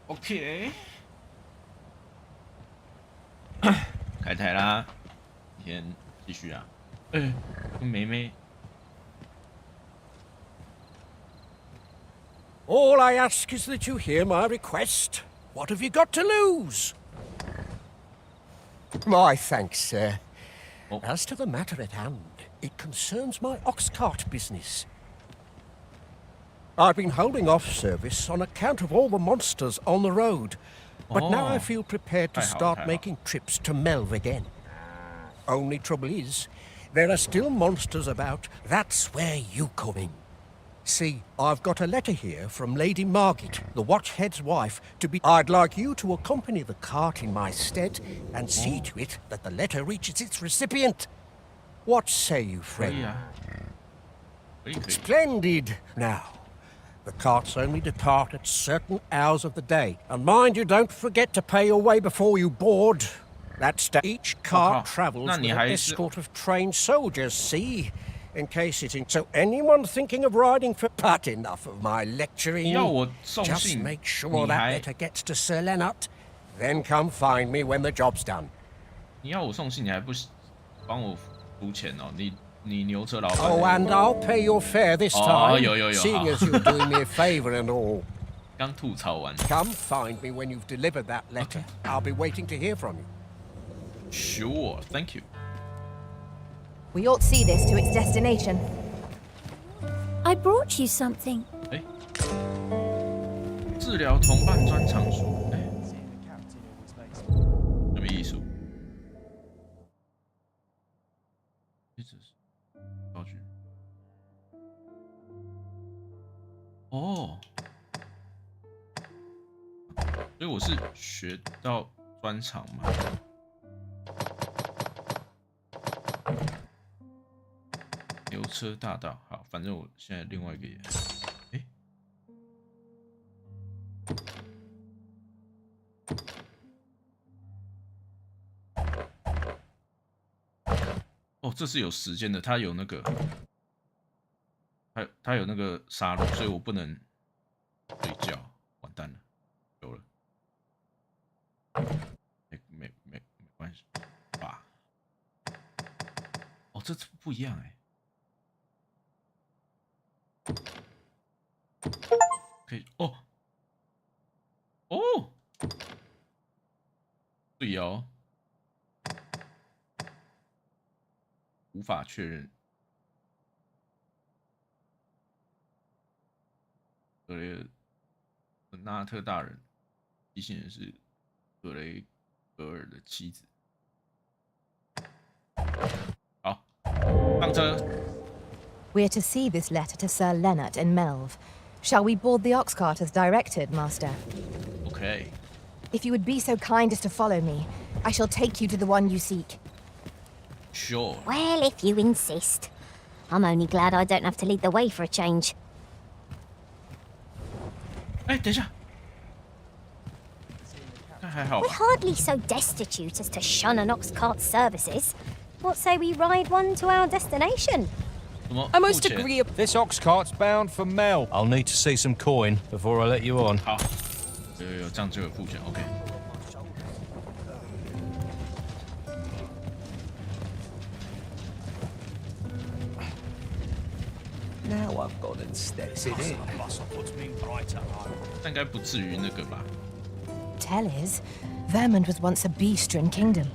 OK， 开台啦，先继续啊。梅梅。All I ask is that you hear my request. What have you got to lose? My thanks, sir. Oh. As to the matter at hand, it concerns my ox cart business. I've been holding off service on account of all the monsters on the road, but now I feel prepared to start making trips to Melv again. Only trouble is, there are still monsters about. That's where you come in. See, I've got a letter here from Lady Margit, the Watchhead's wife, to be... I'd like you to accompany the cart in my stead and see to it that the letter reaches its recipient. What say you, friend? Splendid. Now, the carts only depart at certain hours of the day. And mind you, don't forget to pay your way before you board. That's each cart travels with an escort of trained soldiers, see? In case it's in... So anyone thinking of riding for... But enough of my lecturing. Just make sure that letter gets to Sir Leonard. Then come find me when the job's done. 你要我送信，你还不帮我出钱哦？你牛车老板。Oh, and I'll pay your fare this time. 有 Seeing as you're doing me a favor and all. 刚吐槽完。Come find me when you've delivered that letter. I'll be waiting to hear from you. Sure, thank you. We ought to see this to its destination. I brought you something. 治疗同伴专长书，什么艺术？道具。哦，所以我是学到专长嘛。牛车大道，好，反正我现在另外一个也，哦，这是有时间的，它有那个，它有那个杀戮，所以我不能睡觉，完蛋了，有了，没关系吧？哦，这不一样哎。可以哦，对哦，无法确认。纳特大人提醒人是格雷格尔的妻子。好，上车。We're to see this letter to Sir Leonard in Melv. Shall we board the ox cart as directed, Master? Okay. If you would be so kind as to follow me, I shall take you to the one you seek. Sure. Well, if you insist. I'm only glad I don't have to lead the way for a change. 等一下，那还好吧。 We're hardly so destitute as to shun an ox cart services. What say we ride one to our destination? I most agree. This ox cart's bound for Mel. I'll need to see some coin before I let you on. 好，有这样就有付钱 ，OK。Now I've gone and stepped it in. 但应该不至于那个吧？ Tell is, Vermund was once a beastren kingdom.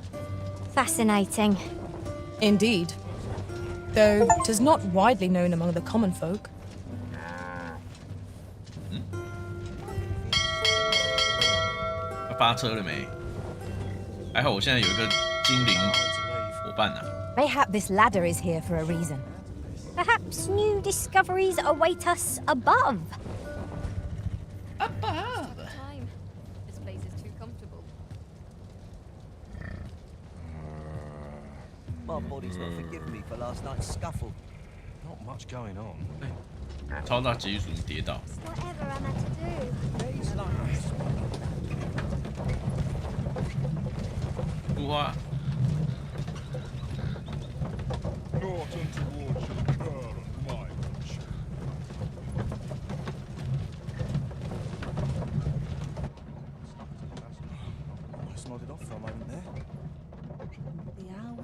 Fascinating. Indeed. Though 'tis not widely known among the common folk. 发车了没？还好我现在有一个精灵伙伴啊。 Mayhap this ladder is here for a reason. Perhaps new discoveries await us above. Above. This place is too comfortable. My body's not forgiving me for last night's scuffle. Not much going on. 超大结束跌倒。 Whatever I'm at to do. Days like this. 出花。 Not untowards your current mileage.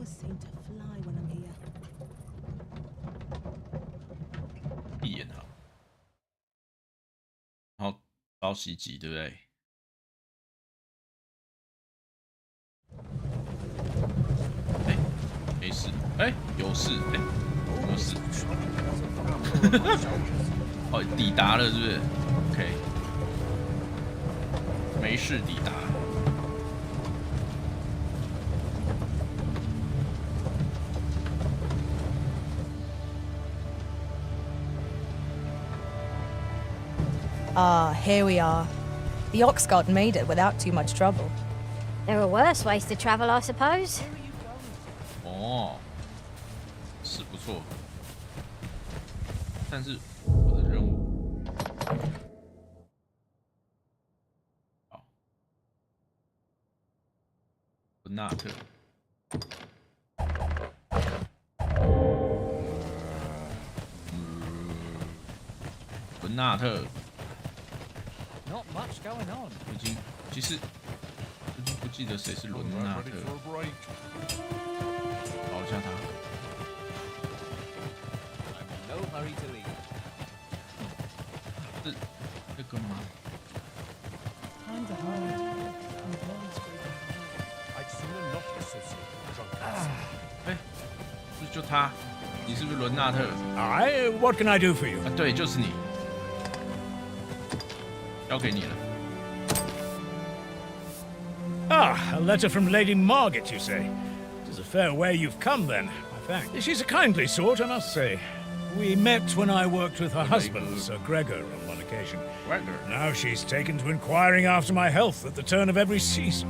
seem to fly when I'm here. 闭眼好，然后遭袭击，对不对？哎，没事，哎，有事，哎，有没有事？哦，抵达了，是不是 ？OK， 没事，抵达。Ah, here we are. The ox cart made it without too much trouble. There are worse ways to travel, I suppose. 哦，是不错，但是我的任务，好，文纳特，文纳特， Not much going on. 其实不记得谁是伦纳特，保一下他。 No hurry to leave. 是那个吗？ Time to hide. I'd sooner not associate with drunkards. 哎，是不是就他？你是不是伦纳特？ What can I do for you? 啊，对，就是你。交给你了。 Ah, a letter from Lady Margaret, you say? It is a fair way you've come, then. I thank. She's a kindly sort, I must say. We met when I worked with her husband, Sir Gregor, on one occasion. Gregor. Now she's taken to inquiring after my health at the turn of every season.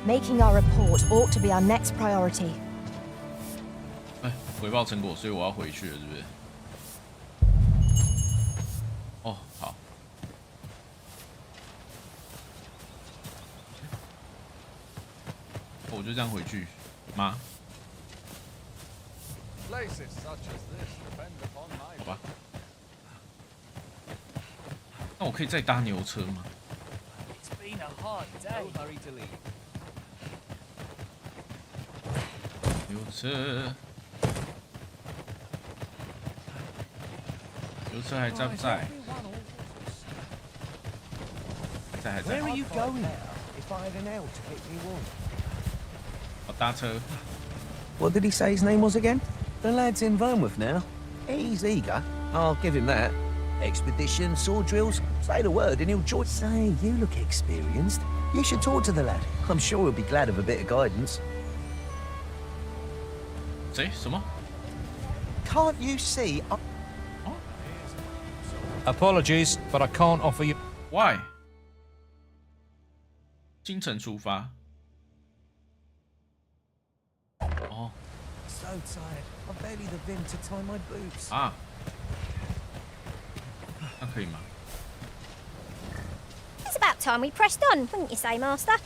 Making our report ought to be our next priority. 哎，回报成果，所以我要回去了，是不是？哦，好。我就这样回去吗？好吧。那我可以再搭牛车吗？ It's been a hard day. No hurry to leave. 牛车，牛车还在不在？还在，还在。 Where are you going? If I had an L to keep me warm. 我搭车。 What did he say his name was again? The lad's in Vernworth now. He's eager. I'll give him that. Expedition, sword drills. Say the word and he'll join. Say, you look experienced. You should talk to the lad. I'm sure he'll be glad of a bit of guidance. 谁？什么？ Can't you see? Apologies, but I can't offer you. Why？ 清晨出发。哦 So tired. I've barely the vim to tie my boots. 啊，那可以吗？ It's about time we pressed on, wouldn't you say, Master?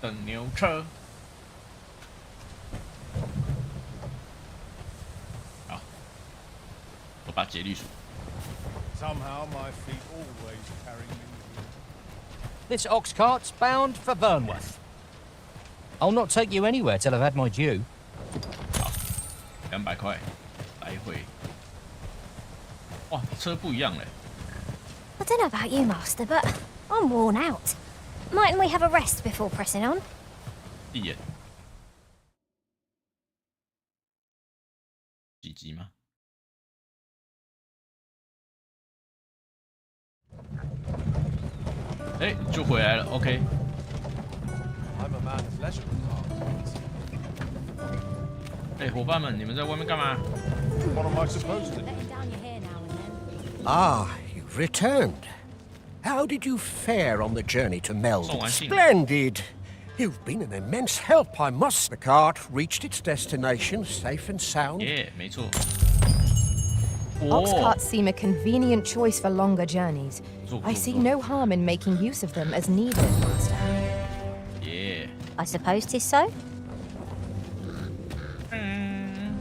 等牛车。好，我把竭力数。 Somehow my feet always carry me. This ox cart's bound for Vernworth. I'll not take you anywhere till I've had my due. 好，200块，来回。哇，车不一样嘞。 I don't know about you, Master, but I'm worn out. Mightn't we have a rest before pressing on? 一眼。几级吗？ 哎，就回来了 ，OK。 I'm a man of leisure at heart. 哎，伙伴们，你们在外面干嘛？ What am I supposed to do? Letting down your hair now and then. Ah, you've returned. How did you fare on the journey to Melbourne? 送完信。 Splendid! You've been an immense help, I must. The cart reached its destination safe and sound. 耶，没错。 Ox 哦， carts seem a convenient choice for longer journeys. I see no harm in making use of them as needed, Master. 耶。 I suppose 'tis so. 嗯。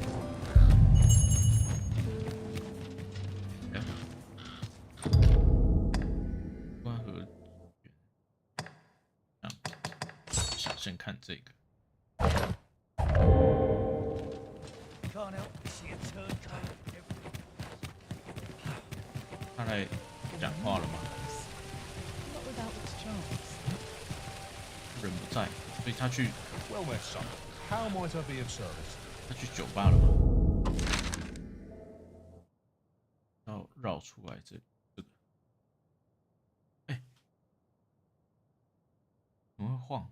哎关河，小线看。看这个。他来讲话了吗？人不在，所以他去。Well met, son. How might I be of service? 他去酒吧了吗？要绕出来这个。哎，怎么会晃？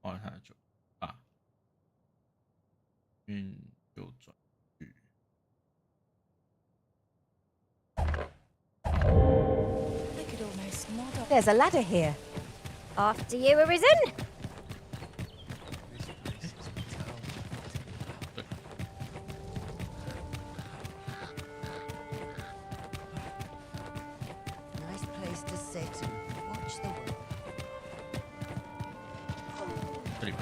换他的酒吧，运右转去。 There's a ladder here. After you, Arisen. Nice place to sit and watch the world. 这里吧。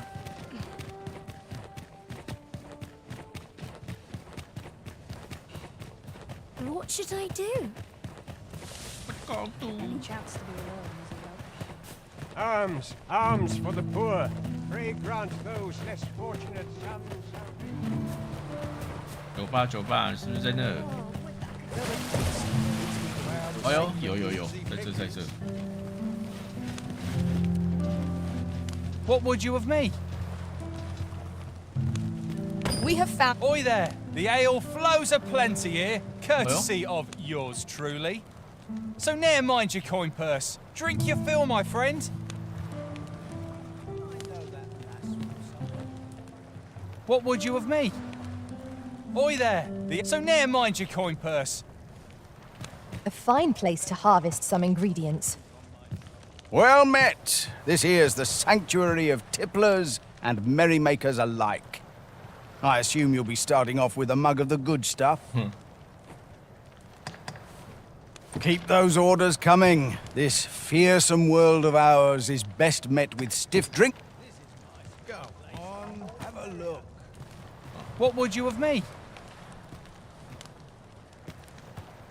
What should I do? Any chance to be alone is a welcome. Alms, alms for the poor. Pray grant those less fortunate some salvation. 酒吧，酒吧，是不是在那？哎呦，有，在这，在这。 What would you of me? We have found. Oi there! The ale flows aplenty here, courtesy of yours truly. So ne'er mind your coin purse. Drink your fill, my friend. What would you of me? Oi there! So ne'er mind your coin purse. A fine place to harvest some ingredients. Well met. This here's the sanctuary of tipplers and merrymakers alike. I assume you'll be starting off with a mug of the good stuff. Keep those orders coming. This fearsome world of ours is best met with stiff drink. Go on, have a look. What would you of me?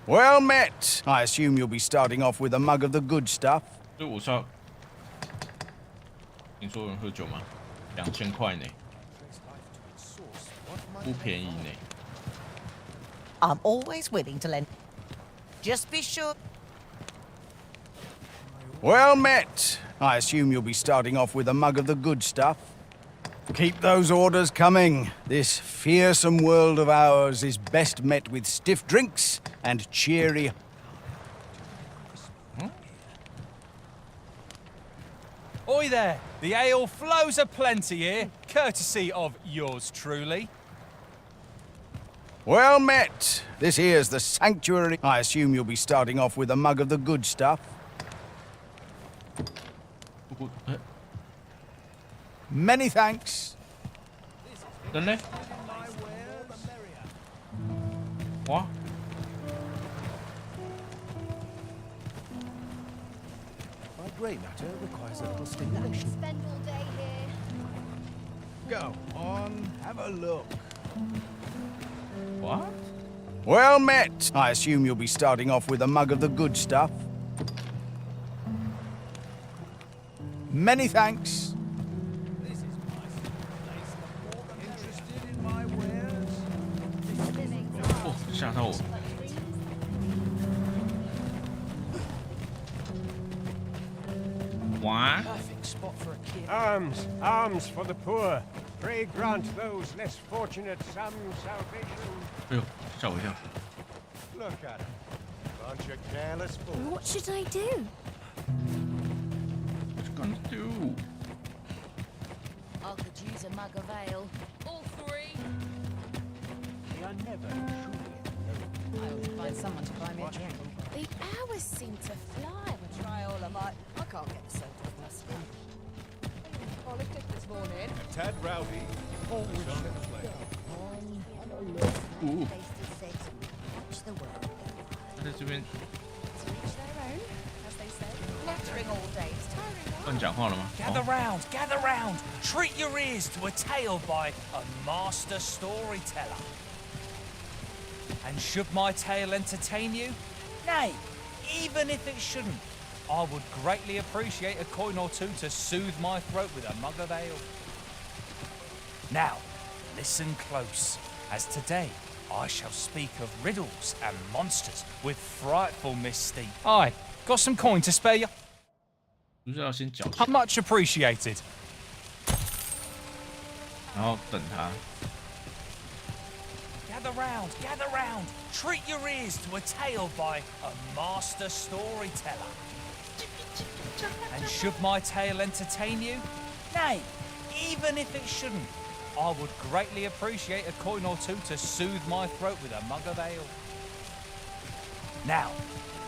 Well met. I assume you'll be starting off with a mug of the good stuff. 所以我是要，听说有人喝酒吗？2000块呢，不便宜呢。 I'm always willing to lend. Just be sure. Well met. I assume you'll be starting off with a mug of the good stuff. Keep those orders coming. This fearsome world of ours is best met with stiff drinks and cheery. Oi there! The ale flows aplenty here, courtesy of yours truly. Well met. This here's the sanctuary. I assume you'll be starting off with a mug of the good stuff. Many thanks. 人呢？哇！ My grey matter requires a little stimulation. Spend all day here. Go on, have a look. What? Well met. I assume you'll be starting off with a mug of the good stuff. Many thanks. Interested in my wares? 哦，吓到我！ 哇！ Perfect spot for a kid. Alms, alms for the poor. Pray grant those less fortunate some salvation. 哎呦，吓我一跳！ Look at it. Bunch of careless fools. What should I do? What you gonna do? I could use a mug of ale. All three. They are never truly alone. I ought to find someone to buy me a drink. The hours seem to fly. I'll try all I might. I can't get the soap off my skin. Politics this morning. Tad rowdy. Always on the play. Ooh. Place to sit and watch the world. 他在这边 To each their own, as they say. Nattering all day. It's tiring. 乱讲话了吗？ Gather 哦， round, gather round. Treat your ears to a tale by a master storyteller. And should my tale entertain you? Nay, even if it shouldn't, I would greatly appreciate a coin or two to soothe my throat with a mug of ale. Now, listen close, as today I shall speak of riddles and monsters with frightful mystique. Aye, got some coin to spare you? 不是要先缴钱， Much appreciated. 然后等他。 Gather round, treat your ears to a tale by a master storyteller. And should my tale entertain you? Nay, even if it shouldn't, I would greatly appreciate a coin or two to soothe my throat with a mug of ale. Now,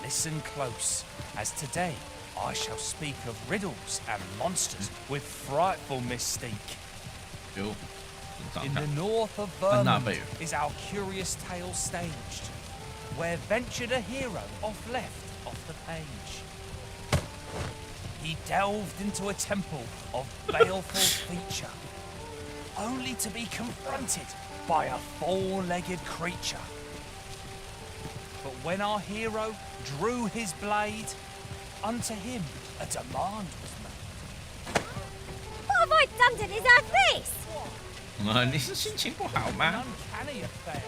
listen close, as today I shall speak of riddles and monsters with frightful mystique. 有， In the north of Vermont is our curious tale staged, where ventured a hero off the page. He delved into a temple of baleful feature, only to be confronted by a four-legged creature. But when our hero drew his blade, unto him a demand was made. What have I done to deserve this? 你是心情不好吗？ Uncanny affair,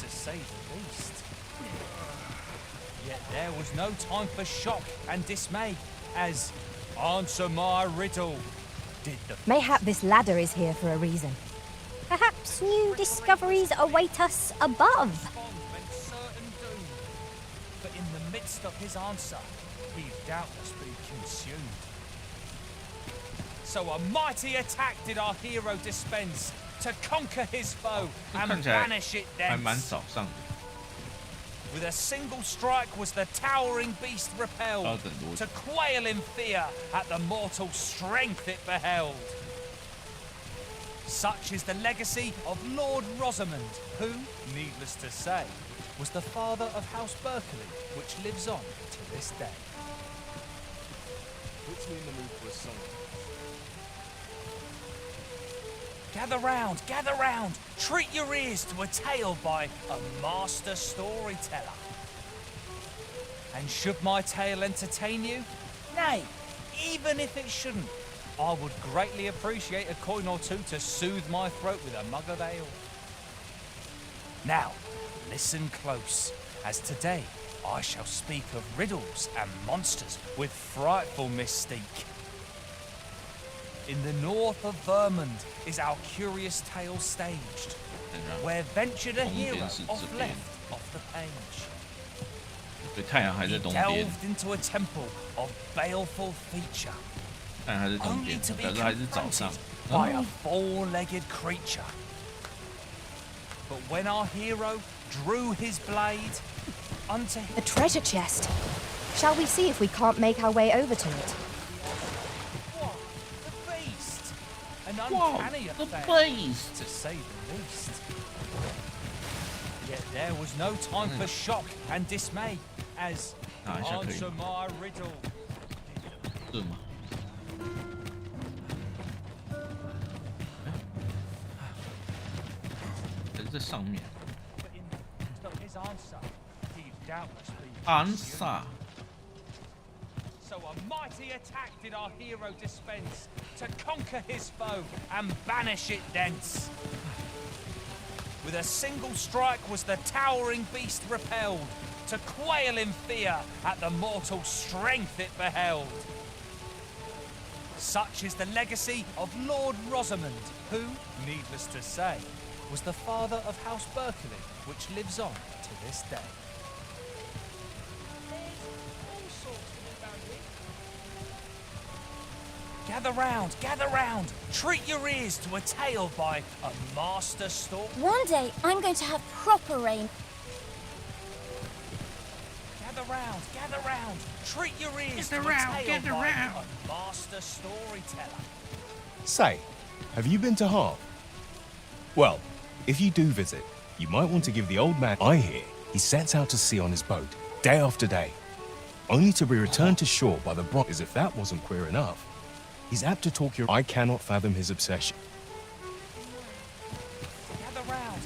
to say the least. Yet there was no time for shock and dismay, as answer my riddle did the. Mayhap this ladder is here for a reason. Perhaps new discoveries await us above. Meant certain doom. But in the midst of his answer, he'd doubtless be consumed. So a mighty attack did our hero dispense to conquer his foe and banish it 还蛮 thence. 早上的， With a single strike was the towering beast repelled, to quail in fear at the mortal strength it beheld. Such is the legacy of Lord Rosamond, who, needless to say, was the father of House Berkeley, which lives on to this day. Puts me in the mood for a song. Gather round, treat your ears to a tale by a master storyteller. And should my tale entertain you? Nay, even if it shouldn't, I would greatly appreciate a coin or two to soothe my throat with a mug of ale. Now, listen close, as today I shall speak of riddles and monsters with frightful mystique. In the north of Vermont is our curious tale staged, where ventured a hero off the page. 对，太阳还在 He 东边， delved into a temple of baleful feature, 太阳还在东 only 边， to be 表示还是早上 confronted。by a four-legged creature. But when our hero drew his blade unto him, A treasure chest. Shall we see if we can't make our way over to it? the beast, an Whoa, uncanny the affair, beast. to say the least. Yet there was no time for shock and dismay, as 打一下可以 answer my riddle. 是吗？还是在上面。 But in the midst of his answer, he'd doubtless be Answer. So a mighty attack did our hero dispense to conquer his foe and banish it thence. With a single strike was the towering beast repelled, to quail in fear at the mortal strength it beheld. Such is the legacy of Lord Rosamond, who, needless to say, was the father of House Berkeley, which lives on to this day. Gather round, treat your ears to a tale by a master story. One day I'm going to have proper rain. Gather round, treat your ears Gather to round, a tale gather by round. a master storyteller. Say, have you been to Harv? Well, if you do visit, you might want to give the old man I hear he sets out to sea on his boat, day after day, only to be returned to shore by the bride. As if that wasn't queer enough, he's apt to talk your... I cannot fathom his obsession.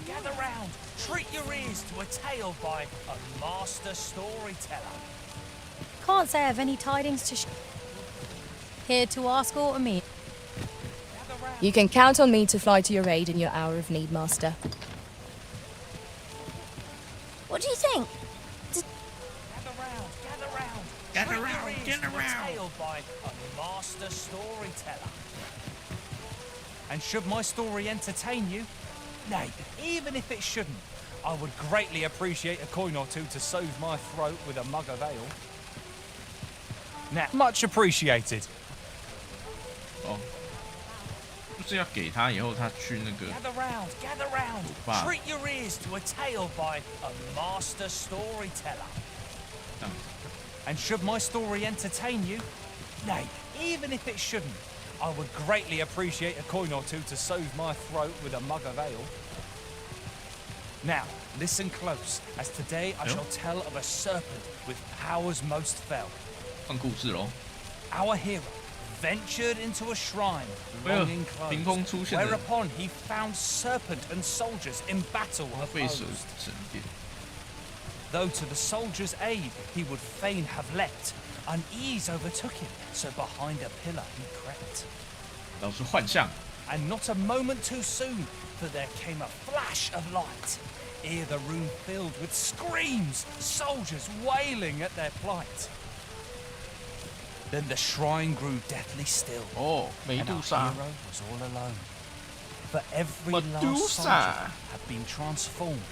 Gather round, treat your ears to a tale by a master storyteller. Can't say I've any tidings to Here to ask or to me. You can count on me to fly to your aid in your hour of need, Master. What do you think? Gather round, gather round. Tale by a master storyteller. And should my story entertain you, nay, even if it shouldn't, I would greatly appreciate a coin or two to soothe my throat with a mug of ale. Now, much appreciated. 哦，就是要给他以后他去那个 Gather round. Treat your ears to a tale by a master storyteller. And should my story entertain you, nay, even if it shouldn't, I would greatly appreciate a coin or two to soothe my throat with a mug of ale. Now, listen close, as today I shall tell of a serpent with powers most fell. 换故事喽。 Our hero ventured into a shrine long enclosed, whereupon he found serpent and soldiers in battle opposed. Though to the soldier's aid he would fain have leapt, unease overtook him, so behind a pillar he crept. 老是幻象。 And not a moment too soon, for there came a flash of light, ere the room filled with screams, soldiers wailing at their plight. Then the shrine grew deathly still, and our hero was all alone. For every last soldier had been transformed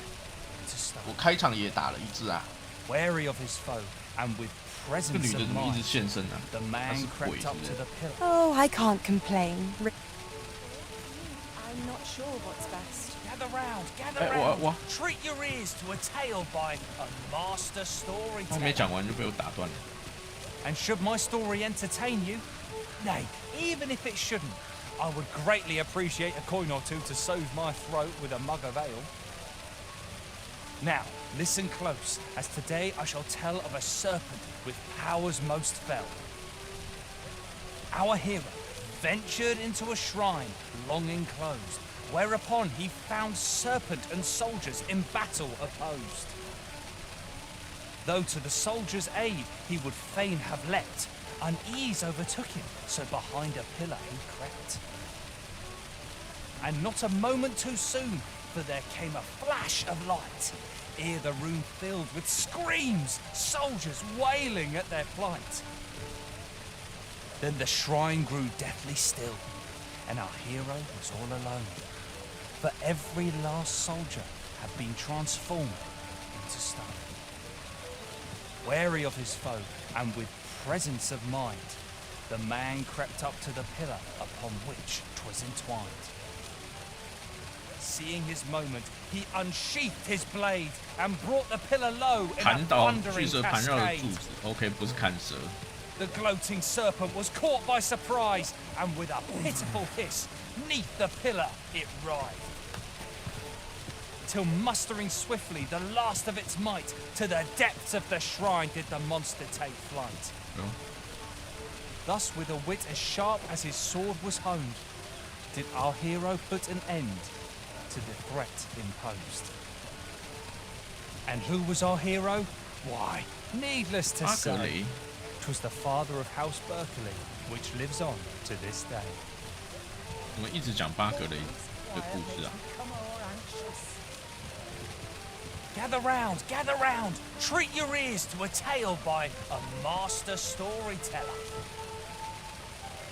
into stone. 我开场也打了一只啊。 Wary of his foe, and with presence of mind, the man crept up to the pillar. Oh, I can't complain. I'm not sure what's best. Gather round. Treat your ears to a tale by a master storyteller. 还没讲完就被我打断了。 And should my story entertain you, nay, even if it shouldn't, I would greatly appreciate a coin or two to soothe my throat with a mug of ale. Now, listen close, as today I shall tell of a serpent with powers most fell. Our hero ventured into a shrine long enclosed, whereupon he found serpent and soldiers in battle opposed. Though to the soldier's aid he would fain have leapt, unease overtook him, so behind a pillar he crept. And not a moment too soon, for there came a flash of light, ere the room filled with screams, soldiers wailing at their plight. Then the shrine grew deathly still, and our hero was all alone, for every last soldier had been transformed into stone. Wary of his foe, and with presence of mind, the man crept up to the pillar upon which 'twas entwined. Seeing his moment, he unsheathed his blade and brought the pillar low in a 弹倒巨 thundering 蛇盘绕的 cascade. 柱子 ，OK， 不是砍蛇。 The gloating serpent was caught by surprise, and with a pitiful hiss, 'neath the pillar it writhed. Till mustering swiftly the last of its might, to the depths of the shrine did the monster take flight. Thus, with a wit as sharp as his sword was honed, did our hero put an end to the threat imposed. And who was our hero? Why, needless to say, 'twas the father of House Berkeley, which lives on to this day. 我们一直讲巴格雷的故事啊。 Gather round, treat your ears to a tale by a master storyteller.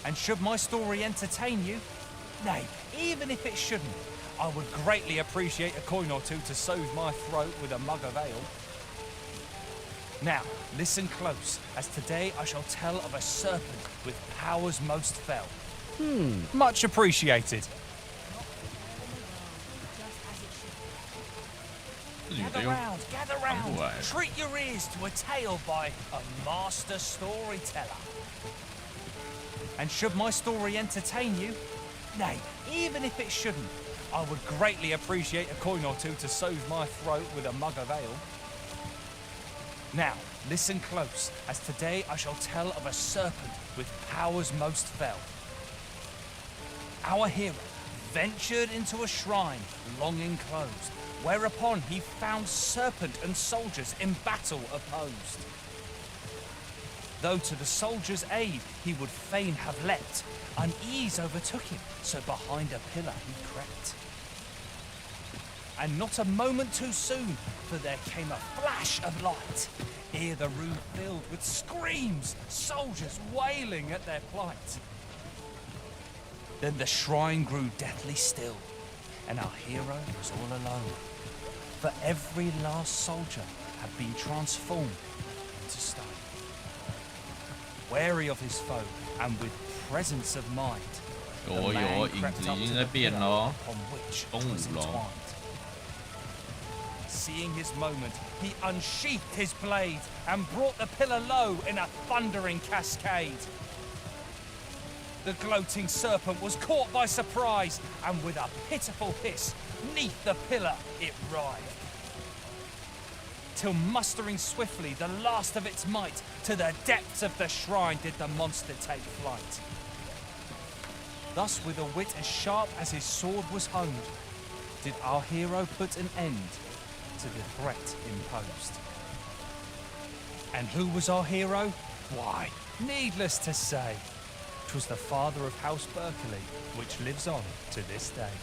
And should my story entertain you, nay, even if it shouldn't, I would greatly appreciate a coin or two to soothe my throat with a mug of ale. Now, listen close, as today I shall tell of a serpent with powers most fell. Much appreciated. Gather round. Treat your ears to a tale by a master storyteller. And should my story entertain you, nay, even if it shouldn't, I would greatly appreciate a coin or two to soothe my throat with a mug of ale. Now, listen close, as today I shall tell of a serpent with powers most fell. Our hero ventured into a shrine long enclosed, whereupon he found serpent and soldiers in battle opposed. Though to the soldier's aid he would fain have leapt, unease overtook him, so behind a pillar he crept. And not a moment too soon, for there came a flash of light, ere the room filled with screams, soldiers wailing at their plight. Then the shrine grew deathly still, and our hero was all alone, for every last soldier had been transformed into stone. Wary of his foe, and with presence of mind, the man crept up to the pillar upon which it was entwined. Seeing his moment, he unsheathed his blade and brought the pillar low in a thundering cascade. The gloating serpent was caught by surprise, and with a pitiful hiss, 'neath the pillar it writhed. Till mustering swiftly the last of its might, to the depths of the shrine did the monster take flight. Thus, with a wit as sharp as his sword was honed, did our hero put an end to the threat imposed. And who was our hero? Why, needless to say, 'twas the father of House Berkeley, which lives on to this day.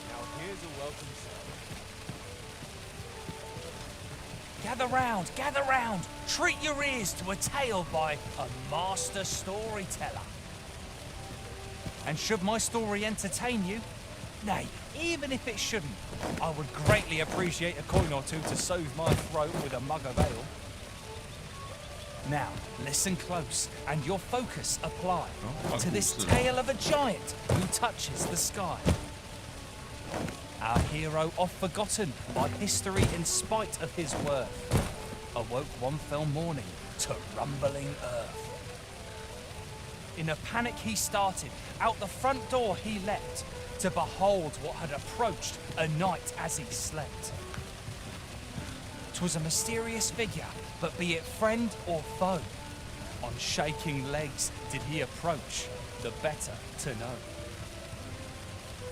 Now here's a welcome service. Gather round, treat your ears to a tale by a master storyteller. And should my story entertain you, nay, even if it shouldn't, I would greatly appreciate a coin or two to soothe my throat with a mug of ale. Now, listen close, and your focus apply to this tale of a giant who touches the sky. Our hero, oft forgotten by history in spite of his worth, awoke one fell morning to rumbling earth. In a panic he started, out the front door he leapt, to behold what had approached a night as he slept. 'Twas a mysterious figure, but be it friend or foe, on shaking legs did he approach, the better to know.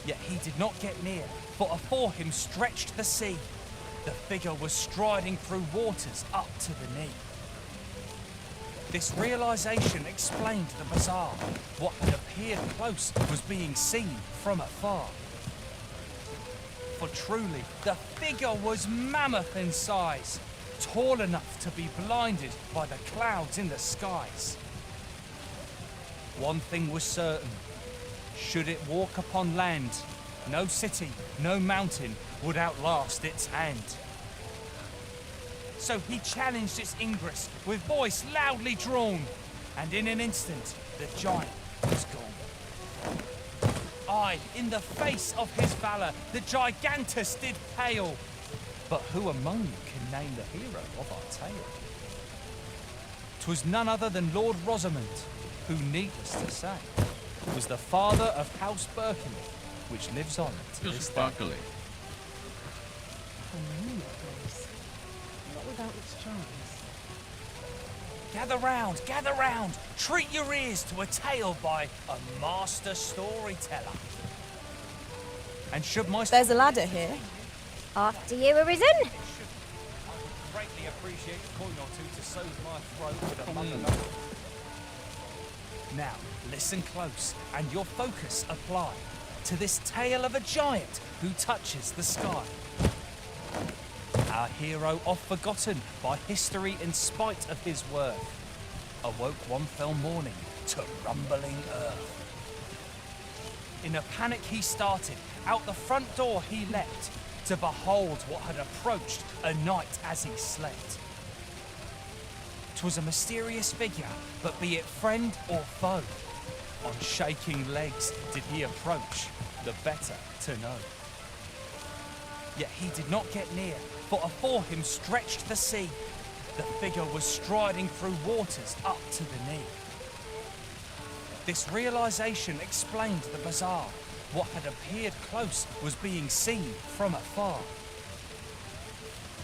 Yet he did not get near, for afore him stretched the sea. The figure was striding through waters up to the knee. This realization explained the bizarre. What had appeared close was being seen from afar. For truly, the figure was mammoth in size, tall enough to be blinded by the clouds in the skies. One thing was certain, should it walk upon land, no city, no mountain would outlast its hand. So he challenged its ingress with voice loudly drawn, and in an instant the giant was gone. Aye, in the face of his valour, the gigantus did pale. But who among you can name the hero of our tale? 'Twas none other than Lord Rosamond, who, needless to say, was the father of House Berkeley, which lives on to this day. Berkeley. Not without its charms. Gather round, treat your ears to a tale by a master storyteller. And should my... There's a ladder here. After you, Arisen. I would greatly appreciate a coin or two to soothe my throat with a mug of ale. Now, listen close, and your focus apply to this tale of a giant who touches the sky. Our hero, oft forgotten by history in spite of his worth, awoke one fell morning to rumbling earth. In a panic he started, out the front door he leapt, to behold what had approached a night as he slept. 'Twas a mysterious figure, but be it friend or foe, on shaking legs did he approach, the better to know. Yet he did not get near, for afore him stretched the sea. The figure was striding through waters up to the knee. This realization explained the bizarre. What had appeared close was being seen from afar.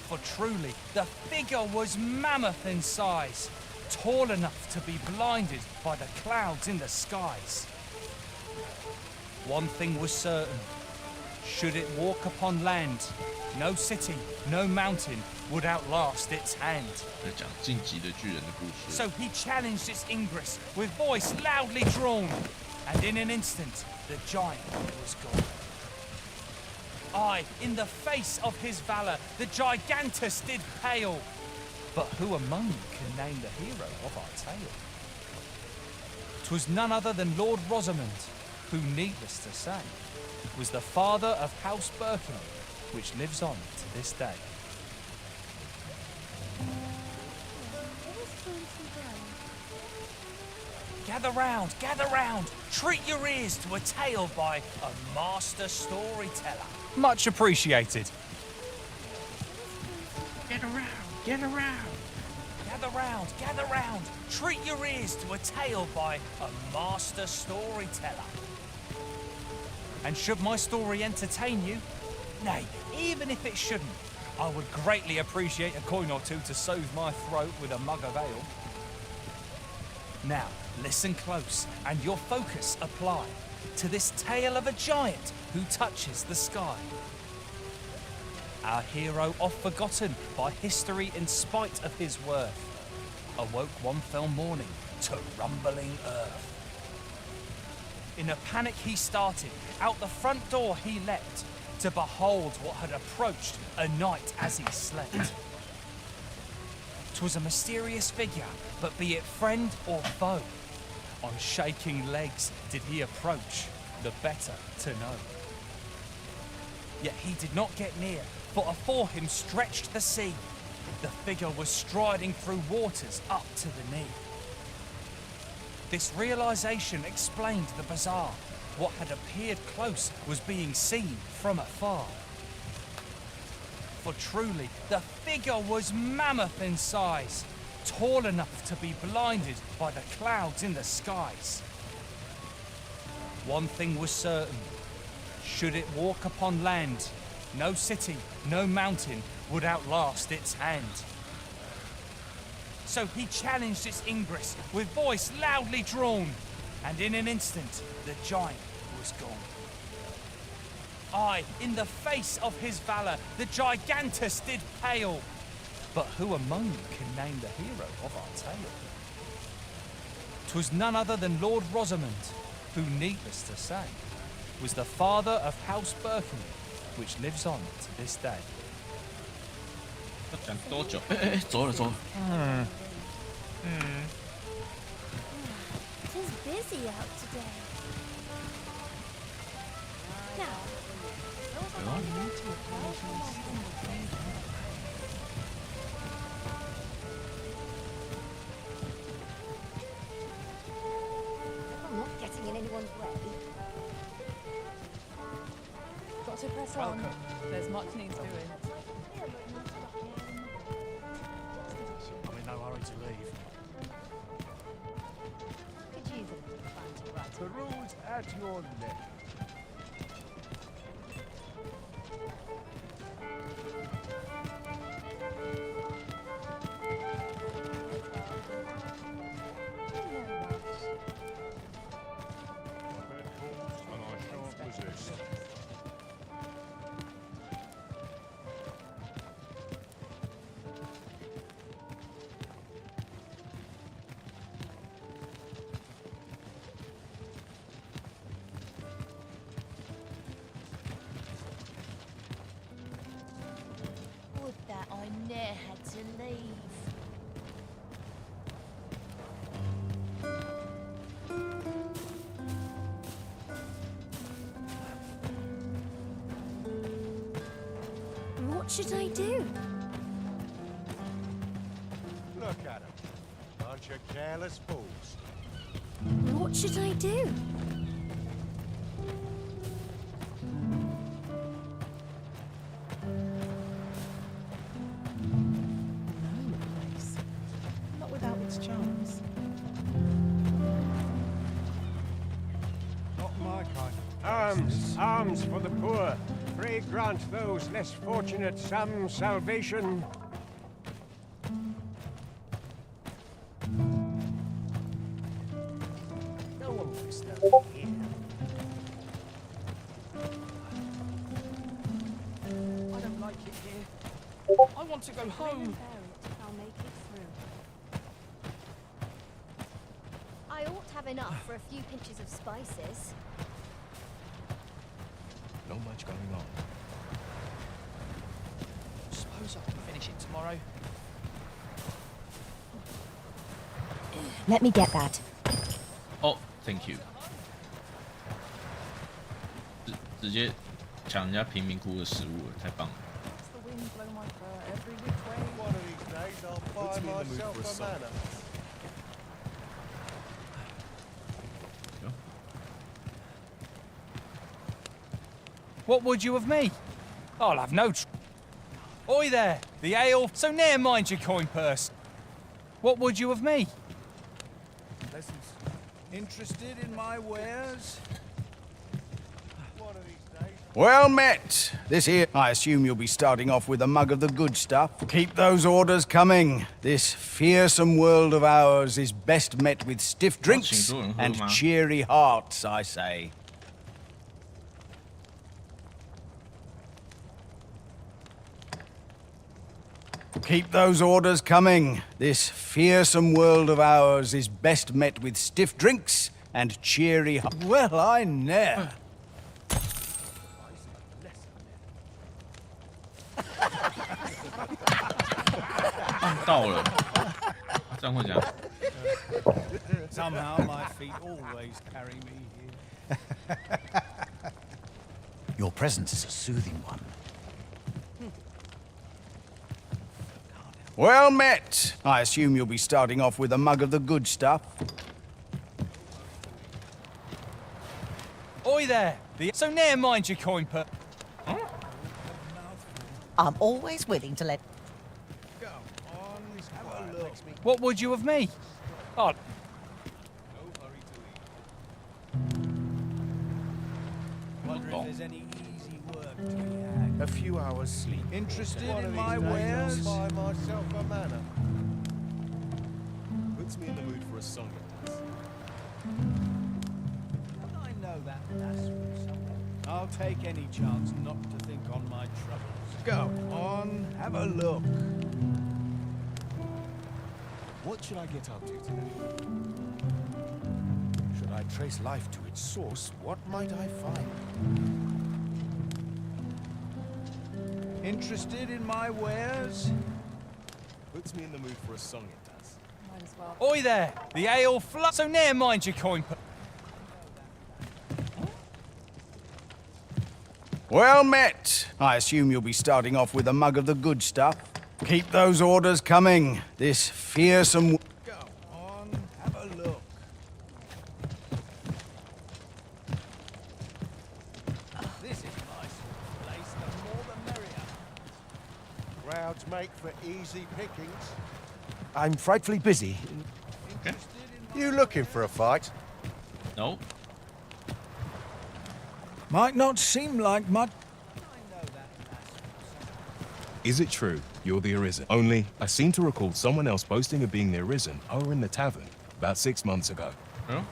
For truly, the figure was mammoth in size, tall enough to be blinded by the clouds in the skies. One thing was certain. Should it walk upon land, no city, no mountain would outlast its hand. 在讲晋级的巨人的故事。 So he challenged its ingress with voice loudly drawn, and in an instant the giant was gone. Aye, in the face of his valour, the gigantus did pale. But who among you can name the hero of our tale? 'Twas none other than Lord Rosamond, who, needless to say, was the father of House Birkenhead, which lives on to this day. Gather round, treat your ears to a tale by a master storyteller. Much appreciated. Get around, get around. Gather round, treat your ears to a tale by a master storyteller. And should my story entertain you, nay, even if it shouldn't, I would greatly appreciate a coin or two to soothe my throat with a mug of ale. Now, listen close and your focus apply to this tale of a giant who touches the sky. Our hero, oft forgotten by history in spite of his worth, awoke one fell morning to rumbling earth. In a panic he started, out the front door he leapt, to behold what had approached a night as he slept. 'Twas a mysterious figure, but be it friend or foe, on shaking legs did he approach, the better to know. Yet he did not get near, for afore him stretched the sea. The figure was striding through waters up to the knee. This realization explained the bizarre. What had appeared close was being seen from afar. For truly, the figure was mammoth in size, tall enough to be blinded by the clouds in the skies. One thing was certain. Should it walk upon land, no city, no mountain would outlast its hand. So he challenged its ingress with voice loudly drawn, and in an instant the giant was gone. Aye, in the face of his valour, the gigantus did pale. But who among you can name the hero of our tale? 'Twas none other than Lord Rosamond, who, needless to say, was the father of House Birkenhead, which lives on to this day. 要讲多久？走了走了。It is busy out today. Now, I'm not getting in anyone's way. Got to press on. There's much needs doing. I'm in no hurry to leave. Could use a little fun to write. The road's at your neck. Would that I ne'er had to leave. What should I do? Look at them. Bunch of careless fools. What should I do? Not without its charms. Not my kind. Arms, arms for the poor. Pray grant those less fortunate some salvation. No one will disturb me here. want to go home. I'll make it through. I ought to have enough for a few pinches of spices. Not much going on. Suppose I can finish it tomorrow. Let me get that. Oh, thank you. 直接抢人家贫民窟的食物了，太棒了。 The wind blow my fur every which way. One of these days I'll buy myself a manor. What would you of me? I'll have no Oi there, the ale. So ne'er mind your coin purse. What would you of me? Lessons. Interested in my wares? One of these days. Well met. This here, I assume you'll be starting off with a mug of the good stuff. Keep those orders coming. This fearsome world of ours is best met with stiff drinks and cheery hearts, I say. Keep those orders coming. This fearsome world of ours is best met with stiff drinks and cheery... Well, I ne'er. 到了，这样会讲。 Somehow my feet always carry me here. Your presence is a soothing one. Well met. I assume you'll be starting off with a mug of the good stuff. Oi there, the so ne'er mind your coin purse. I'm always willing to let... What would you of me? Oh. Wonder if there's any easy work to be had. A few hours sleep. Interested One in of my these days wares? I'll buy myself a manor. Puts me in the mood for a song. I know that lass from somewhere. I'll take any chance not to think on my troubles. Go on, have a look. What should I get up to today? Should I trace life to its source, what might I find? Interested in my wares? Puts me in the mood for a song, it does. Might as well. Oi there, the ale so ne'er mind your coin purse. Well met. I assume you'll be starting off with a mug of the good stuff. Keep those orders coming. This fearsome... Go on, have a look. This is my sort of place, the more the merrier. Crowds make for easy pickings. I'm frightfully busy. Okay. You looking for a fight? No. Might not seem like much. Is it true you're the Arisen? Only, I seem to recall someone else boasting of being the Arisen over in the tavern about 6 months ago. Oh?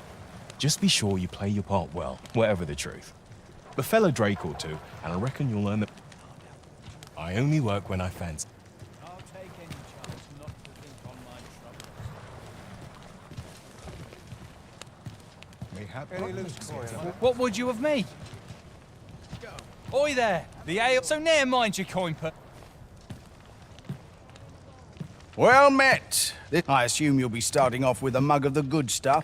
Just be sure you play your part well, whatever the truth. The fellow Drake ought to, and I reckon you'll learn that I only work when I fancy. I'll take any chance not to think on my troubles. Mayhap Any loose coin? What would you of me? Oi there, the ale so ne'er mind your coin purse. Well met. I assume you'll be starting off with a mug of the good stuff.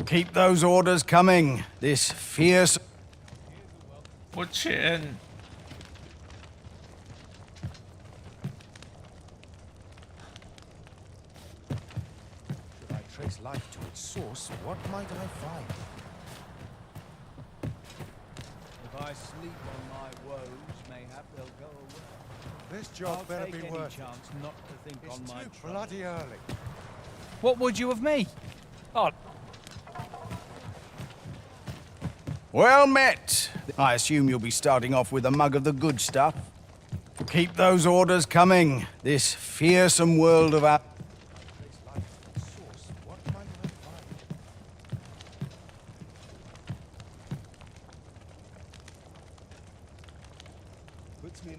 Keep those orders coming. This fierce... 我钱。 Should I trace life to its source, what might I find? If I sleep on my woes, mayhap they'll go away. This job I'll better take be any worth it. chance not to think It's on my too troubles. bloody early. What would you of me? Oh. Well met. I assume you'll be starting off with a mug of the good stuff. Keep those orders coming. This fearsome world of our...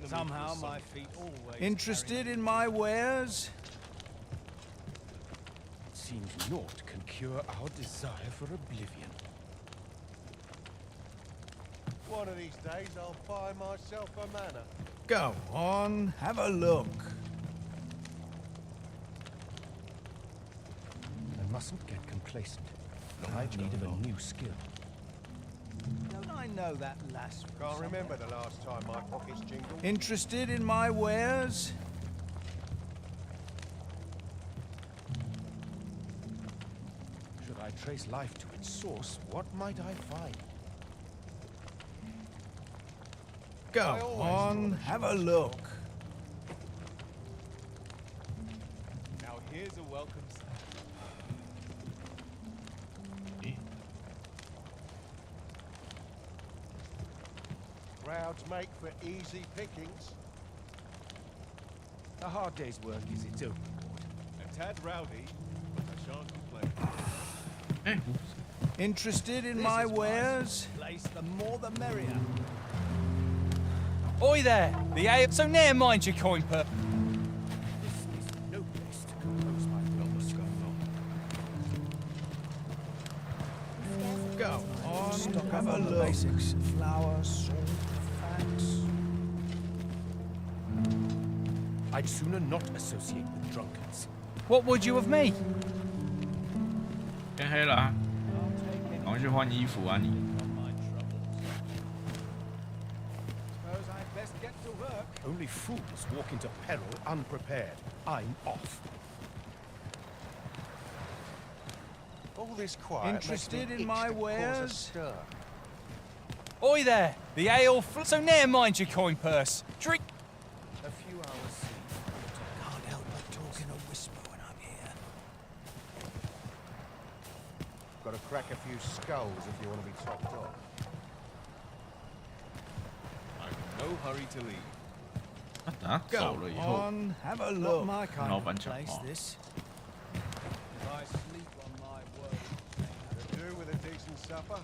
Somehow my feet always. Interested in my wares? It seems naught can cure our desire for oblivion. One of these days I'll buy myself a manor. Go on, have a look. I mustn't get complacent. I've need of a new skill. Don't I know that lass? Can't remember the last time my pockets jingled. Interested in my wares? Should I trace life to its source, what might I find? Go on, have a look. Now here's a welcome. Crowds make for easy pickings. A hard day's work is its own reward. A tad rowdy, but I shan't complain. Interested in my wares? Place, the more the merrier. Oi there! The ale. So ne'er mind your coin per. This is no place to compose my thoughts. Go on, Stock have up a on the look. basics. Flour, salt, facts. I'd sooner not associate with drunkards. What would you of me? 天黑了啊，赶快去换衣服啊你！ Suppose I'd best get to work. Only fools walk into peril unprepared. I'm off. All this quiet Interested makes me in my itch to cause a wares? stir. Oi there! The ale. So ne'er mind your coin purse. Drink. A few hours sleep. Can't help but talk in a whisper when I'm here. Got to crack a few skulls if you want to be topped off. I'm in no hurry to leave. 等他走了以 Go 后， on, have a 跟 look. My 老 kind 板 of 讲 place, 话。 this. If I sleep on my word. To do with a decent supper.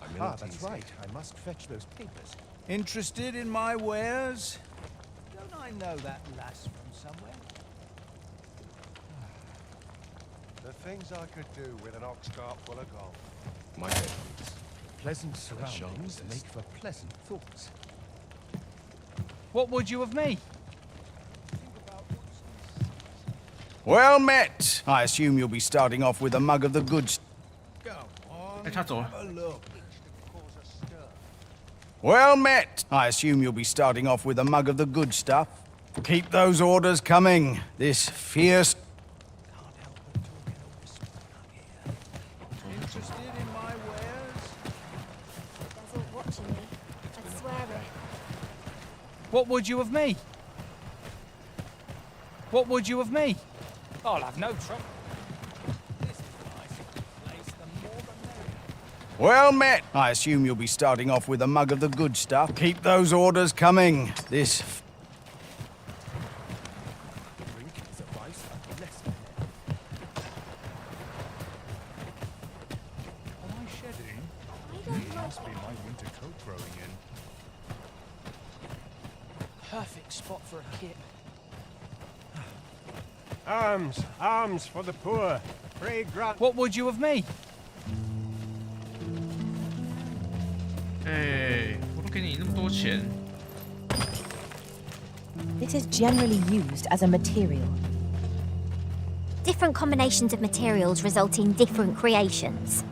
I'm in Ah, a that's teasing. right. I must fetch those papers. Interested in my wares? Don't I know that lass from somewhere? The things I could do with an ox cart full of gold. My heavens. Pleasant surroundings make for pleasant thoughts. What would you of me? Well met. I assume you'll be starting off with a mug of the goods. Go on, 哎，他走了。 have a look. Well met. I assume you'll be starting off with a mug of the good stuff. Keep those orders coming. This fierce. Interested in my wares? They're all watching me. I swear it. What would you of me? What would you of me? I'll have no trouble. Well met. I assume you'll be starting off with a mug of the good stuff. Keep those orders coming. This. Drink is a vice of less. Am I shedding? It must be my winter coat growing in. Perfect spot for a kit. Arms, arms for the poor. Free grant. What would you of me? 哎，我都给你那么多钱， This is generally used as a material. Different combinations of materials result in different creations.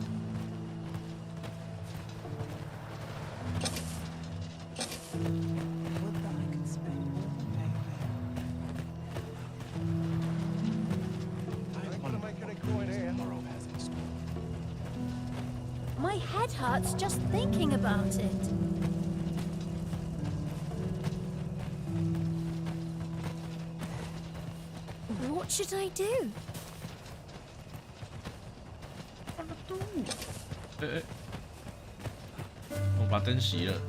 My head hurts just thinking about it. What should I do? 哎，我把灯熄了。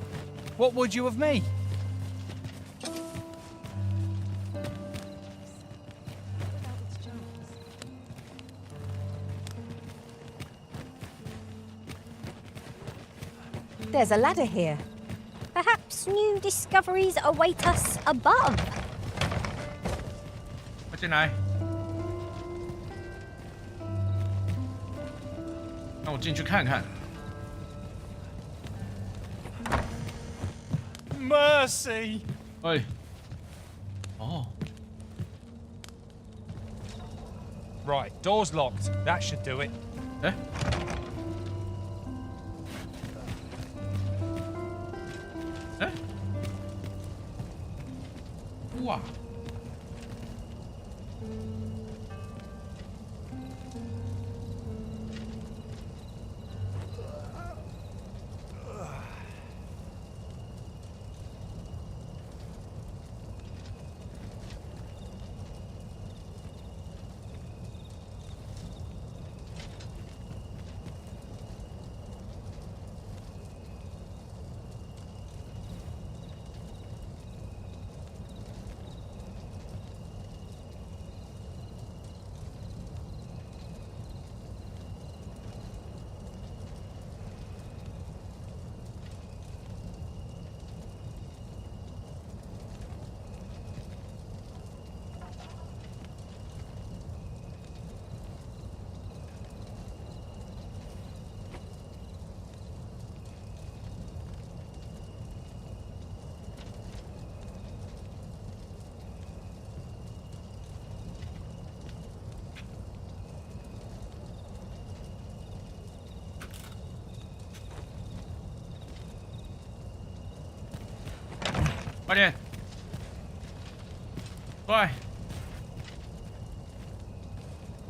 What would you of me? There's a ladder here. Perhaps Perhaps new discoveries await us above. 快进来！让我进去看看。 Mercy! 喂，哦 Right, door's locked. That should do it. 哎，哎，哇！快点，快！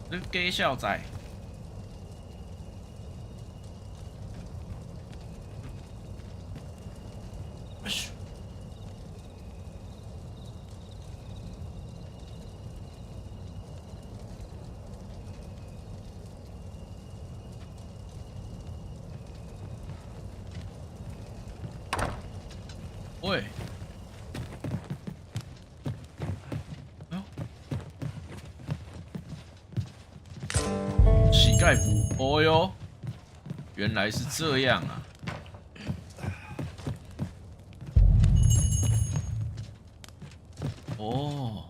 这个 gay 小仔，喂。 乞丐服，哦哟，原来是这样啊！哦，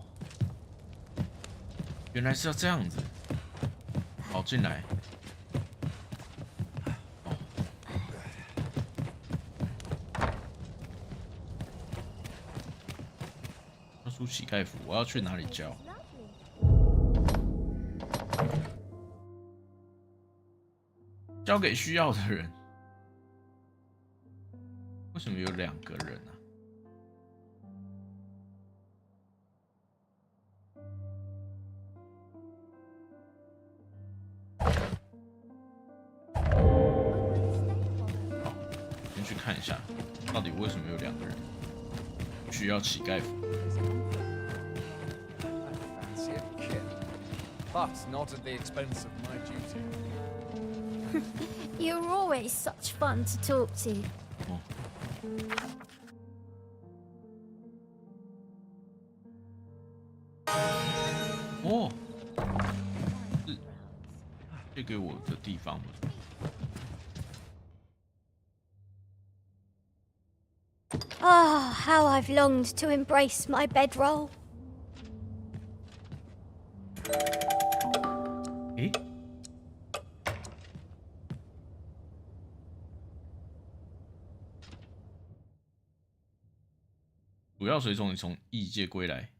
原来是要这样子。好，进来。要出乞丐服，我要去哪里教？ 交给需要的人。为什么有2个人啊？好，先去看一下，到底为什么有2个人需要乞丐服？ But not at the expense of my duty. You're always such fun to talk to. 哦，是借给我的地方吗？ Ah, how I've longed to embrace my bedroll. 诶，主要随从你从异界归来。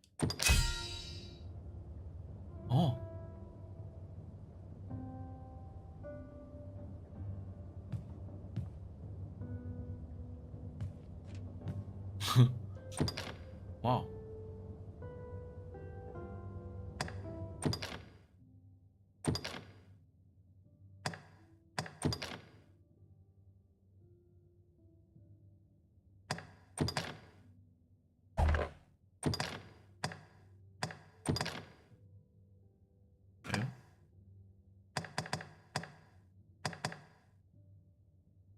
哦。哇。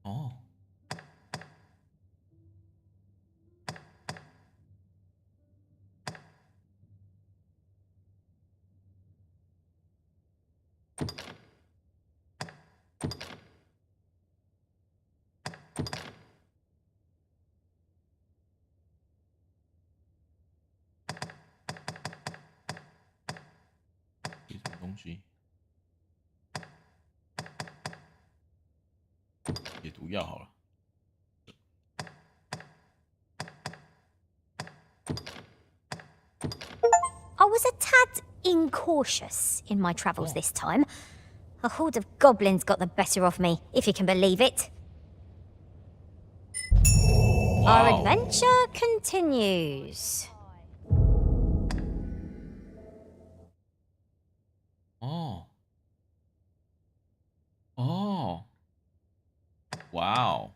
哦。西？解毒药好了。I was a tad incautious in my travels this time. A horde of goblins got the better of me, if you can believe it. Our adventure continues. Oh. Oh. Wow.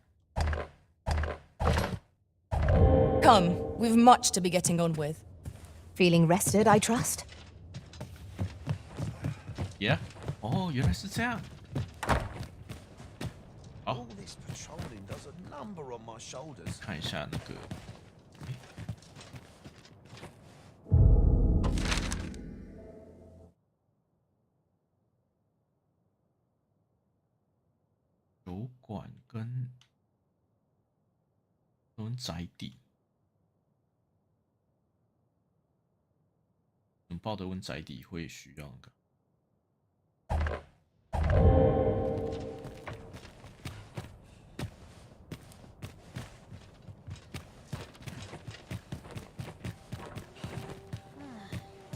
Come, we've much to be getting on with. Feeling rested, I trust? Yeah. 哦，原来是这样。好， All this patrolling does a number on my shoulders. 看一下那个。酒馆跟宅邸，报的温宅邸会需要那个。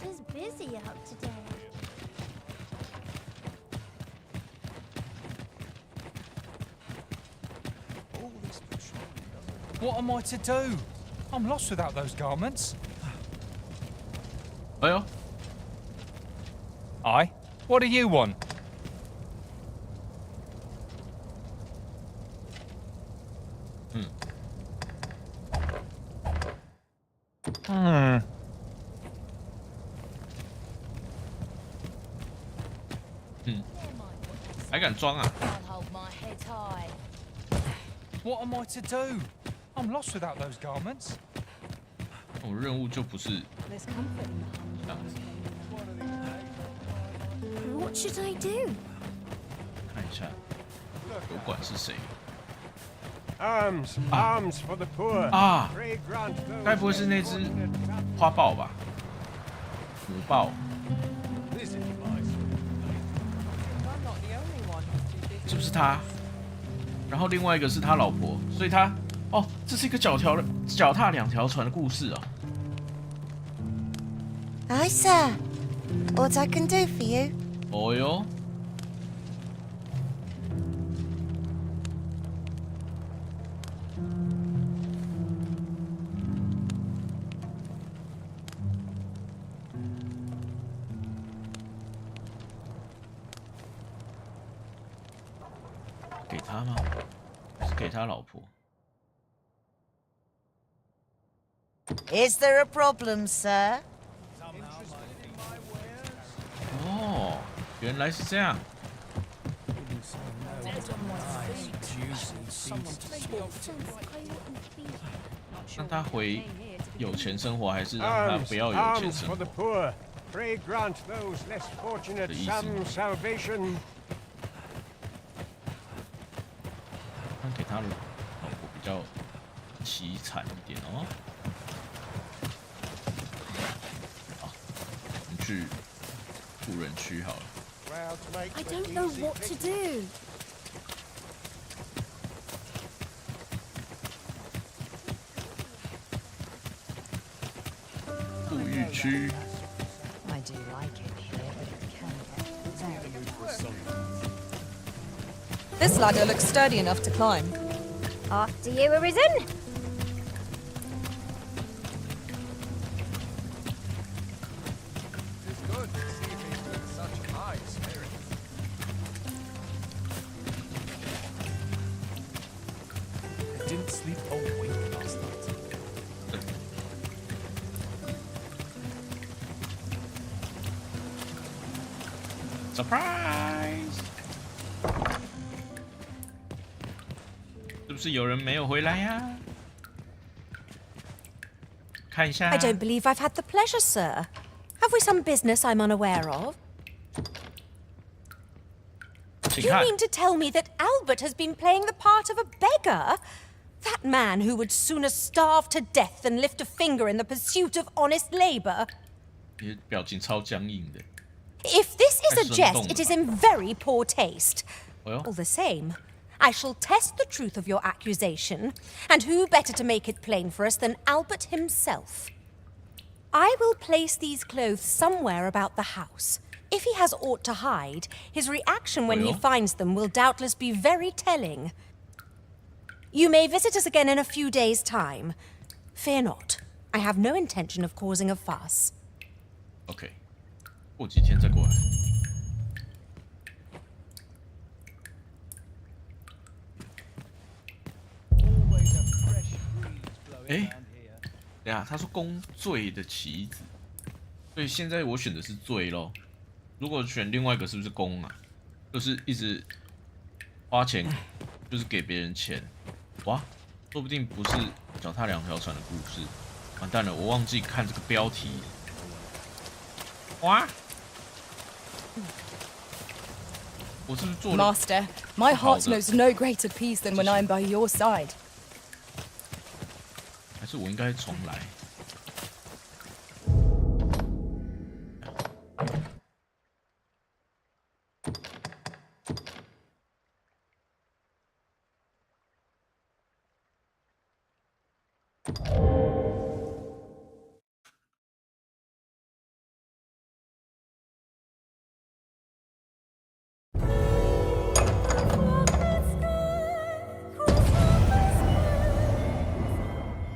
It's busy out today. What am I to do? I'm lost without those garments. 哎呦 Aye? What do you want? Hmm. 还敢装啊 What am I to do? I'm lost without those garments. 我任务就不是这样子。 What should I do? 看一下，酒馆是谁 Arms, arms for the poor. 啊？ Pray grant those 该不会是那只花豹吧？母豹？是不是他？然后另外一个是他老婆，所以他哦，这是一个脚踏两条船的故事啊。 Aye, sir. What I can do for you? 哦哟，给他吗？还是给他老婆？ Is there a problem, sir? 哦，原来是这样。让他回有钱生活，还是让他不要有钱 arms 生 for 活 the poor. Pray grant those less fortunate some salvation. 他给他老婆比较凄惨一点哦。好，我们去富人区好了。 I don't know what to do. 富裕区。 I do like it here, but it can get very This ladder looks sturdy enough to climb. After you, Arisen. It's good to see things with such high spirits. I didn't sleep all week last night. Surprise！ 是不是有人没有回来呀？看一下。 I don't believe I've had the pleasure, sir. Have we some business I'm unaware of? 请 You 看 mean to tell me that Albert has been playing the part of a beggar? That man who would sooner starve to death than lift a finger in the pursuit of honest labor? 你的表情超僵硬的。If this is a jest, it is in very poor taste. Well. All the same, I shall test the truth of your accusation, and who better to make it plain for us than Albert himself? I will place these clothes somewhere about the house. If he has aught to hide, his reaction when he finds them will doubtless be very telling. You may visit us again in a few days' time. Fear not. I have no intention of causing a fuss. OK， 过几天再过来。哎，等下，他说公醉的棋子，所以现在我选的是醉咯。如果选另外一个，是不是公啊？就是一直花钱，就是给别人钱。哇，说不定不是脚踏两条船的故事。完蛋了，我忘记看这个标题。哇！我是不是做了 Master, my heart knows no greater peace than when I'm by your side. 还是我应该重来？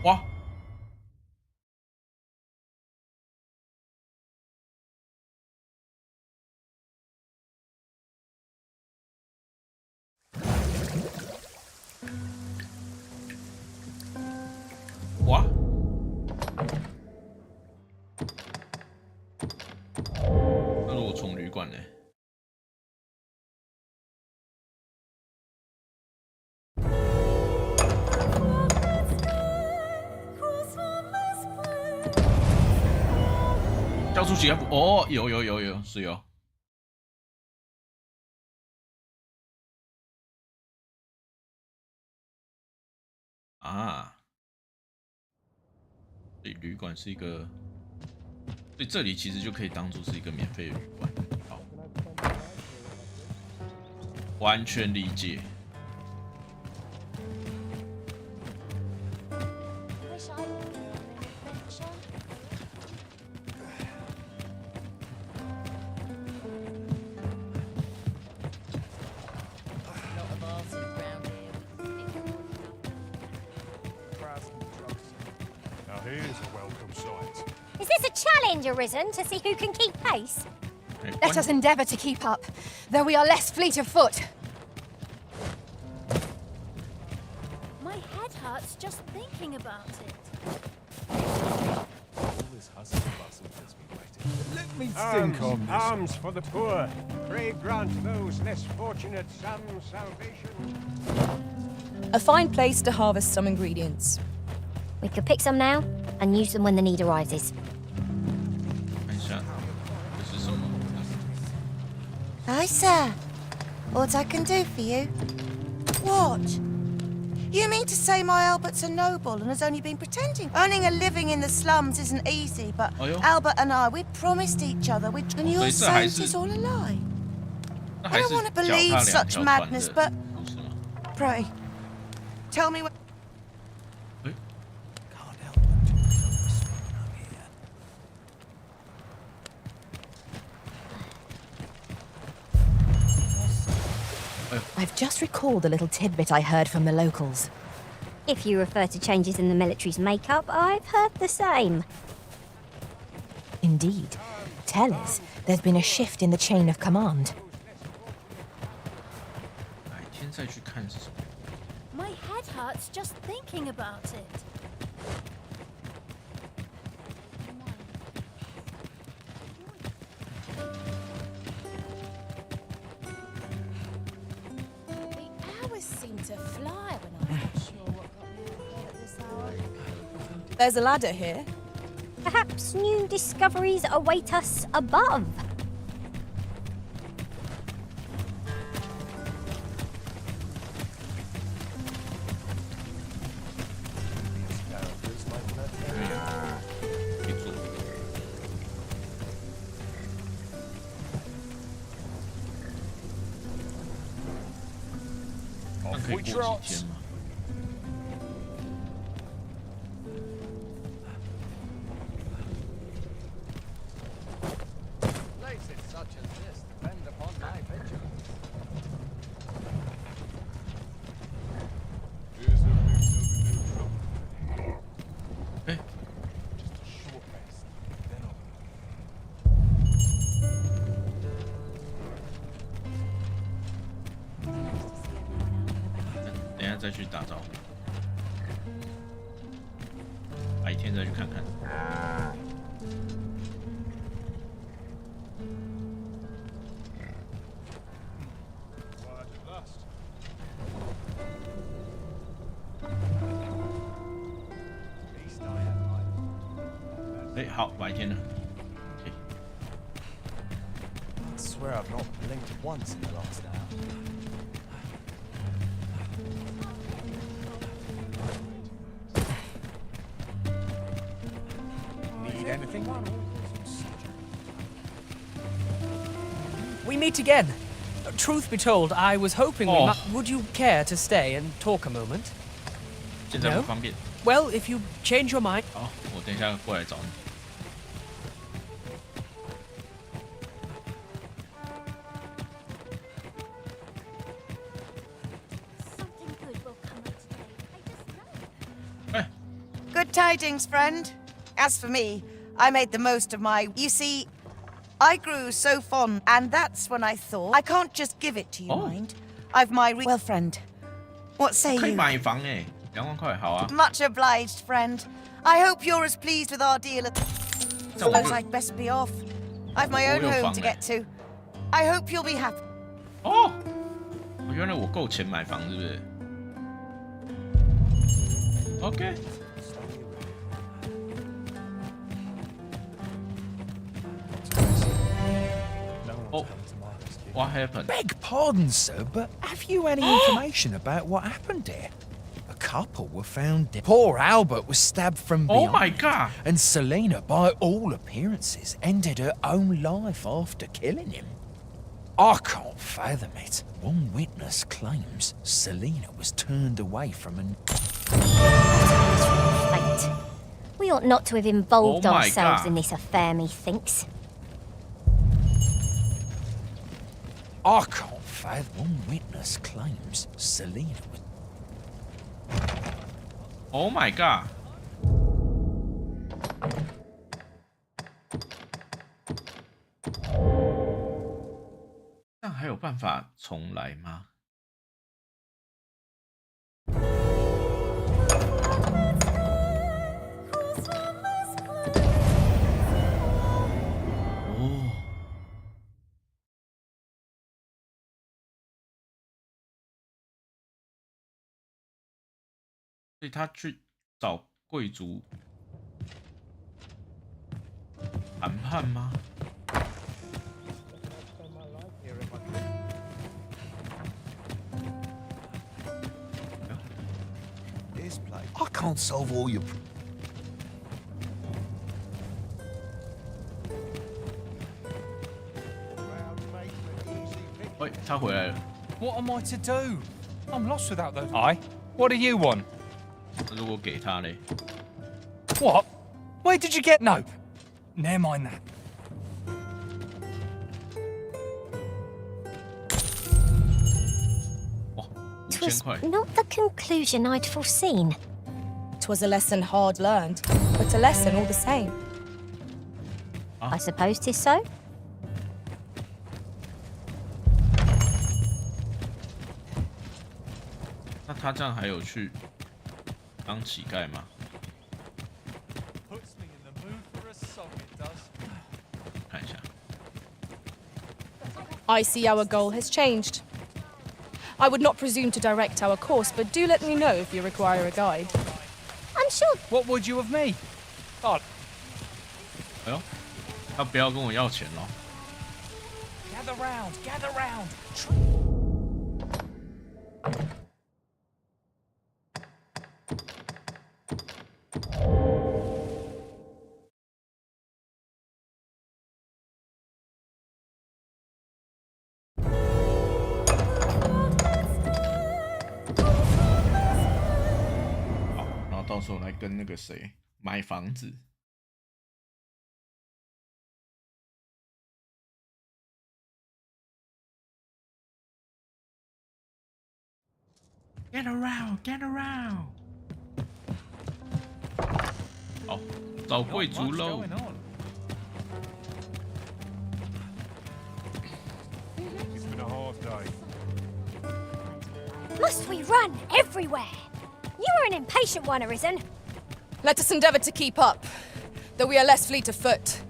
哇！哇！那如果从旅馆呢？交出几部哦，有，是有。啊，所以旅馆是一个，所以这里其实就可以当做是一个免费的旅馆。好，完全理解。Is this a challenge arisen to see who can keep pace? Let us endeavour to keep up, though we are less fleet of foot. My head hurts just thinking about it. Let me think on this. Alms for the poor. Pray grant those less fortunate some salvation. A fine place to harvest some ingredients. We could pick some now and use them when the need arises. 看一下，这是什么？ Hi, sir. What I can do for you? What? You mean to say my Albert's a noble and has only been pretending? Earning a living in the slums isn't easy, but Albert and I, we promised each other and you're saying it's all a lie. I don't want to believe such madness, but... Pray, tell me what... I've just recalled a little tidbit I heard from the locals. If you refer to changes in the military's makeup, I've heard the same. Indeed. Tell us, there's been a shift in the chain of command. My head hurts just thinking about it. Seem to fly when I'm not sure what got me out of bed at this hour. There's a ladder here. Perhaps new discoveries await us above. 那可以过几天吗？ 等一下再去打招呼，白天再去看看。哎，好，白天了。OK。 I swear I've not blinked once in the last hour. Need anything? We meet again. Truth be told, I was hoping we might... Would you care to stay and talk a moment? 现在不方便。 Well, if you change your mind... 好，我等一下过来找你。 Good tidings, friend. As for me, I made the most of my... You see, I grew so fond, and that's when I thought, I can't just give it to you, mind. I've my... Well, friend, what say 可以 you? 买房哎，2万块，好啊。 Much obliged, friend. I hope you're as pleased with our deal as... Suppose I'd best be off. I've my own home to get to. I hope you'll be happy. 哦，原来我够钱买房，是不是 ？OK。 Oh, what happened? Beg pardon, sir, but have you any information about what happened here? A couple were found dead. Poor Albert was stabbed from behind. Oh my God! And Selena, by all appearances, ended her own life after killing him. I can't fathom it. One witness claims Selena was turned away from an... Fate. We ought not to have involved Oh my ourselves God. in this affair, methinks. I can't fathom. One witness claims Selena was... Oh my god！ 这样还有办法重来吗？哦，所以他去找贵族谈判吗？ I can't solve all your... 喂，他回来了。 What am I to do? I'm lost without those. Aye. What do you want? 如果给他嘞？ What? Where did you get? No. Never mind that. Twas not the conclusion I'd foreseen. 'Twas a lesson hard learned, but a lesson all the same. I suppose 'tis so. 那他这样还有去当乞丐吗？ Puts me in the mood for a song, it does. 看一下。 I see our goal has changed. I would not presume to direct our course, but do let me know if you require a guide. I'm sure. What would you of me? Oh. 哎呦，他不要跟我要钱咯。 Gather round, gather round. 手来跟那个谁买房子。Get around, get around。好，找贵族喽。It's been a hard day. Must we run everywhere? You are an impatient one, Arisen. Let us endeavour to keep up, though we are less fleet of foot.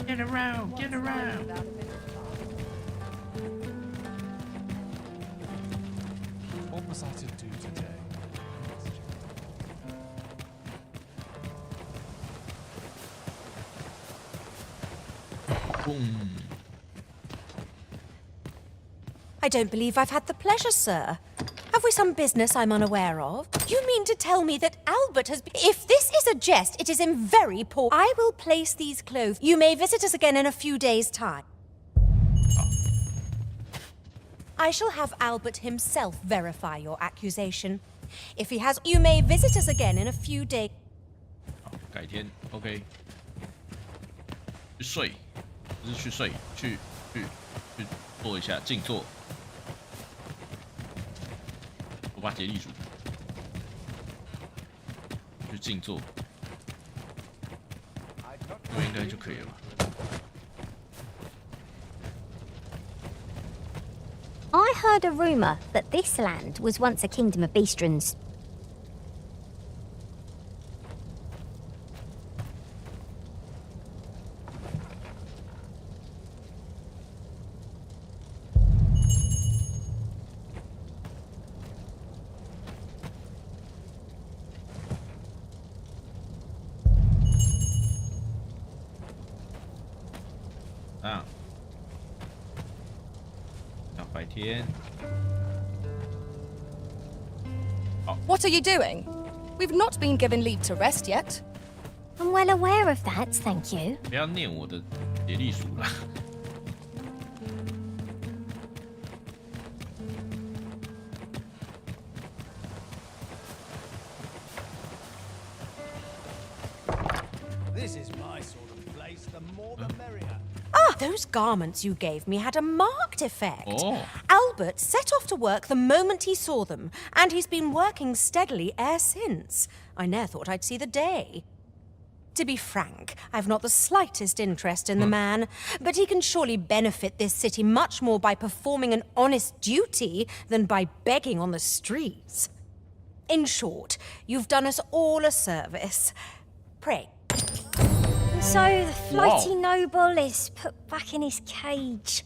Get around, get around. What was I to do today? Boom. I don't believe I've had the pleasure, sir. Have we some business I'm unaware of? You mean to tell me that Albert has been... If this is a jest, it is in very poor... I will place these clothes. You may visit us again in a few days' time. I shall have Albert himself verify your accusation. If he has... You may visit us again in a few days... 改天 OK。去睡，不是去睡，去做一下静坐。我把竭力煮，去静坐，这应该就可以了吧。 I heard a rumour that this land was once a kingdom of beastrons. What are you doing? We've not been given leave to rest yet. I'm well aware of that, thank you. 不要念我的竭力数啦。This is my sort of place. The more the merrier. Ah, those garments you gave me had a marked effect. Oh. Albert set off to work the moment he saw them, and he's been working steadily e'er since. I ne'er thought I'd see the day. To be frank, I've not the slightest interest in the man, but he can surely benefit this city much more by performing an honest duty than by begging on the streets. In short, you've done us all a service. Pray. So the flighty noble is put back in his cage.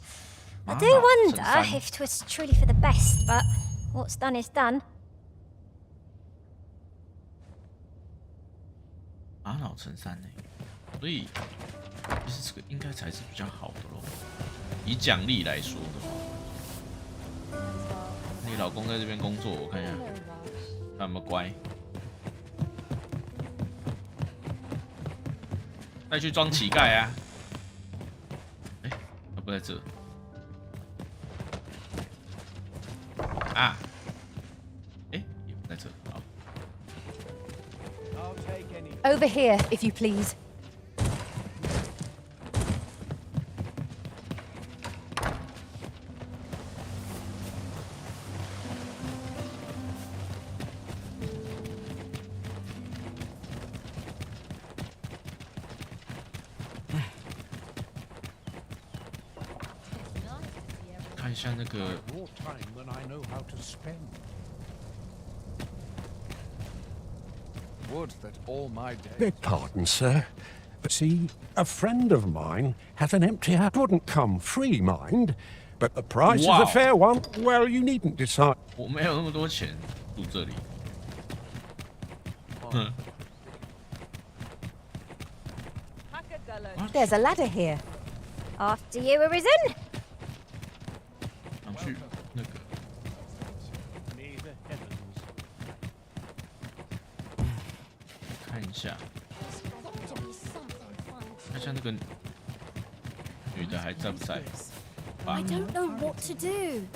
I do wonder if 'twas truly for the best, but what's done is done. 玛瑙成山呢，所以其实这个应该才是比较好的咯。以奖励来说的话，你老公在这边工作，我看一下他有没有乖。再去装乞丐啊！哎，他不在这啊！哎，也不在这。好。 Over here, if you please. More time than I know how to spend. Would that all my days... Beg pardon, sir. But see, a friend of mine has an empty house. Wouldn't come free, mind. But the price is a fair one. Well, you needn't decide. 我没有那么多钱住这里。哼。 There's a ladder here. After you, Arisen. 上去那个。看一下，看一下那个女的还在不在？ I don't know what to do.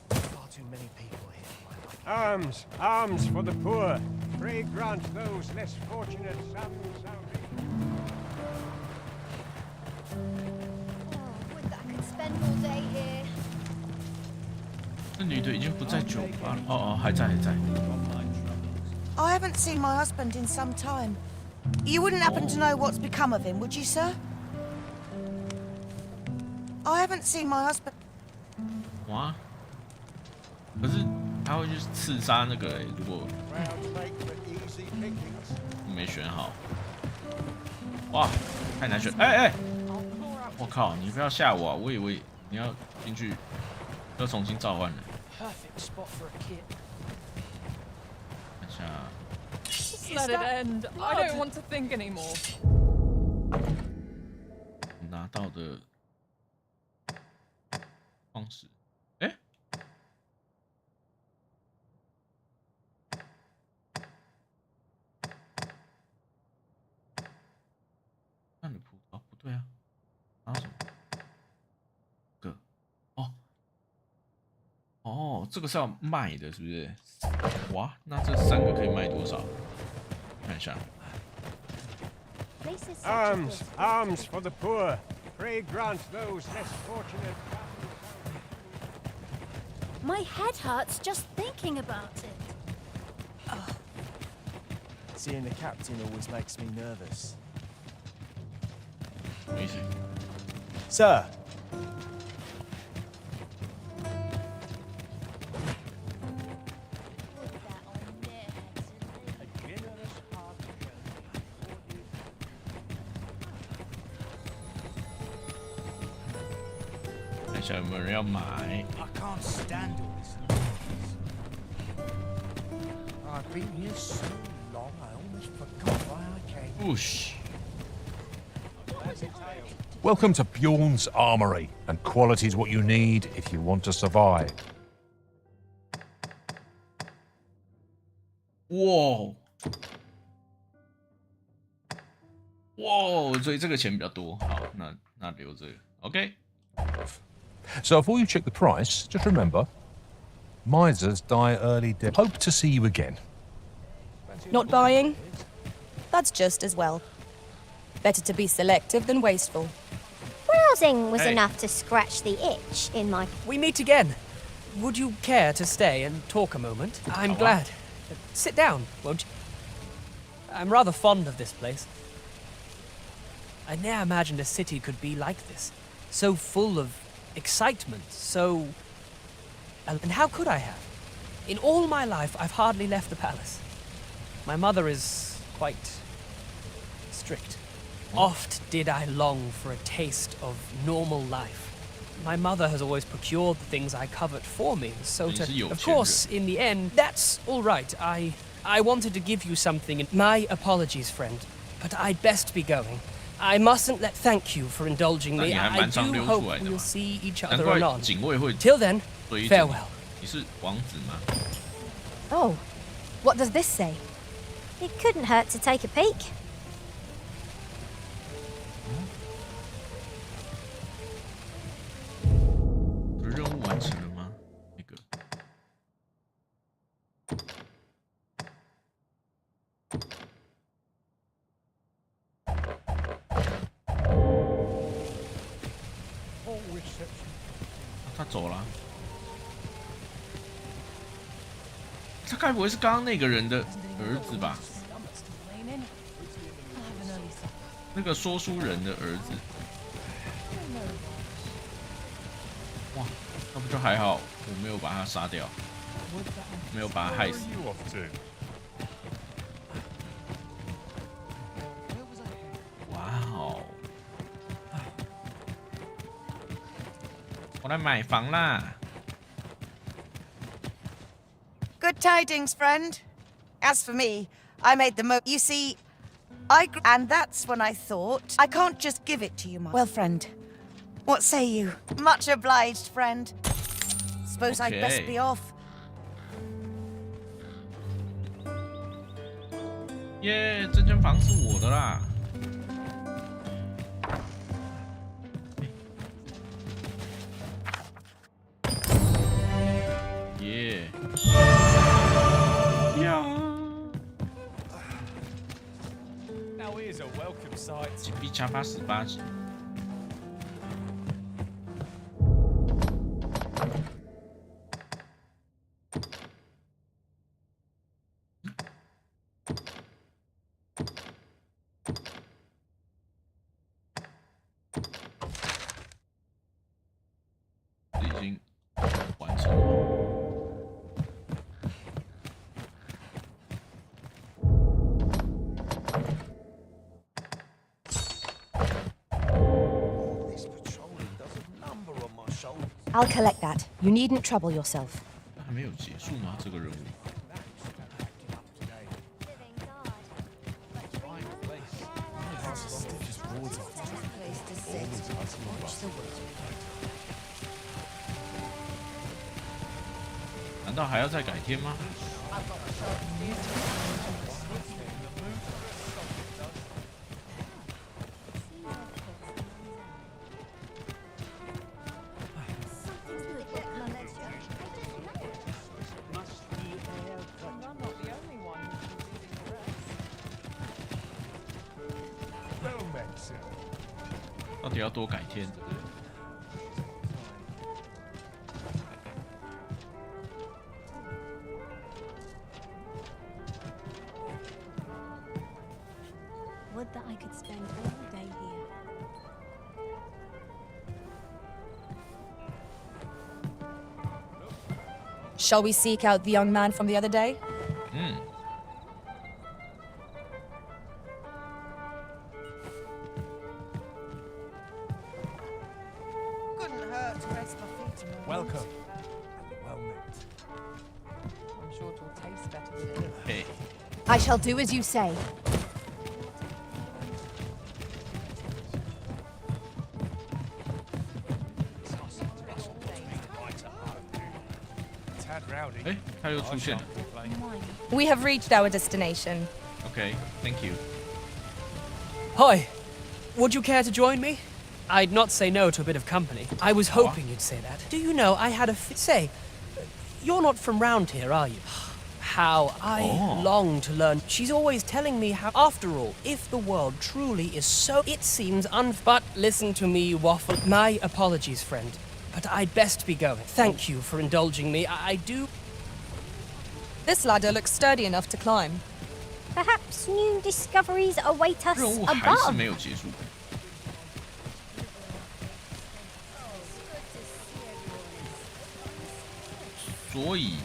Far too many people here. Arms, arms for the poor. Pray grant those less fortunate some salvation. Would that I could spend all day here. 这女的已经不在酒吧了。哦，还在。 I haven't seen my husband in some time. You wouldn't happen to know what's become of him, would you, sir? I haven't seen my husband. 哇！可是他会去刺杀那个如果没选好，哇，太难选！我靠！你不要吓我啊！我以为你要进去要重新召唤了。 Perfect spot for a kid. 看一下。 Just let it end. I don't want to think anymore. 拿到的方式，哎，那你葡萄不对啊，拿什么？哦，这个是要卖的，是不是？哇，那这3个可以卖多少？看一下。 Arms, arms for the poor. Pray grant those less fortunate. My head hurts just thinking about it. Seeing the captain always makes me nervous. Easy. Sir. I can't stand all this nonsense. I've been here so long, I almost forgot why I came. Whoosh. Welcome to Bjorn's Armory, and quality's what you need if you want to survive. Whoa. 哇，所以这个钱比较多。好，那留这个 ，OK。 So before you check the price, just remember, misers die early death. Hope to see you again. Not buying? That's just as well. Better to be selective than wasteful. Browsing was enough to scratch the itch in my... We meet again. Would you care to stay and talk a moment? I'm glad. Sit down, won't you? I'm rather fond of this place. I ne'er imagined a city could be like this. So full of excitement, so... And how could I have? In all my life, I've hardly left the palace. My mother is quite strict. Oft did I long for a taste of normal life. My mother has always procured the things I covet for me, so of course, in the end, that's all right. I wanted to give you something. My apologies, friend, but I'd best be going. I mustn't thank you for indulging me. I do hope we'll see each other anon. Till then, farewell. Oh, what does this say? It couldn't hurt to take a peek. Oh, 他走了。他该不会是刚刚那个人的儿子吧？那个说书人的儿子。哇，那不就还好，我没有把他杀掉，没有把他害死。哇哦！我来买房啦。 Good tidings, friend. As for me, I made the You see, and that's when I thought, I can't just give it to you, my... Well, friend, what say you? Much obliged, friend. Suppose I'd best be off. 耶，这间房是我的啦。金币加88级。已经完成了。I'll collect that. You needn't trouble yourself. 还没有结束吗？这个任务？ 难道还要再改天吗？到底要多改天？ Would that I could spend all day here. Shall we seek out the young man from the other day? Couldn't hurt to rest my feet a moment. Welcome. Well met. I'm sure it'll taste better with it. Hey. I shall do as you say. Eh, 他又出现了。 We have reached our destination. Okay, thank you. Hi. Would you care to join me? I'd not say no to a bit of company. I was hoping you'd say that. Do you know, I had a say, you're not from round here, are you? How I long to learn. She's always telling me how, after all, if the world truly is so, it seems But listen to me waffle. My apologies, friend. But I'd best be going. Thank you for indulging me. I do... This ladder looks sturdy enough to climb. Perhaps new discoveries await us 任务还是 above. 没有结束。所以，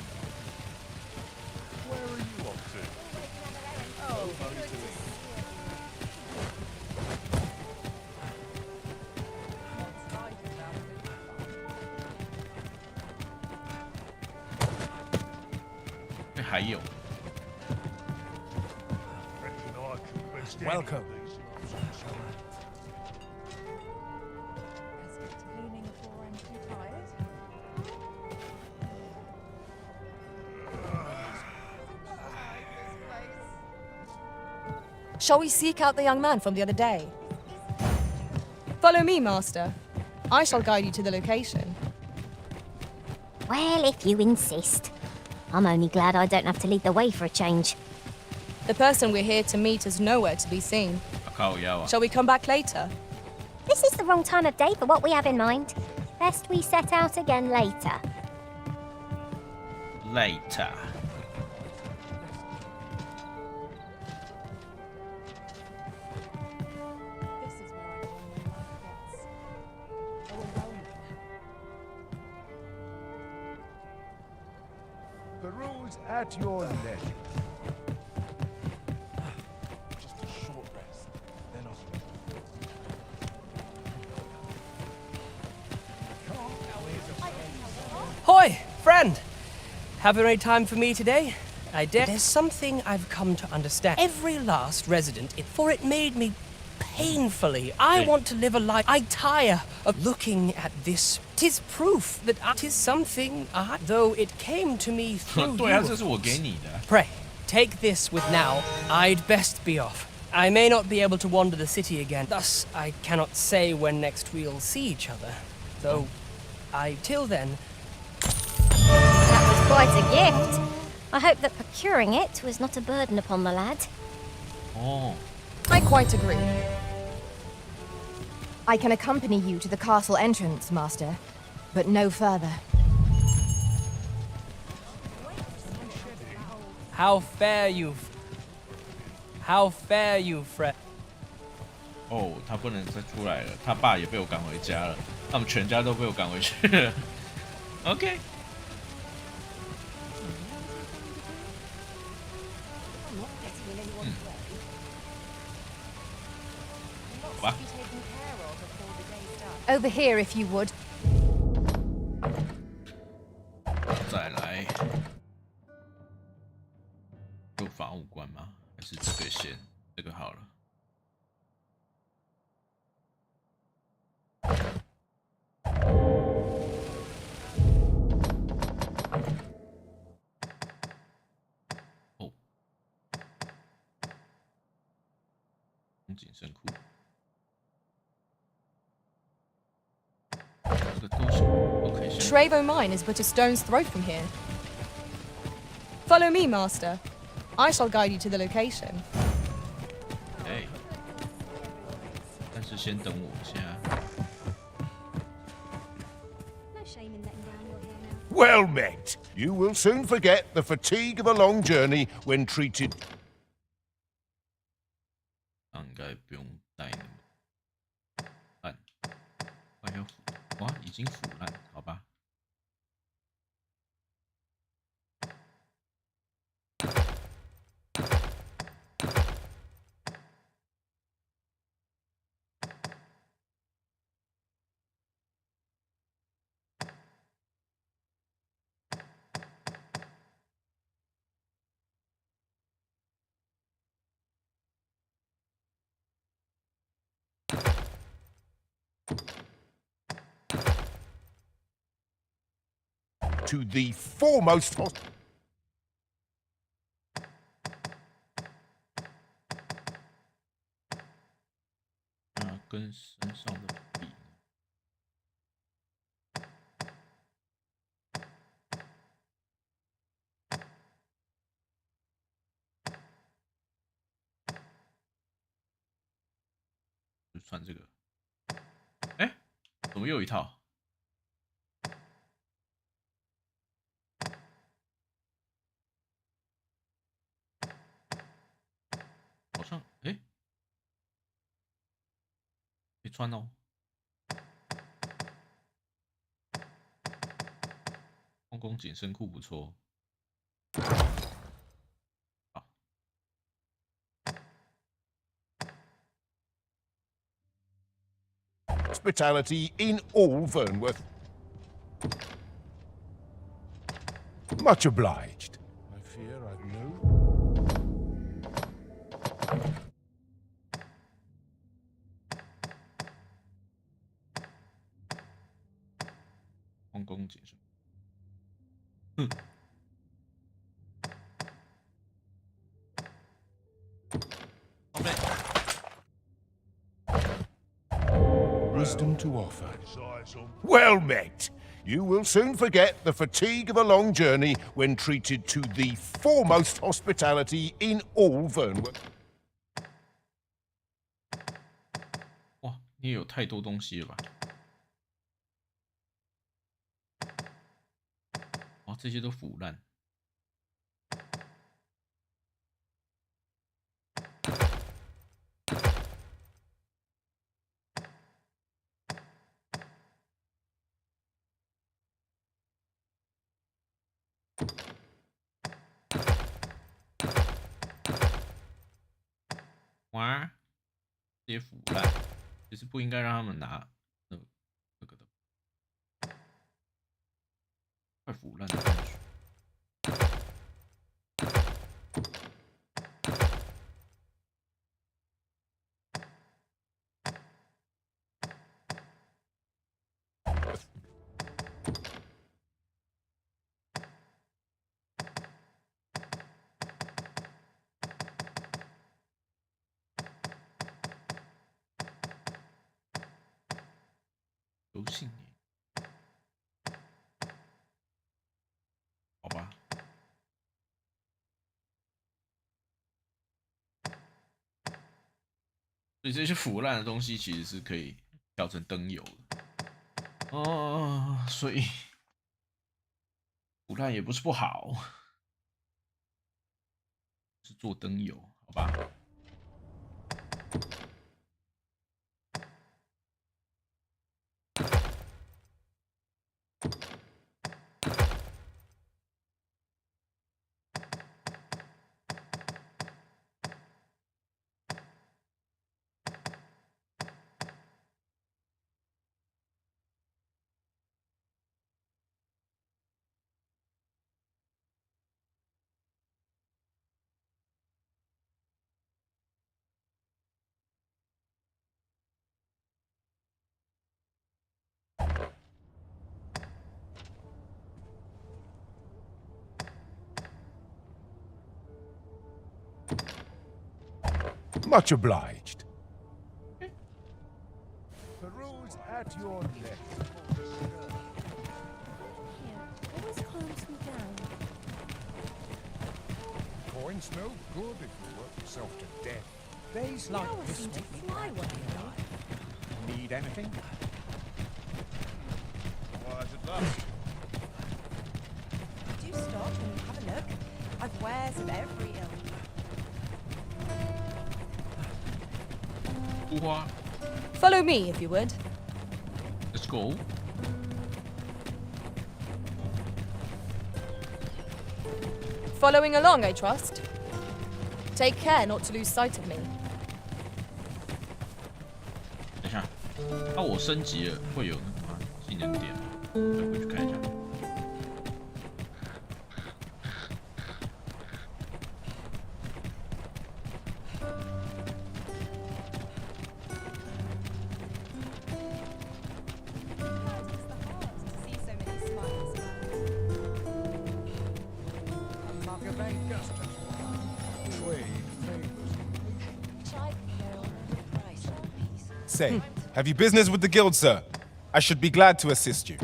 还有。 Welcome. Cleaning before I'm too tired. Shall we seek out the young man from the other day? Follow me, Master. I shall guide you to the location. Well, if you insist. I'm only glad I don't have to lead the way for a change. The person we're here to meet is nowhere to be seen. Shall we come back later? This is the wrong time of day for what we have in mind. Best we set out again later. Later. This is where I find my life gets overwhelming. The rules at your leisure. Just a short rest, then I'll... Hoi, friend! Have you any time for me today? I did. There's something I've come to understand. Every last resident, for it made me painfully. I want to live a life. I tire of looking at this. 'Tis proof that 'tis something though it came to me through 对啊， you. 这是我给你的。 Pray, take this with now. I'd best be off. I may not be able to wander the city again. Thus, I cannot say when next we'll see each other. Though, till then... That was quite a gift. I hope that procuring it was not a burden upon the lad. Oh. I quite agree. I can accompany you to the castle entrance, Master, but no further. How fare you, Fred? 哦，他不能再出来了，他爸也被我赶回家了，他们全家都被我赶回去了。OK。好吧。Over here, if you would. 再来，有法务官吗？还是这个先？这个好了。哦，谨慎库。这个都行，都可以先。Trevo Mine is but a stone's throw from here. Follow me, Master. I shall guide you to the location. 哎，但是先等我一下。Well met. You will soon forget the fatigue of a long journey when treated. 应该不用带那么烂，快要腐，哇，已经腐烂，好吧。To the foremost hospital. 跟身上的比呢？就穿这个。哎，怎么又有一套？好像哎，可以穿哦。空工紧身裤不错。好。Hospitality in all Vernworth. Much obliged. I fear I've no. 空工紧身。哼。Wisdom to offer. Well met. You will soon forget the fatigue of a long journey when treated to the foremost hospitality in all Vernworth. 哇，你也有太多东西了吧？哦，这些都腐烂。哇，这些腐烂，其实不应该让他们拿这个的，快腐烂的感觉。游戏年，好吧。所以这些腐烂的东西其实是可以调成灯油了。哦，所以腐烂也不是不好，是做灯油，好吧？Much obliged. The rules at your left. Always calms me down. Coins no good if you work yourself to death. Days like Flowers this seem to make me fly happy when in you're life. Need anything? Quiet at last. Do stop and have a look. I've wares of every ilk. Follow me, if you would. Let's go. Following along, I trust. Take care not to lose sight of me. 等一下，那我升级了会有那个吗？技能点，再回去看一下。Say, have you business with the guild, sir? I should be glad to assist you.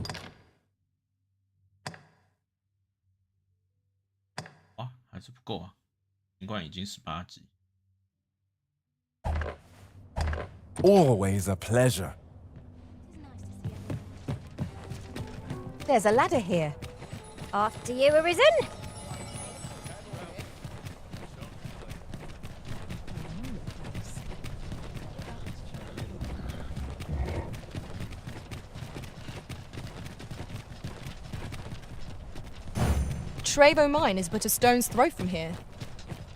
啊，还是不够啊，尽管已经18级。Always a pleasure. There's a ladder here. After you, Arisen. Trevo Mine is but a stone's throw from here.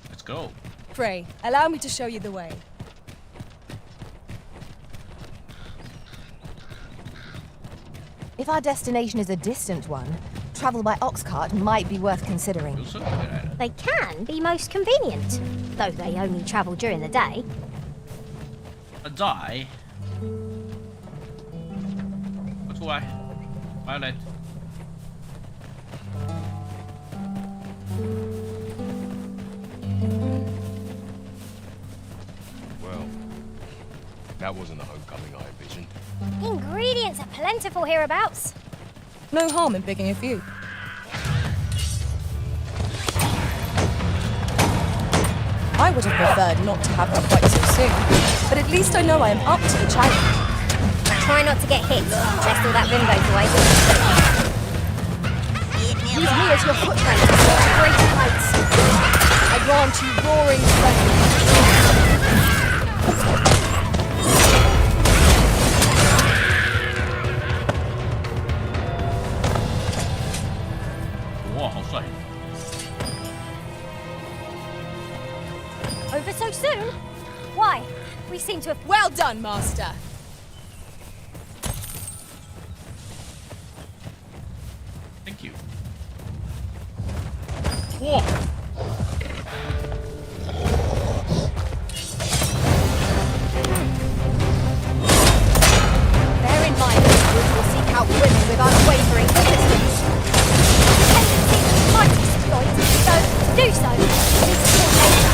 Let's go. Pray, allow me to show you the way. If our destination is a distant one, travel by ox cart might be worth considering. They can be most convenient, though they only travel during the day. A die. 快出来 ，Violet。 Well, that wasn't the homecoming I envisioned. Ingredients are plentiful hereabouts. No harm in picking a few. I would have preferred not to have them quite so soon, but at least I know I am up to the challenge. Try not to get hit, lest all that wind goes away. Use me as your footman to soar to greater heights. I grant you roaring strength. Wow, 好帅！ Over so soon? Why? We seem to have... Well done, Master. Thank you. Whoa! Bear in mind that we will seek out women with unwavering persistence. Tendency might exploit, so do so. Need to talk later.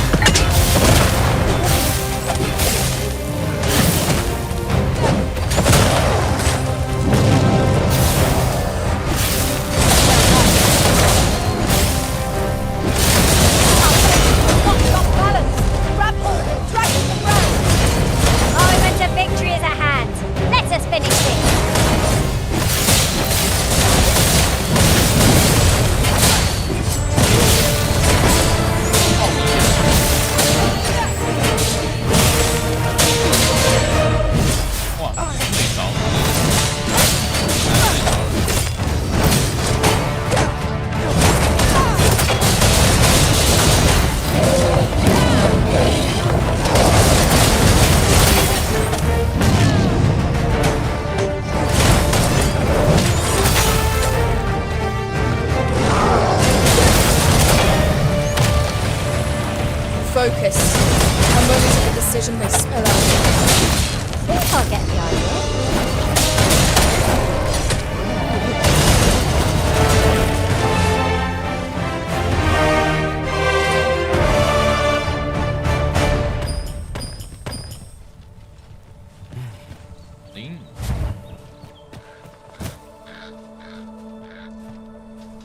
行。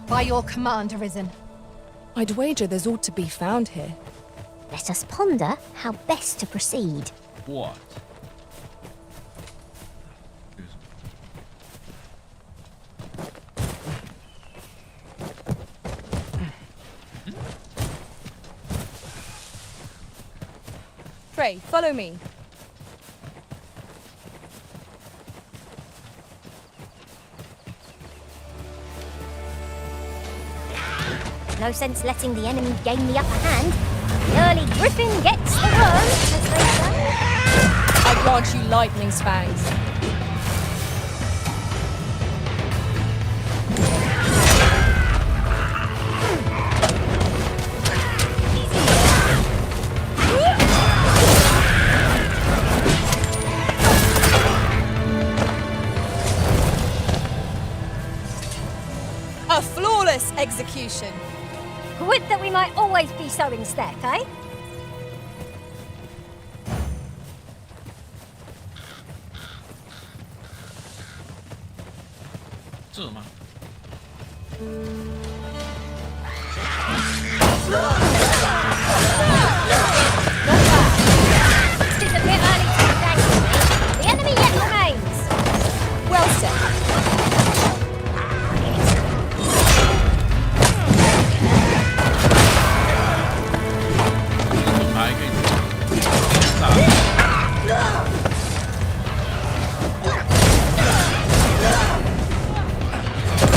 By your command, Arisen. I'd wager there's ought to be found here. Let us ponder how best to proceed. What? Frey, follow me. No sense letting the enemy gain the upper hand. The early griffin gets the worm, as they say. I grant you lightning's fangs. A flawless execution. Would that we might always be so in step, eh? It is a bit early to engage. The enemy yet remains. Well said.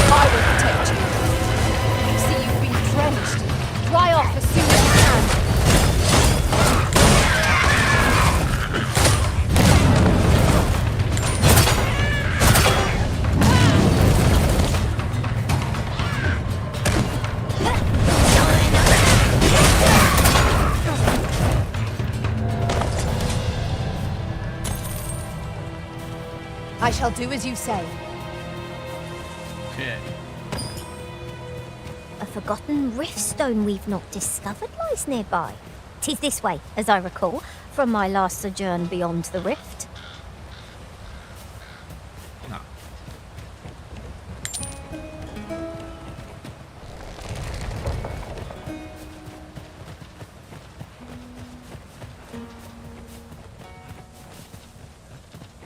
I will protect you. See, you've been drenched. Dry off as soon as you can. I shall do as you say. Okay. A forgotten riftstone we've not discovered lies nearby. 'Tis this way, as I recall, from my last sojourn beyond the rift. No.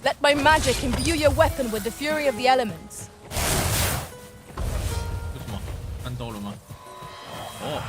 Let my magic imbue your weapon with the fury of the elements. 为什么？看到了吗？哦。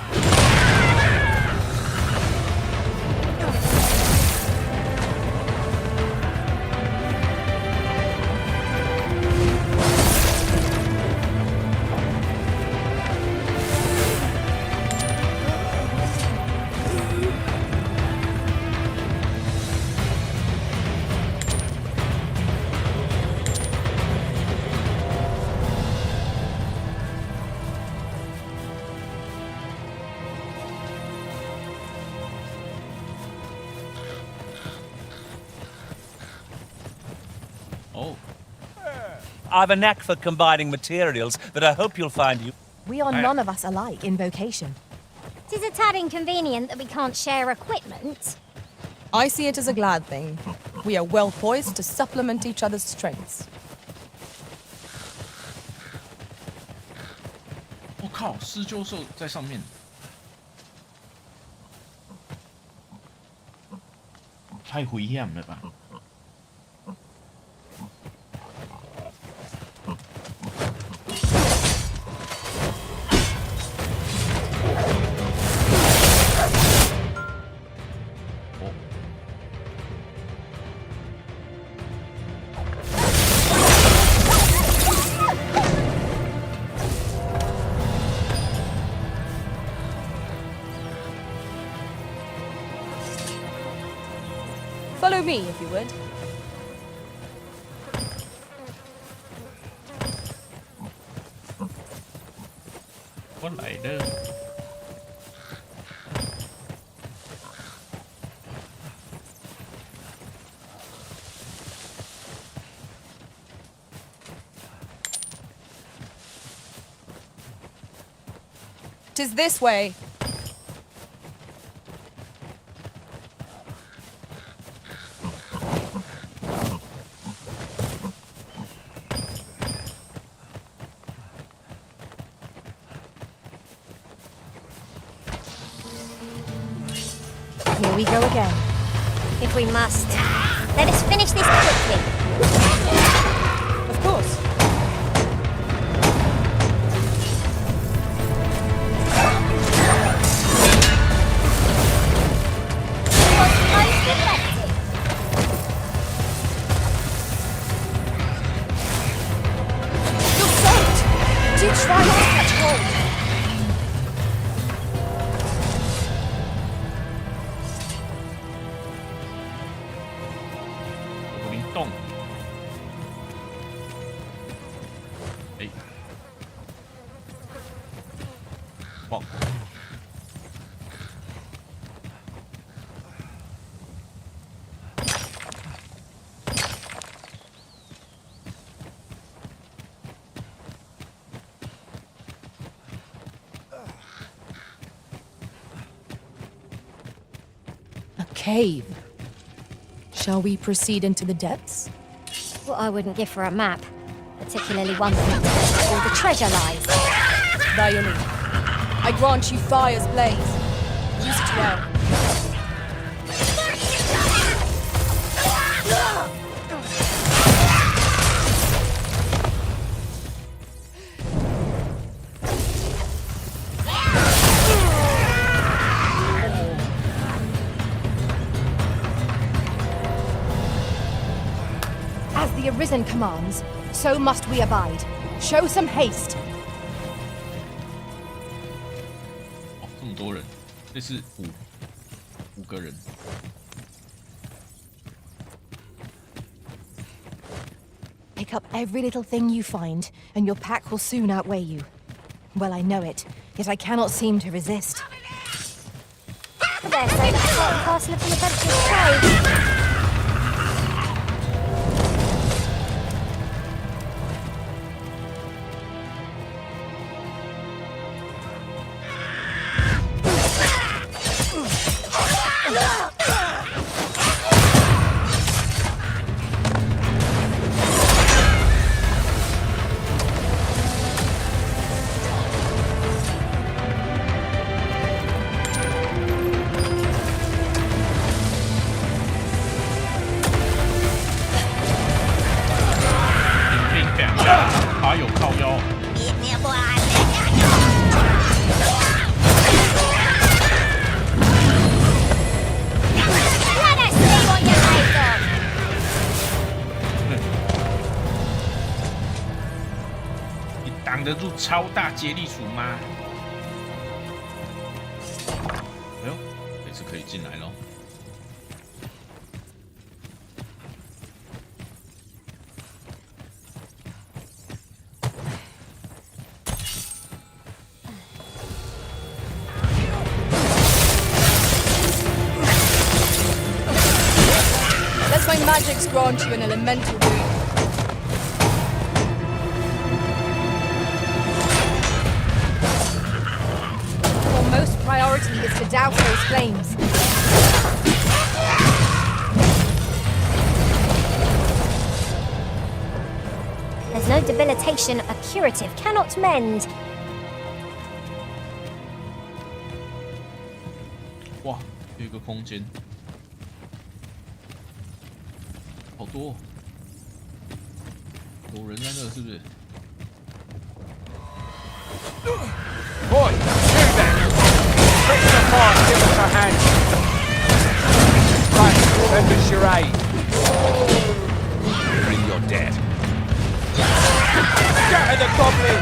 Oh. I've a knack for combining materials that I hope you'll find you. We are none of us alike in vocation. 'Tis a tad inconvenient that we can't share equipment. I see it as a glad thing. We are well poised to supplement each other's strengths. 我靠，施救兽在上面，太危险了吧！Follow me, if you would. 我来了。 'Tis this way. we go again? If we must. Let us finish this quickly. Of course. Most effective. You're soaked! Do try not to catch cold. Cave. Shall we proceed into the depths? What I wouldn't give for a map, particularly one that tells where all the treasure lies. Dione, I grant you fire's blaze. Use it well. The Arisen commands, so must we abide. Show some haste. 哦，这么多人，这是五个人。Pick up every little thing you find, and your pack will soon outweigh you. Well, I know it, yet I cannot seem to resist. I dare say that's part and parcel of the adventurer's trade.超大接力鼠吗？哎呦，这次可以进来咯。Let's my magics grant you an elemental boon. Priority is to douse those flames. There's no debilitation a curative cannot mend. 哇，有一个空间，好多，有人在那是不是？ Boy, do that! Quick the part, give us a hand. Right, lend us your aid. Bring your dead. Scatter the goblin!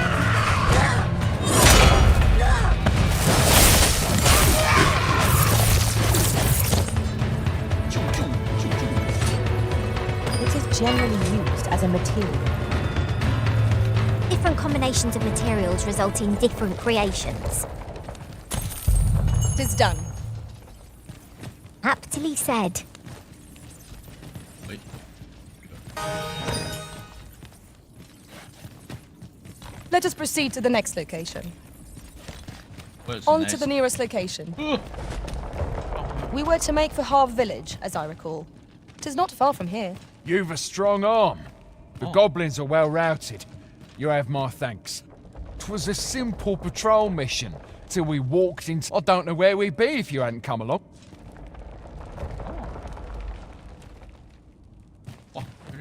It is generally used as a material. Different combinations of materials result in different creations. 'Tis done. Aptly said. Wait. Let us proceed to the next location. On to the nearest location. We were to make for Harve Village, as I recall. 'Tis not far from here. You've a strong arm. The goblins are well routed. You have my thanks. 'Twas a simple patrol mission till we walked into. I don't know where we'd be if you hadn't come along.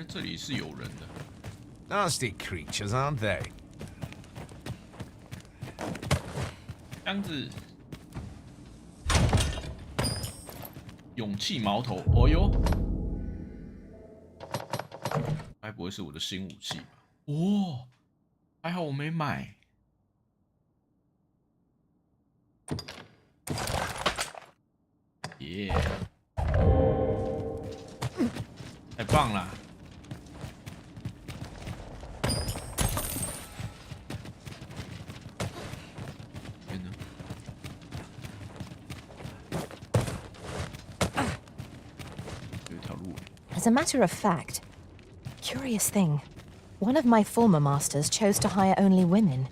这里是有人的。Nasty creatures, aren't they? 箱子，勇气矛头，哦哟，该不会是我的新武器吧？哦，还好我没买。耶，太棒了！As a matter of fact, curious thing, one of my former masters chose to hire only women.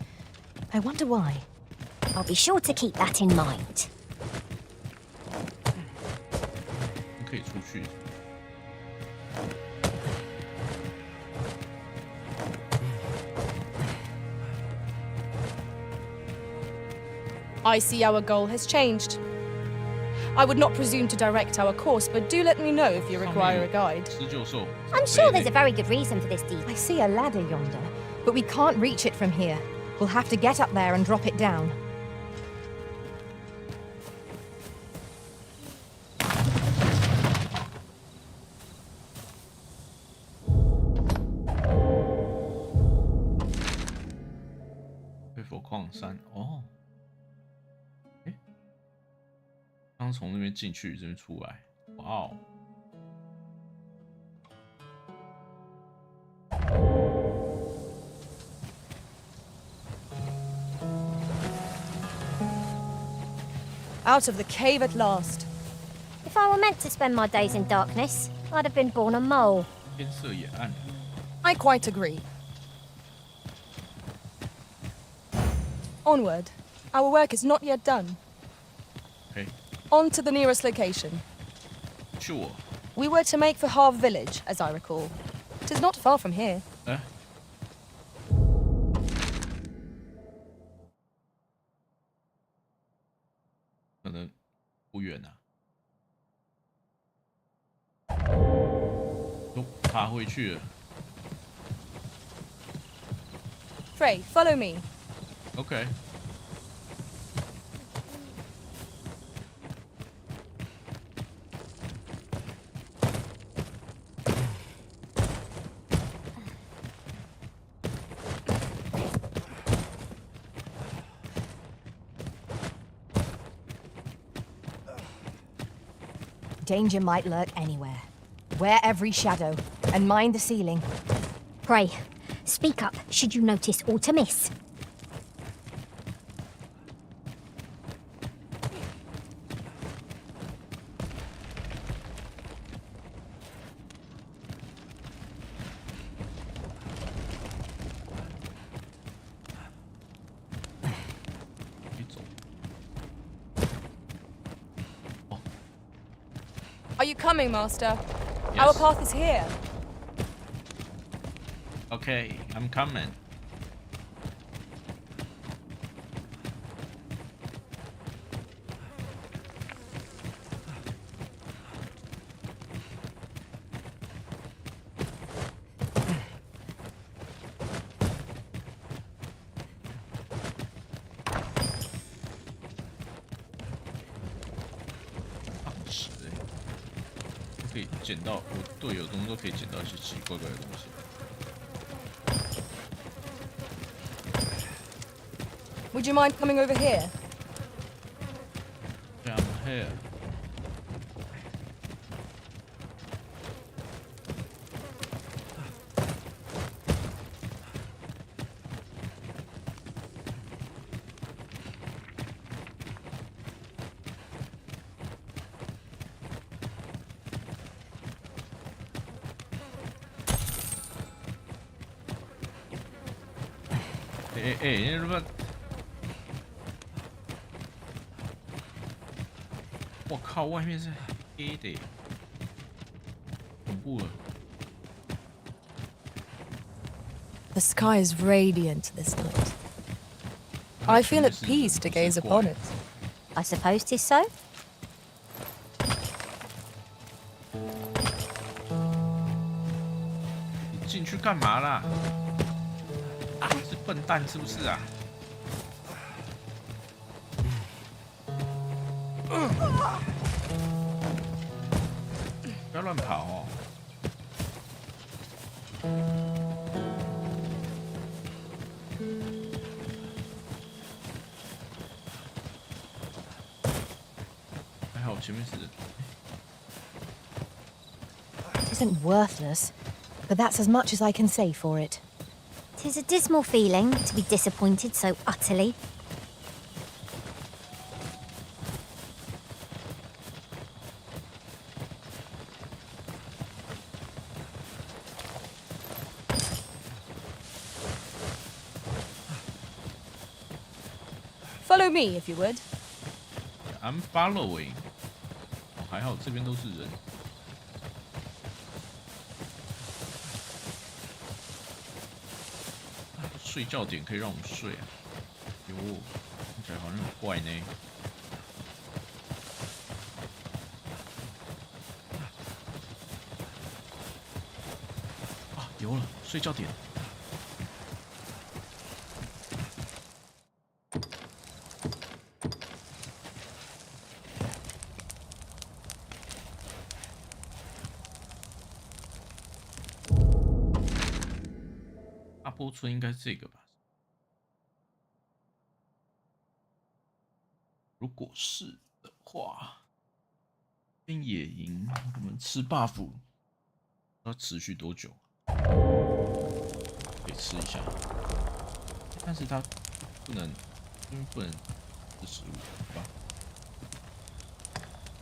I wonder why. I'll be sure to keep that in mind. 可以出去。 I see our goal has changed. I would not presume to direct our course, but do let me know if you require a guide. I'm sure there's a very good reason for this deed. I see a ladder yonder, but we can't reach it from here. We'll have to get up there and drop it down. Oh. 刚从那边进去，这边出来，哇哦！ Out of the cave at last. If I were meant to spend my days in darkness, I'd have been born a mole. 天色也暗了。 I quite agree. Onward. Our work is not yet done. Okay. On to the nearest location. Sure. We were to make for Harve Village, as I recall. It is not far from here. 可能不远啊。哦，爬回去了。 Frey, follow me. Okay. Danger might lurk anywhere. Wear every shadow, and mind the ceiling. Pray, speak up should you notice aught amiss. Are you coming, Master? Yes. Our path is here. Okay, I'm coming. Would you mind coming over here? Yeah, I'm here. Hey, what? 我靠，外面是黑的，恐怖了。 The sky is radiant this night. I feel at peace to gaze upon it. I suppose 'tis so. 进去干嘛啦？是笨蛋是不是啊？不要乱跑哦！还好前面是人。 Isn't worthless, but that's as much as I can say for it. 'Tis a dismal feeling to be disappointed so utterly. Follow me, if you would. I'm following. 哦，还好这边都是人。 睡觉点可以让我们睡啊！哟，看起来好像很怪呢。啊，有了，睡觉点。阿波村应该是这个吧？如果是的话，跟野营我们吃 buff 要持续多久？可以吃一下，但是它不能，因为不能吃食物，对吧？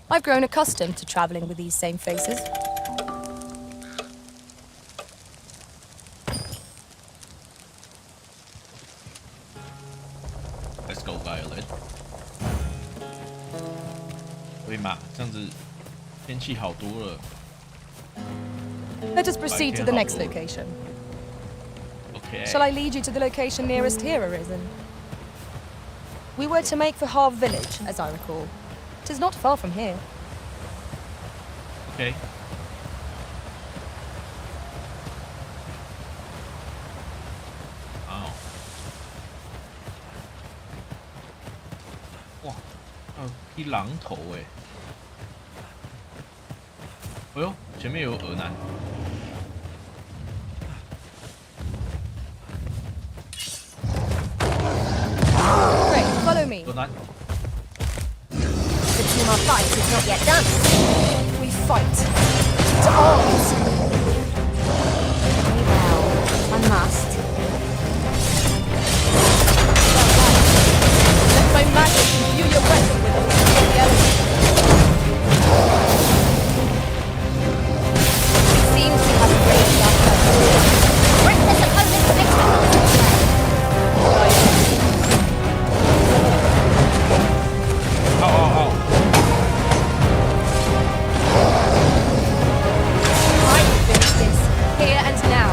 I've grown accustomed to traveling with these same faces. Let's go, Violet. 对嘛，这样子天气好多了。 Let us proceed to the next location. Okay. Shall I lead you to the location nearest here, Arisen? We were to make for Harv Village, as I recall. 'Tis not far from here. Okay. 好。哇，还有匹狼头哎！哎呦，前面有鹅男。 Great, follow me. 鹅男。 The team fight is not yet done. We fight. To arms. Very well. I must. Let my magic imbue your weapon with a the element. It seems we have raised our purpose. Reckless opponent makes me I will finish this, here and now.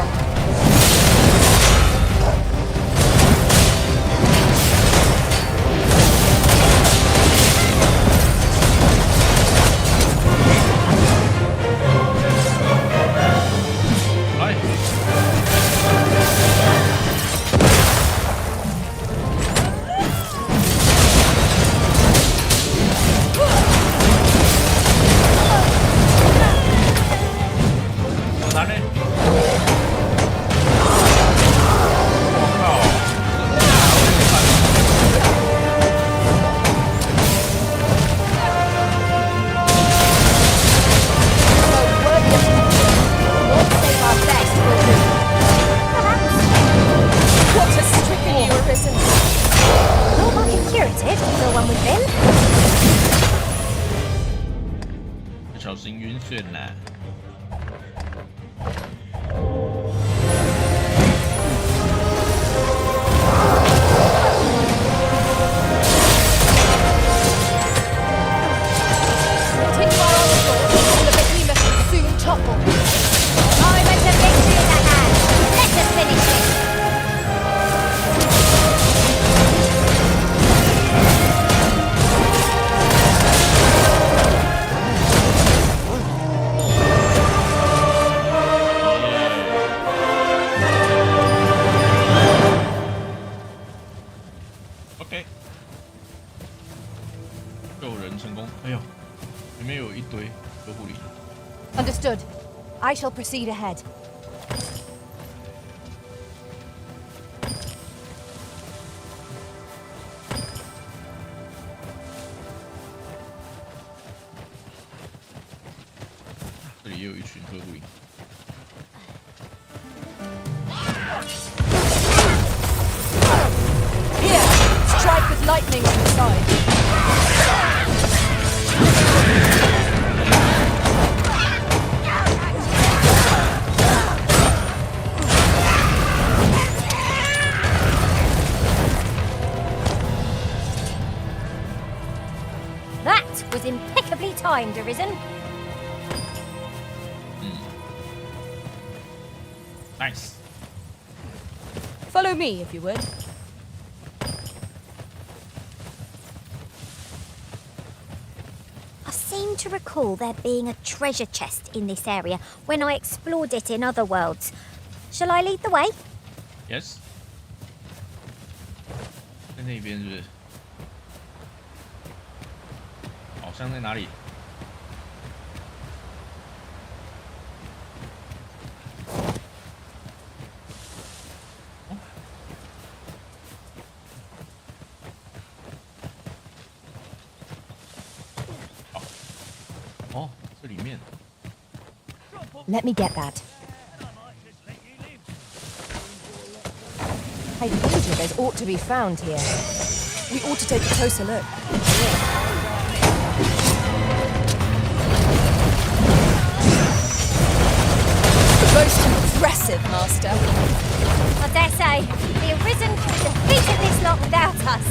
What has stricken you, Arisen? Not like a curative to fill one within. 小心晕眩啦！ Continue our onslaught, and the behemoth will soon topple. Moment of victory is at hand. Let us finish this. I shall proceed ahead. Here, strike with lightning on the side. That was impeccably timed, Arisen. Nice. Follow me, if you would. I seem to recall there being a treasure chest in this area when I explored it in other worlds. Shall I lead the way? Yes. 在那边是不是？好像在哪里？哦，这里面。Let me get that. I think there's ought to be found here. We ought to take a closer look. Most impressive, Master. I dare say, the Arisen could have defeated this lot without us.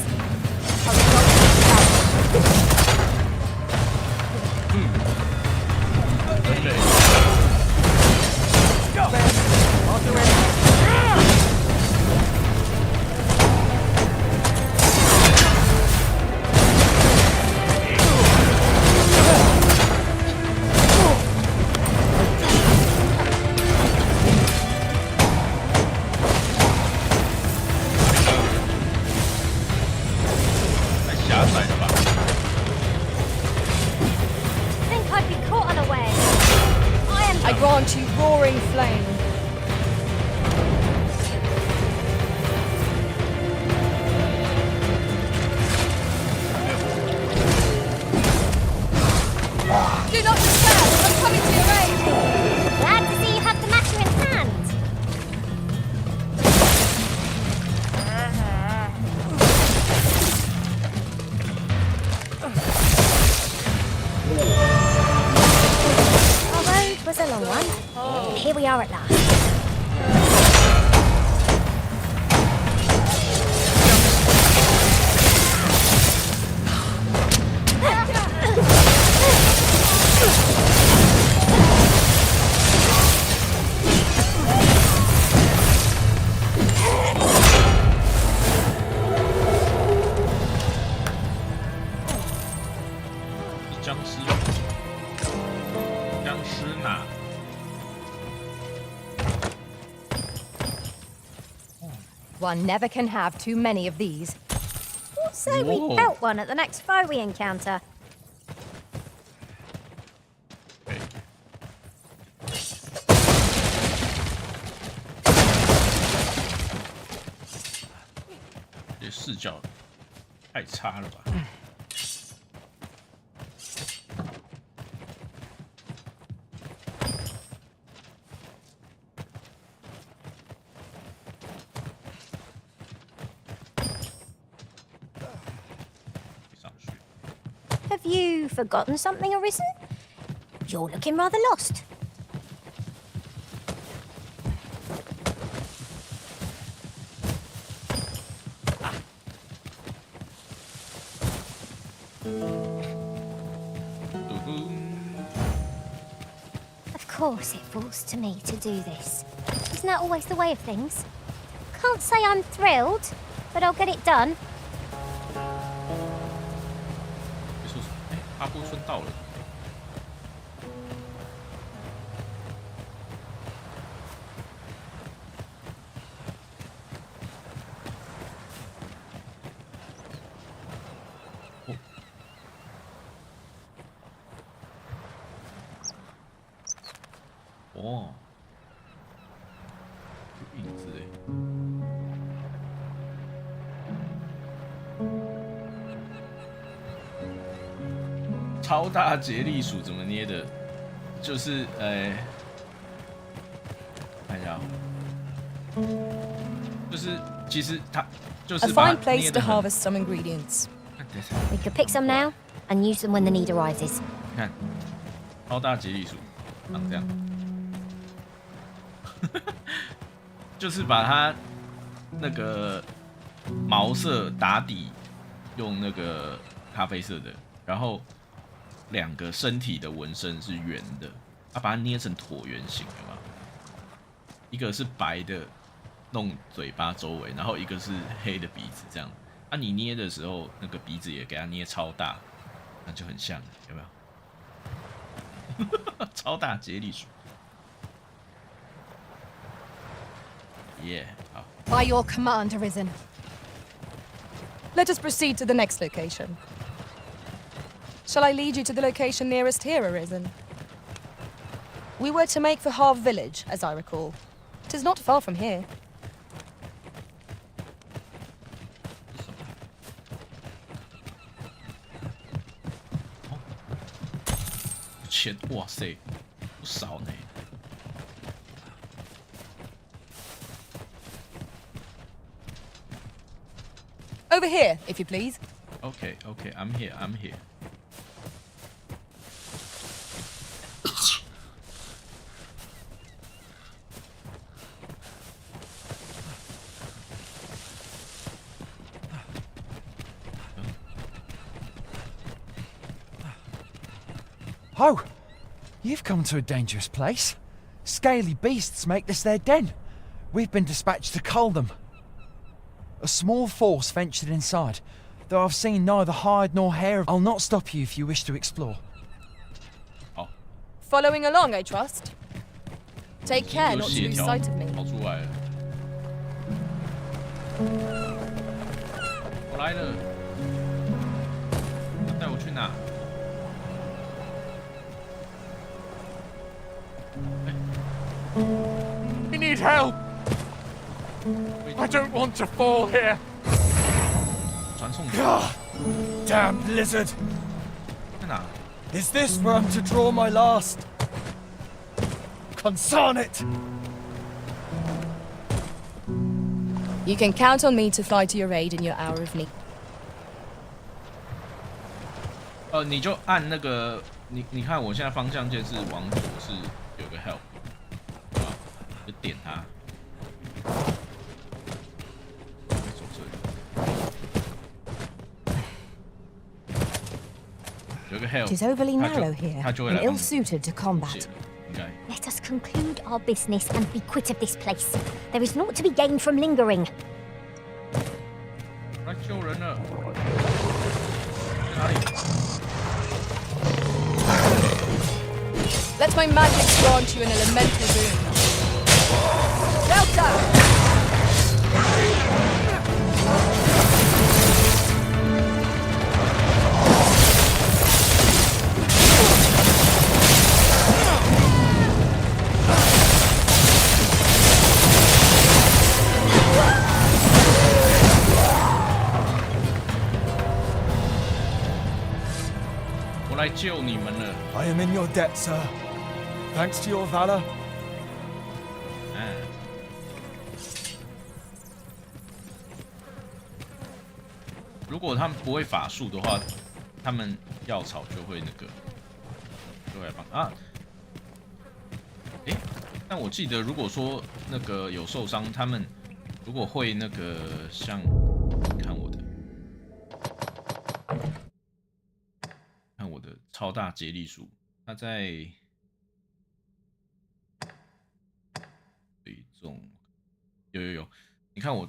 I grant you roaring flame. Do not despair! I'm coming to your aid! Glad to see you have the matter in hand. Our road was a long one. Here we are at last. One never can have too many of these. What say we pelt one at the next foe we encounter? Okay. 这视角太差了吧？Have you forgotten something, Arisen? You're looking rather lost. Of course it falls to me to do this. Isn't that always the way of things? Can't say I'm thrilled, but I'll get it done. 阿波村到了。哦。超大节力鼠怎么捏的？就是看一下，就是其实它就是 A 把 fine 它 place 捏 to 的很。 harvest some ingredients. We could pick some now and use them when the need arises. 你看，超大节力鼠长这样，就是把它那个毛色打底用那个咖啡色的，然后2个身体的纹身是圆的，把它捏成椭圆形的嘛。一个是白的，弄嘴巴周围，然后一个是黑的鼻子这样。你捏的时候，那个鼻子也给它捏超大，那就很像，有没有？超大节力鼠。耶，好。 By your command, Arisen. Let us proceed to the next location. Shall I lead you to the location nearest here, Arisen? We were to make for Harve Village, as I recall. 'Tis not far from here. 钱，哇塞，不少呢。 Over here, if you please. Okay, okay, I'm here, I'm here. Oh, you've come to a dangerous place. Scaly beasts make this their den. We've been dispatched to cull them. A small force ventured inside, though I've seen neither hide nor hair. I'll not stop you if you wish to explore. Oh. Following along, I trust. Take care not to lose sight of me. 跑出来了，我来了，带我去哪？ We need help! I don't want to fall here! 传送 Damn blizzard! 在哪？ Is this where I'm to draw my last? Consarn it! You can count on me to fly to your aid in your hour of need. 你就按那个，你看我现在方向键是往左，是有个 help， 就点它。走这里，有个 help。 It is overly narrow here 它就会 and 来帮你 ill-suited to combat. 应该。 Let us conclude our business and be quit of this place. There is naught to be gained from lingering. 来救人了！哪里？ Let my magic grant you an elemental boon. Delta! I am in your debt, sir. Thanks to your valor. 如果他们不会法术的话，他们药草就会那个，就会来帮啊。但我记得如果说那个有受伤，他们如果会那个像，看我的。 看我的超大接力鼠，它在对中有，你看我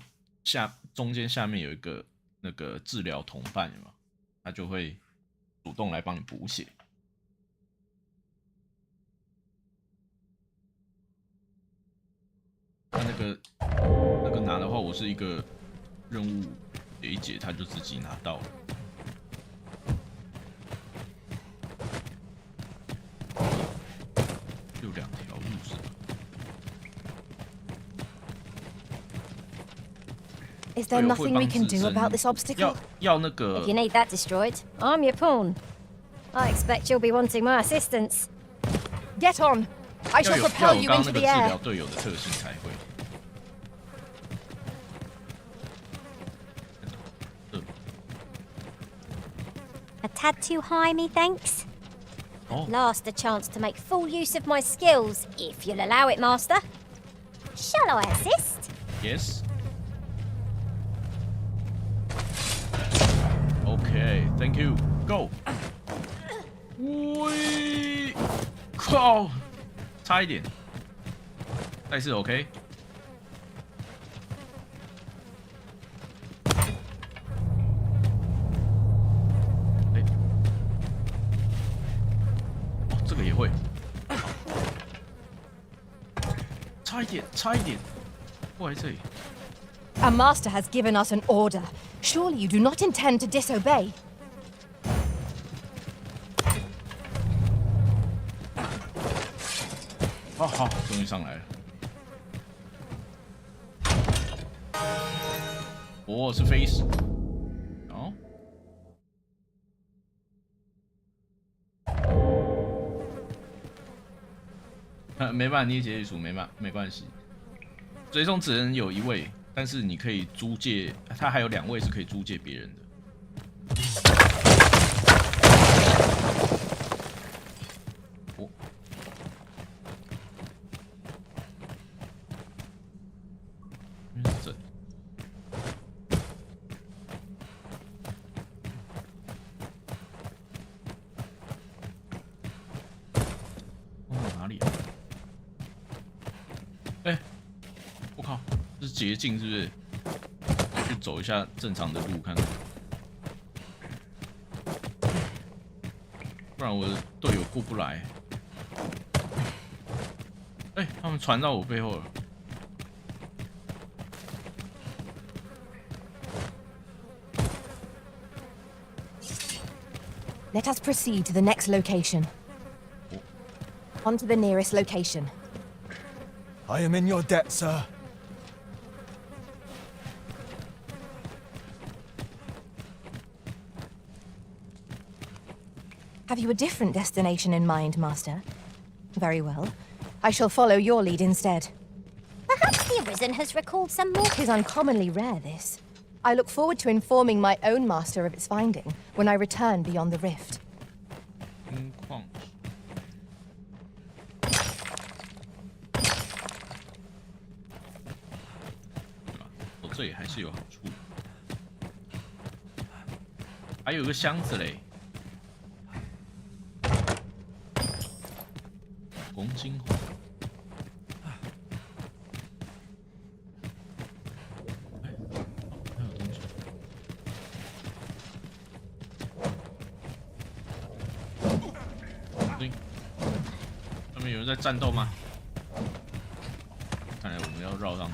中间下面有一个那个治疗同伴有没有？它就会主动来帮你补血。那个拿的话，我是一个任务解一解，它就自己拿到了。 有2条路是吧？ Is there nothing we can do about this obstacle? 要那个。 If you need that destroyed, I'm your pawn. I expect you'll be wanting my assistance. Get on. I shall propel you 要有 into 刚刚那个 the 治 air. 疗队友的特性才会。A tad too high, methinks. Oh. At last a chance to make full use of my skills, if you'll allow it, Master. Shall I assist? Yes. Okay, thank you. Go. 喂，靠，差一点。再次 OK。哎，哦，这个也会。差一点，差一点。过来这里。 Our master has given us an order. Surely you do not intend to disobey. 好好，终于上来了。哦，是飞死。哦。没办法捏结束，没关系。追踪只能有一位。 但是你可以租借，他还有2位是可以租借别人的。哦，这。哦，哪里啊？哎，我靠！ 这是捷径是不是？去走一下正常的路看看，不然我的队友过不来。哎，他们传到我背后了。Let us proceed to the next location. On to the nearest location. I am in your debt, sir. Have you a different destination in mind, Master? Very well. I shall follow your lead instead. Perhaps the Arisen has recalled some more. 'Tis uncommonly rare, this. I look forward to informing my own master of its finding when I return beyond the rift. 走这里还是有好处。还有个箱子嘞。 红金黄，哎，还有东西。对，上面有人在战斗吗？看来我们要绕上去。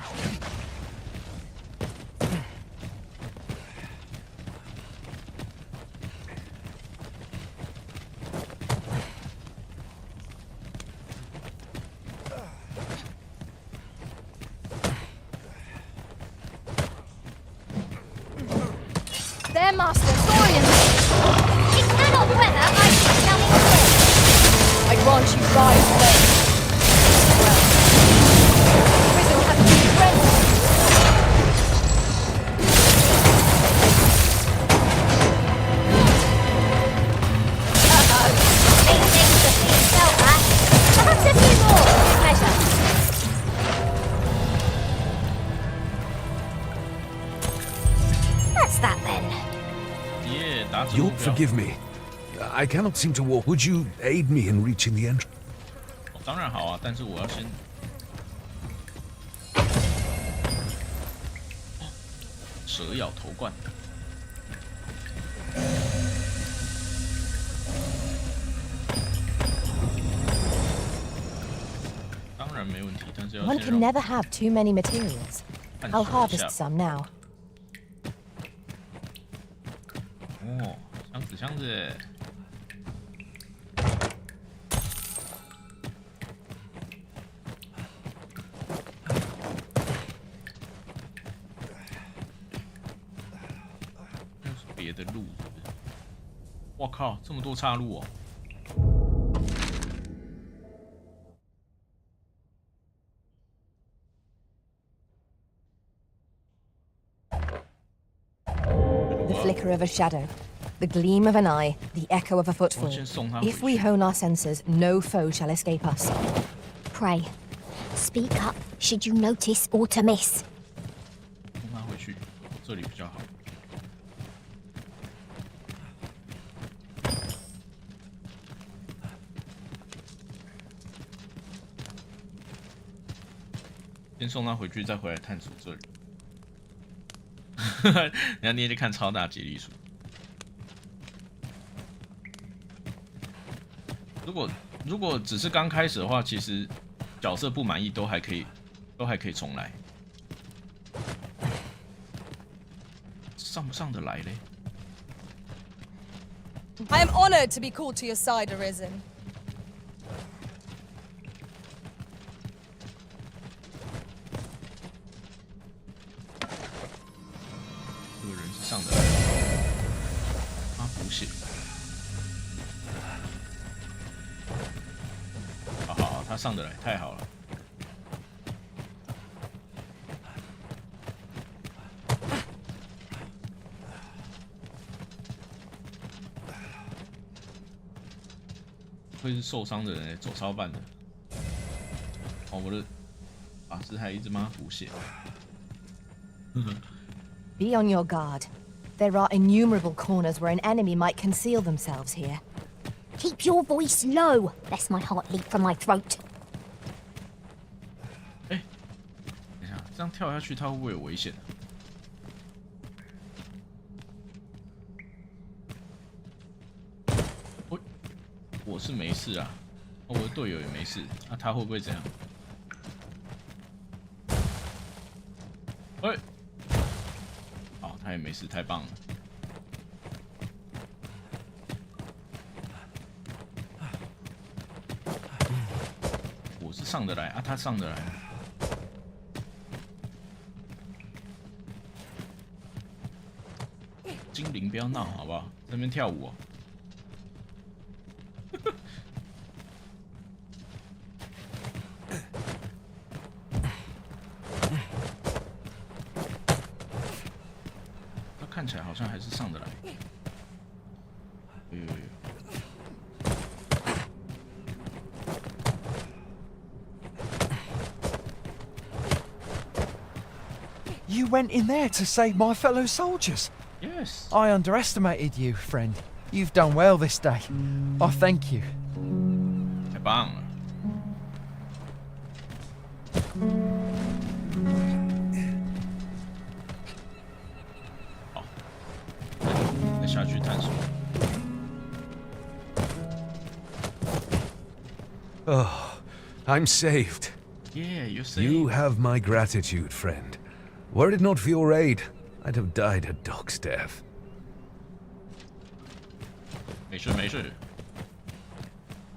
There, Master! Dorian! You cannot weather my incoming storm! I grant you right away. Well, Rizzle has been ready. Big things have been felt that. Perhaps a few more for good measure. That's that then. You'll forgive me. I cannot seem to walk. Would you aid me in reaching the entrance? 当然好啊，但是我要先。蛇咬头冠。当然没问题，但是要 One 先 can 让 never have too many materials. I'll harvest some now. 哦，箱子箱子。又是别的路是不是？我靠，这么多岔路哦！The flicker of a shadow, the gleam of an eye, the echo of a footfall. If we hone our senses, no foe shall escape us. Pray, speak up should you notice or to miss. 送他回去，这里比较好。先送他回去，再回来探索这里。人家捏着看超大解力书。如果只是刚开始的话，其实角色不满意都还可以重来。上不上得来嘞？ I am honored to be called to your side, Arisen. 这个人是上得来，他补血。好，他上得来，太好了。会是受伤的人走超慢的。哦，我的法师还一直帮他补血。Be on your guard. There are innumerable corners where an enemy might conceal themselves here. Keep your voice low, lest my heart leap from my throat. 哎，等一下，这样跳下去，他会不会有危险？我是没事啊，我的队友也没事，那他会不会这样？哎，好，他也没事，太棒了。我是上得来啊，他上得来。精灵不要闹，好不好？在那边跳舞哦。看起来好像还是上得来。You went in there to save my fellow soldiers. Yes. I underestimated you, friend. You've done well this day. I thank you. 太棒了。下去探索。Oh, I'm saved. Yeah, you're saved. You have my gratitude, friend. Were it not for your aid, I'd have died a dog's death. 没事没事，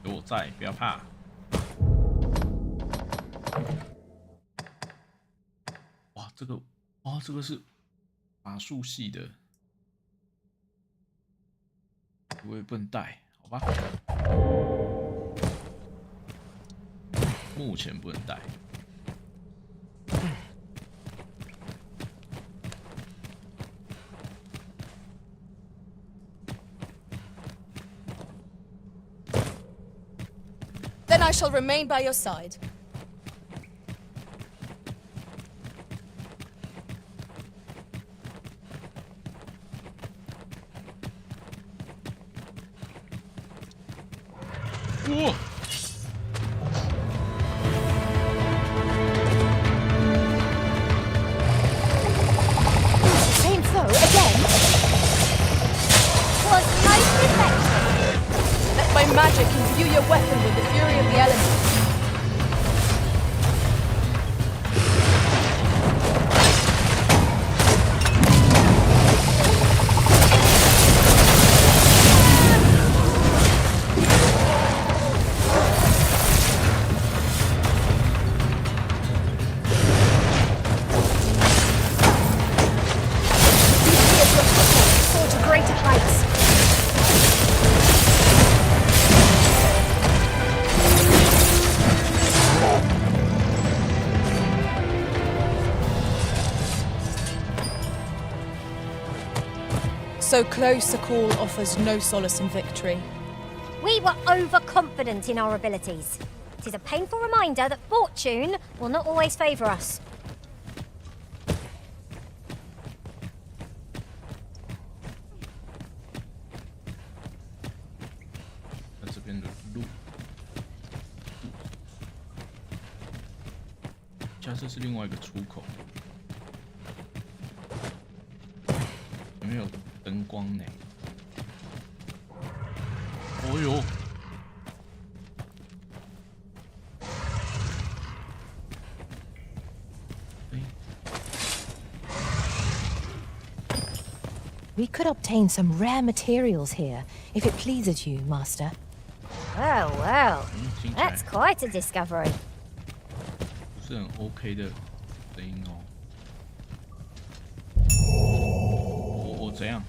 有我在，不要怕。哇，这个，哦，这个是法术系的。我也不能带，好吧？目前不能带。Then I shall remain by your side. Whoa. Same foe again? Was nice reflection. Let my magic imbue your weapon with the fury of the elements. So close a call offers no solace in victory. We were overconfident in our abilities. It is a painful reminder that fortune will not always favour us. 这边的路，假设是另外一个出口，有没有灯光呢？哦呦！ We could obtain some rare materials here, if it pleases you, Master. Well, well, that's quite a discovery. 不是很 OK 的声音哦。我怎样？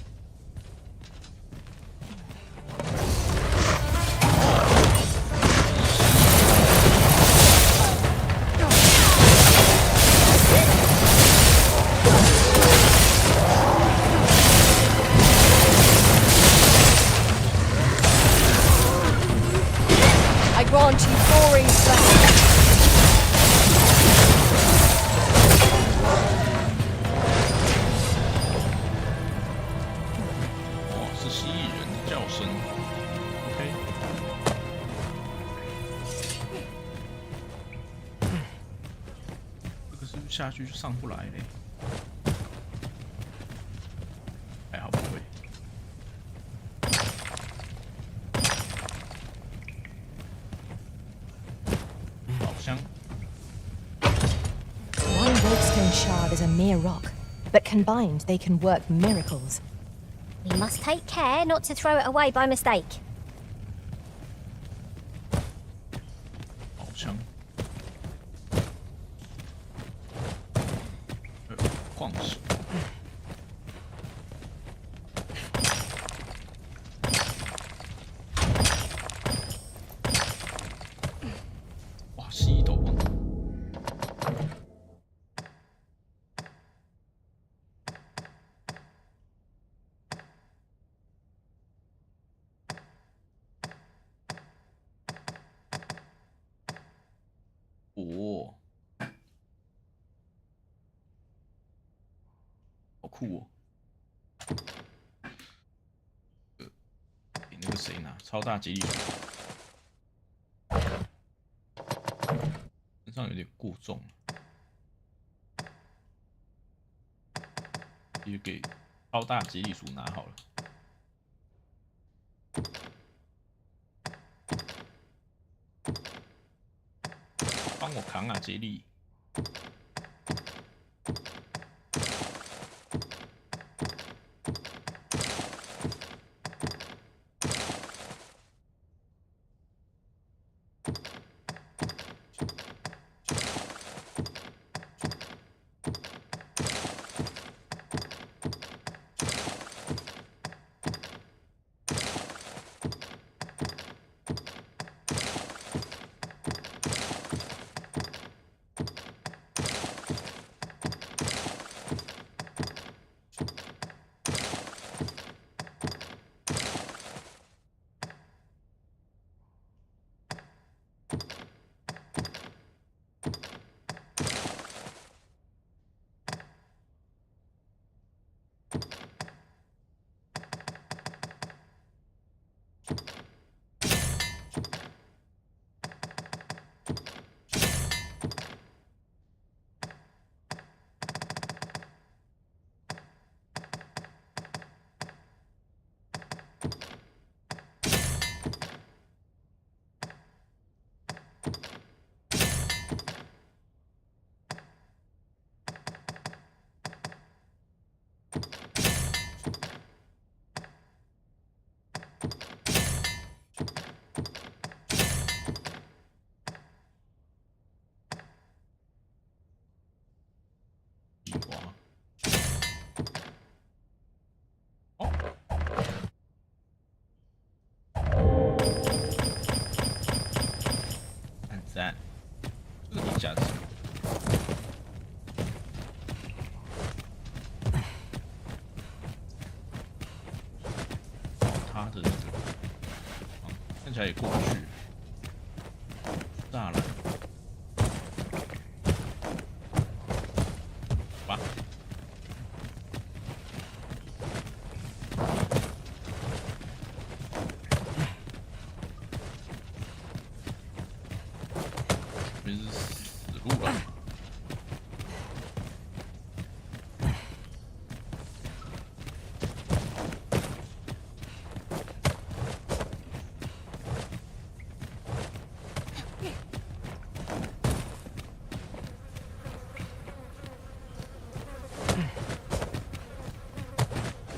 I grant you glory, blessing. 哦，是蜥蜴人的叫声。OK。这个是不是下去就上不来嘞？还好不会。 One Wokestone shard is a mere rock, but combined they can work miracles. We must take care not to throw it away by mistake. 宝箱，矿石。哇，蜥蜴头光。 哦，好酷哦！给那个谁拿超大接力鼠，身上有点过重，也给超大接力鼠拿好了。 帮我扛啊，杰利！赞，这个价值。看起来也过不去。大了，吧。这是死路了。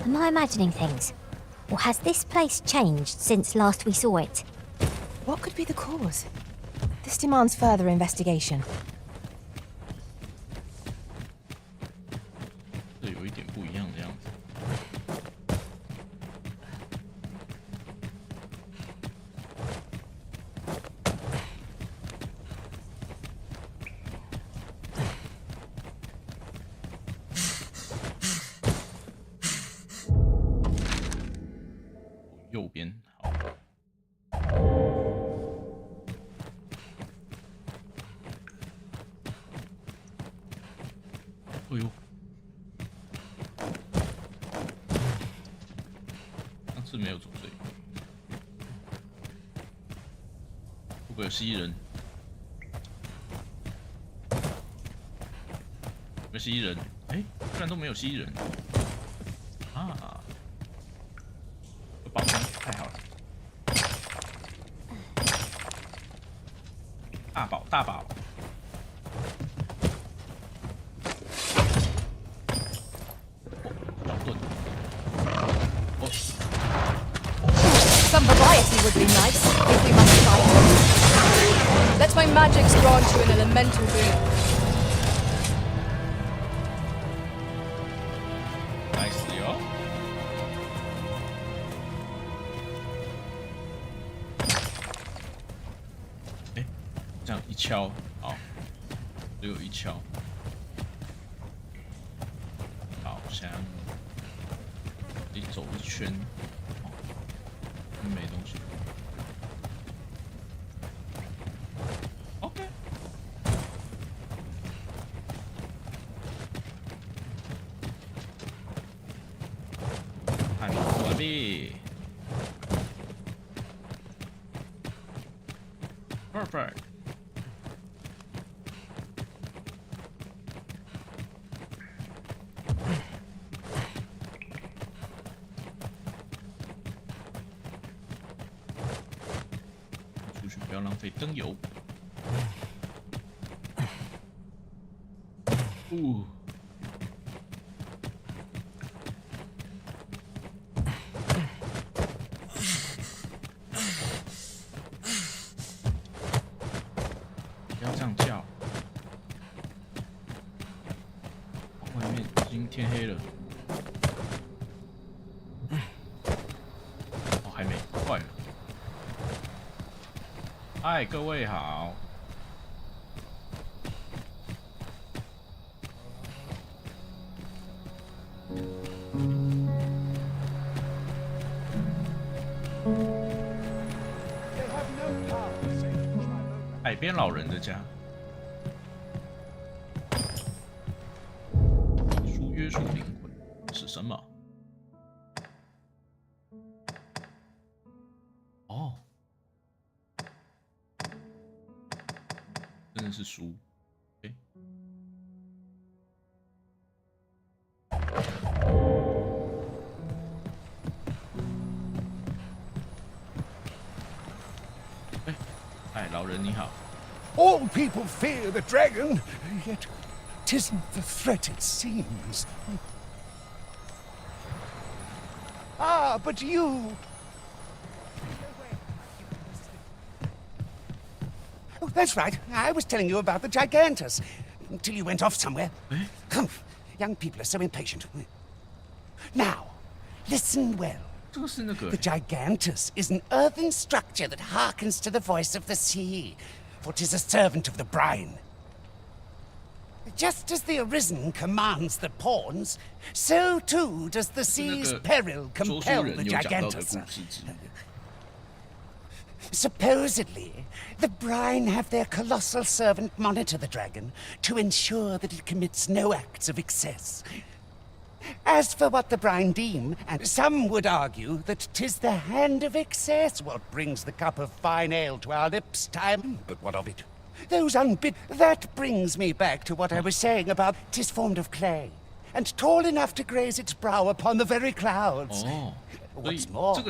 Am I imagining things? Or has this place changed since last we saw it? What could be the cause? This demands further investigation. 这有一点不一样的样子。右边好。哎呦，上次没有走这里，会不会有蜥蜴人？有没有蜥蜴人？哎，居然都没有蜥蜴人啊！有宝箱，太好了！大宝，大宝！ Some variety would be nice, if we must fight. Let my magics grant you an elemental boon. Nice 哟！哎，这样一敲，好，只有一敲，好像得走一圈。 没东西。OK。还没完毕。Perfect。不要浪费灯油。不要这样叫，外面已经天黑了。哦，还没，快了。 嗨，各位好。海边老人的家。书约束灵魂是什么？哦。 真的是书，哎，哎，老人你好。 All people fear the dragon, yet 'tisn't the threat it seems. Ah, but you... Oh, that's right. I was telling you about the Gigantus. Until you went off somewhere. Humph. Young people are so impatient. Now, listen well. The Gigantus is an earthen structure that hearkens to the voice of the sea, for 'tis a servant of the brine. Just as the Arisen commands the pawns, so too does the sea's peril compel the Gigantus. Supposedly, the Brine have their colossal servant monitor the dragon to ensure that it commits no acts of excess. As for what the Brine deem, and some would argue that 'tis the hand of excess what brings the cup of fine ale to our lips time. But what of it? Those that brings me back to what I was saying about 'tis formed of clay, and tall enough to graze its brow upon the very clouds. What's more,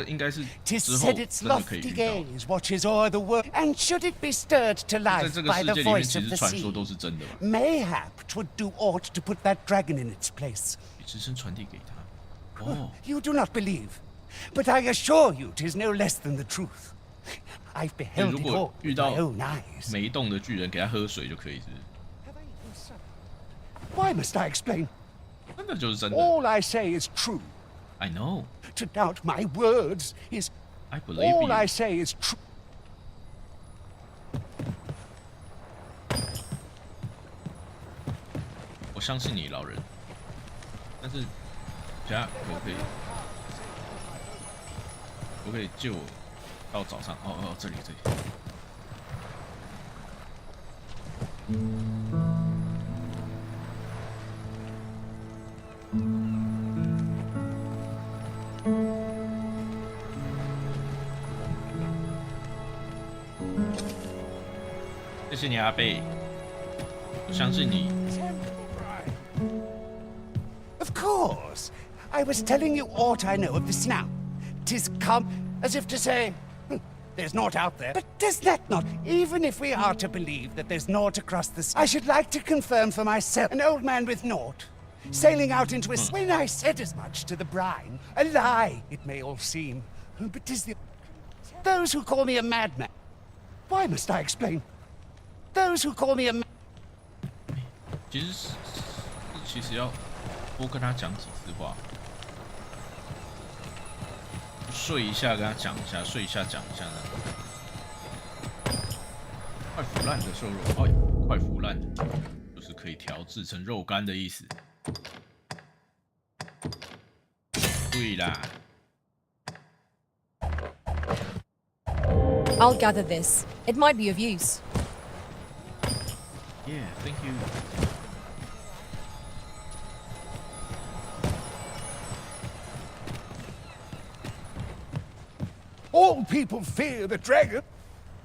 'tis said its lofty gaze watches o'er the world, and should it be stirred to life by the voice of the sea, mayhap 'twould do aught to put that dragon in its place. You do not believe, but I assure you 'tis no less than the truth. I've beheld it all with my own eyes. 没动的巨人给他喝水就可以，是不是？ Why must I explain? 真的就是真的。 All I say is true. I know. To doubt my words is. I believe all you. I say is true. 我相信你，老人。但是，等下可不可以救我到早上？哦，这里。谢谢你，阿贝，我相信你。 Of course. I was telling you aught I know of this now. 'Tis come as if to say, there's naught out there. But does that not, even if we are to believe that there's naught across the sea, I should like to confirm for myself, an old man with naught, sailing out into a... When I said as much to the brine, a lie it may all seem, but 'tis the... Those who call me a madman. Why must I explain? Those who call me a... 其实要多跟他讲几次话，睡一下跟他讲一下，睡一下讲一下的。快腐烂的瘦肉，快腐烂，就是可以调制成肉干的意思。对啦。 I'll gather this. It might be of use. Yeah, thank you. All people fear the dragon.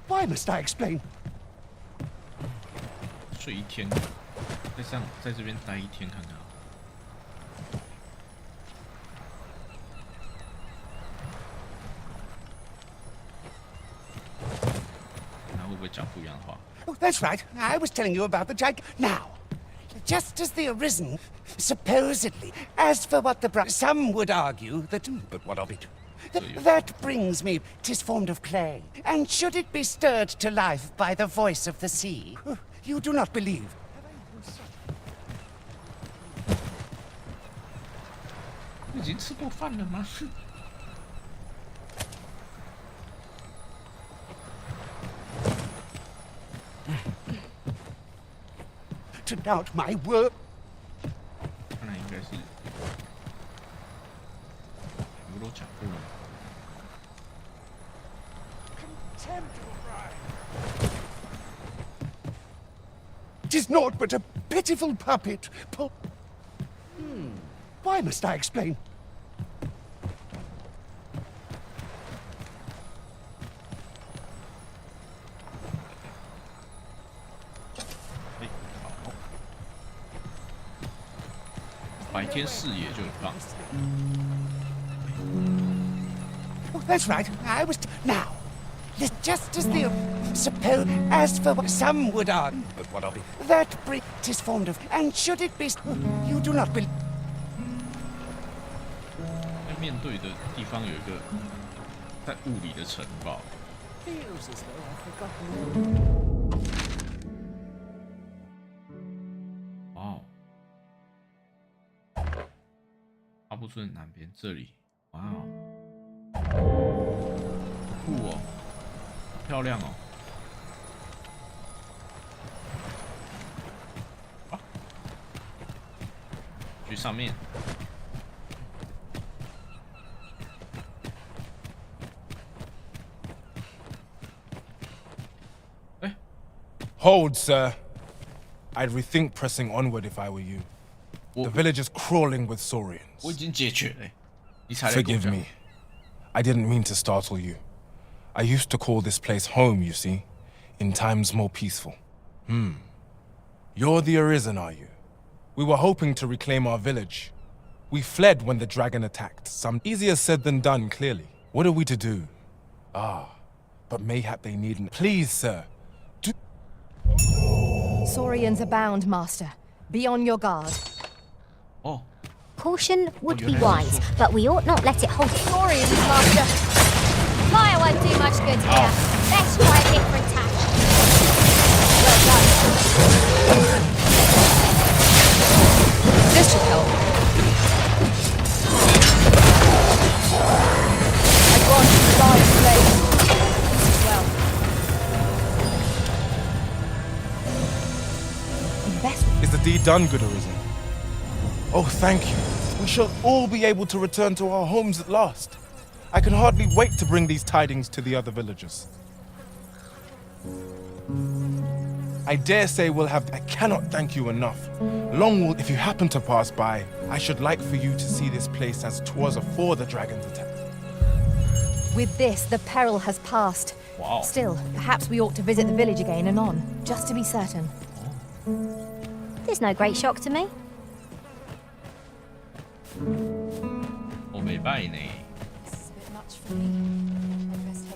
Why must I explain? 睡一天，在这边待一天看看。那会不会讲不一样的话？ Oh, that's right. I was telling you about the Now, just as the arisen, supposedly, as for what the some would argue that... But what of it? That brings me... 'Tis formed of clay, and should it be stirred to life by the voice of the sea, you do not believe. To doubt my word. 看来应该是我都讲过了。 'Tis naught but a pitiful puppet. Why must I explain? Oh, that's right. I was... Now, just as the... Suppose... As for what some would argue... But what of it? That brick is formed of... And should it be... You do not believe... 面对的地方有一个在雾里的城堡。哇哦！阿布村南边这里，哇哦，酷哦，漂亮哦！啊，去上面。Hold, sir. I'd rethink pressing onward if I were you. The village is crawling with Saurians. 我已经解决了。你才来跟我 Forgive 讲 me. I didn't mean to startle you. I used to call this place home, you see, in times more peaceful. You're the Arisen, are you? We were hoping to reclaim our village. We fled when the dragon attacked. Some easier said than done, clearly. What are we to do? But mayhap they needn't. Please, sir. Saurians abound, Master. Be on your guard. Oh. Caution would be wise, but we ought not let it hold. Saurians, Master. Fire won't do much good here. Let's try a different tack. Well done. This should help. I grant you divine flame. Well. Is the deed done, good Arisen? Oh, thank you. We shall all be able to return to our homes at last. I can hardly wait to bring these tidings to the other villagers. I dare say we'll have... I cannot thank you enough. Longwall, if you happen to pass by, I should like for you to see this place as 'twas afore the dragon's attack. With this, the peril has passed. Wow. Still, perhaps we ought to visit the village again anon, just to be certain. There's no great shock to me. 我没拜呢。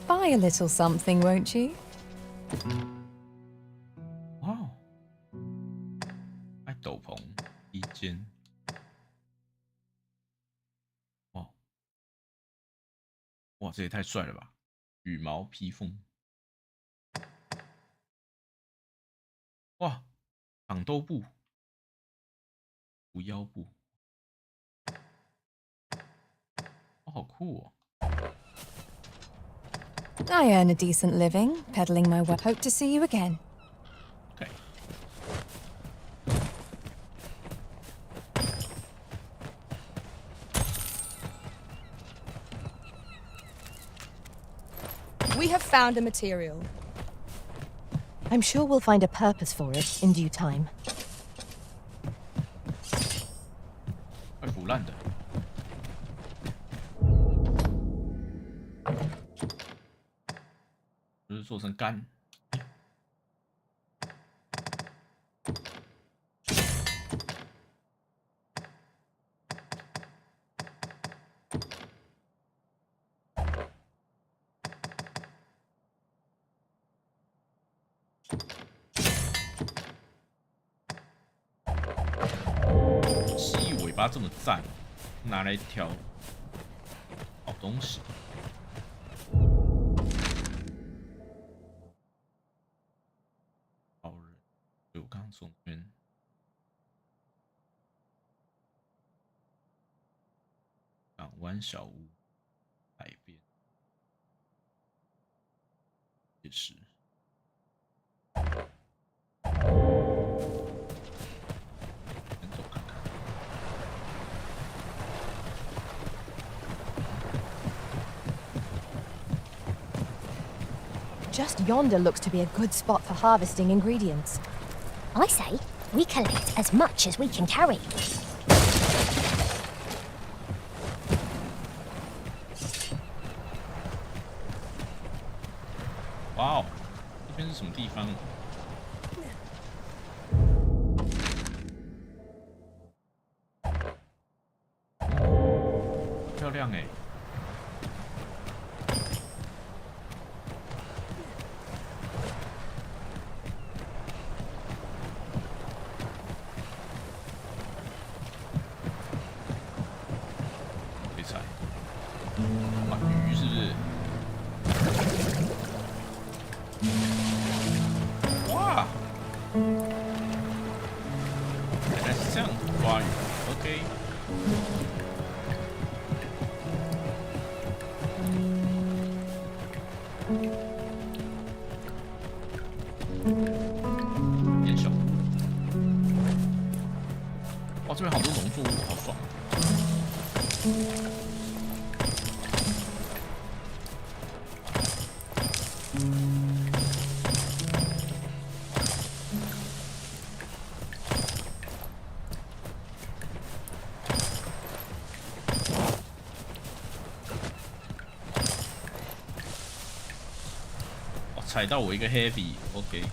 Buy a little something, won't you? 哇，戴斗篷，一肩。哇，哇，这也太帅了吧！羽毛披风。哇，挡兜布，无腰布。哦，好酷哦！ I earn a decent living, peddling my work. Hope to see you again. Okay. We have found a material. I'm sure we'll find a purpose for it in due time. 快腐烂的。 就是做成干。蜥蜴尾巴这么赞，拿来挑好东西。 我刚刚从那边港湾小屋海边也是。先走看看。Just yonder looks to be a good spot for harvesting ingredients. I say, we collect as much as we can carry. Wow, 这边是什么地方？漂亮哎！哇，鱼是不是？哇！原来是这样抓鱼 ，OK。变小。哇，这边好多农作物，好爽。 哇，踩到我一个 heavy，OK。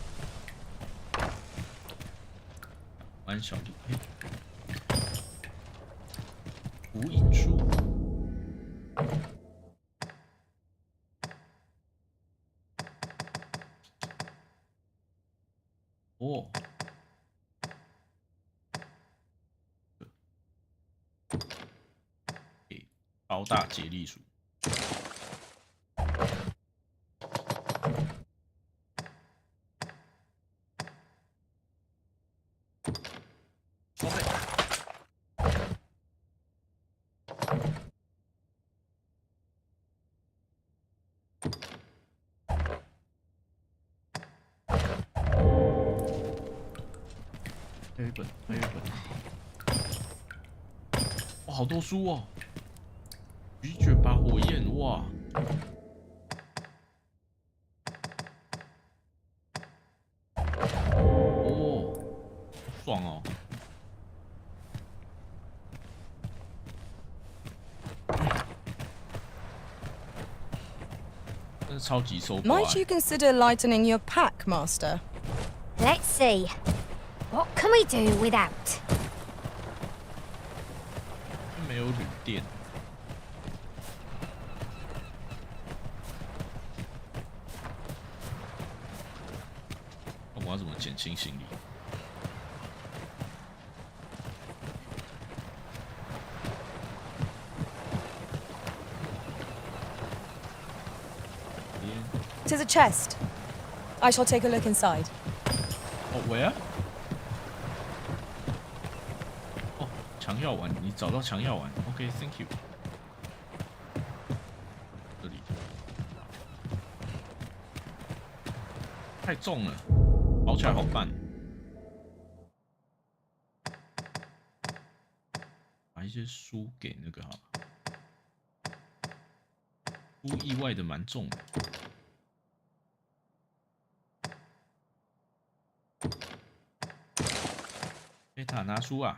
玩小路，无影术。哦。高大接力术。还有一本，还有一本。哇，好多书哦！鱼卷拔火焰，哇！哦，好爽哦！真是超级收刮。Might you consider lightening your pack, Master? Let's see. What can we do without? 没有旅店。那我要怎么减轻行李？'Tis a chest. I shall take a look inside. Oh, where? 哦，强药丸，你找到强药丸 ？OK，Thank you。这里太重了，跑起来好慢。把一些书给那个好了，书意外的蛮重的。贝塔拿书啊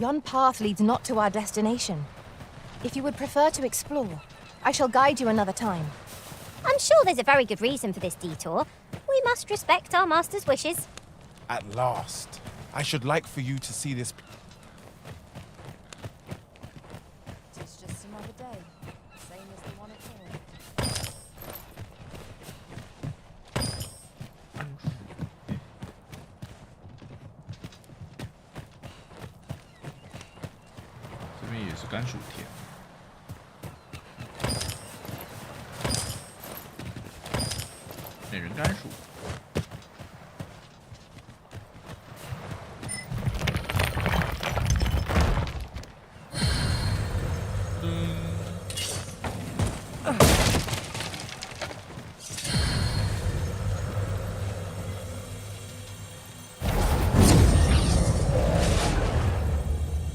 ！Yon path leads not to our destination. If you would prefer to explore, I shall guide you another time. I'm sure there's a very good reason for this detour. We must respect our master's wishes. At last. I should like for you to see this. It's just another day, same as the one before. 这边也是甘薯田。美人甘薯。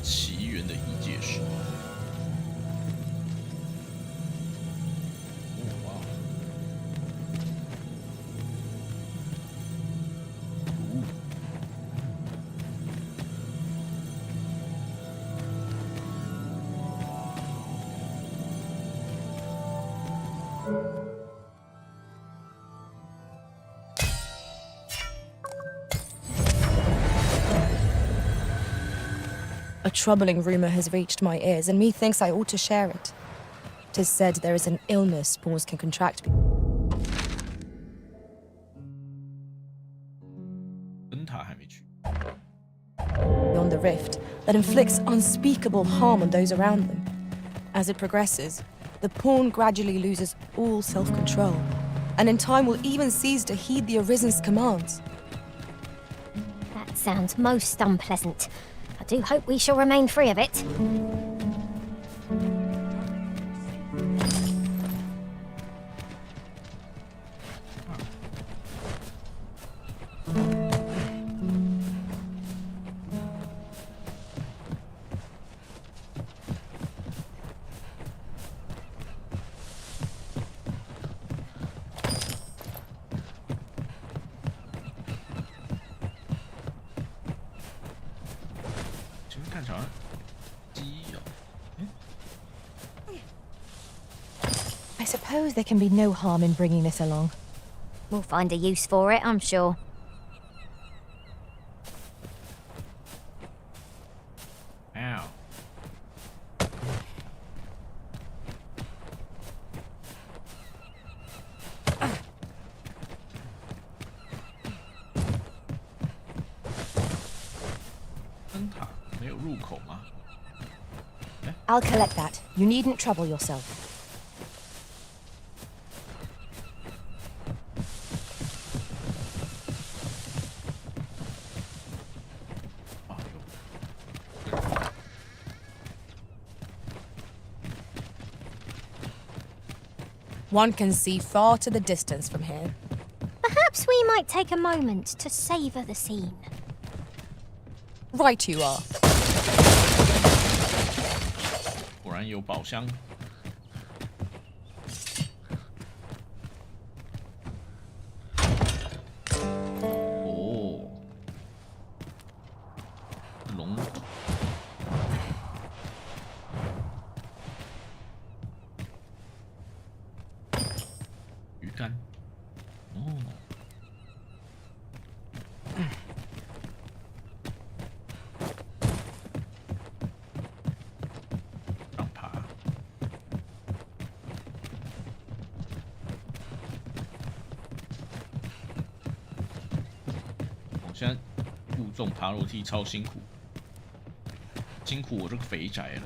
奇缘的异界石。哦哇！ A troubling rumor has reached my ears, and methinks I ought to share it. 'Tis said there is an illness spawns can contract beyond the rift that inflicts unspeakable harm on those around them. As it progresses, the pawn gradually loses all self-control, and in time will even cease to heed the Arisen's commands. That sounds most unpleasant. I do hope we shall remain free of it. I suppose there can be no harm in bringing this along. We'll find a use for it, I'm sure. Ow. I'll collect that. You needn't trouble yourself. One can see far to the distance from here. Perhaps we might take a moment to savor the scene. Right you are. 果然有宝箱。哦，龙。鱼竿。哦。现在负重爬楼梯超辛苦，辛苦我这个肥宅了。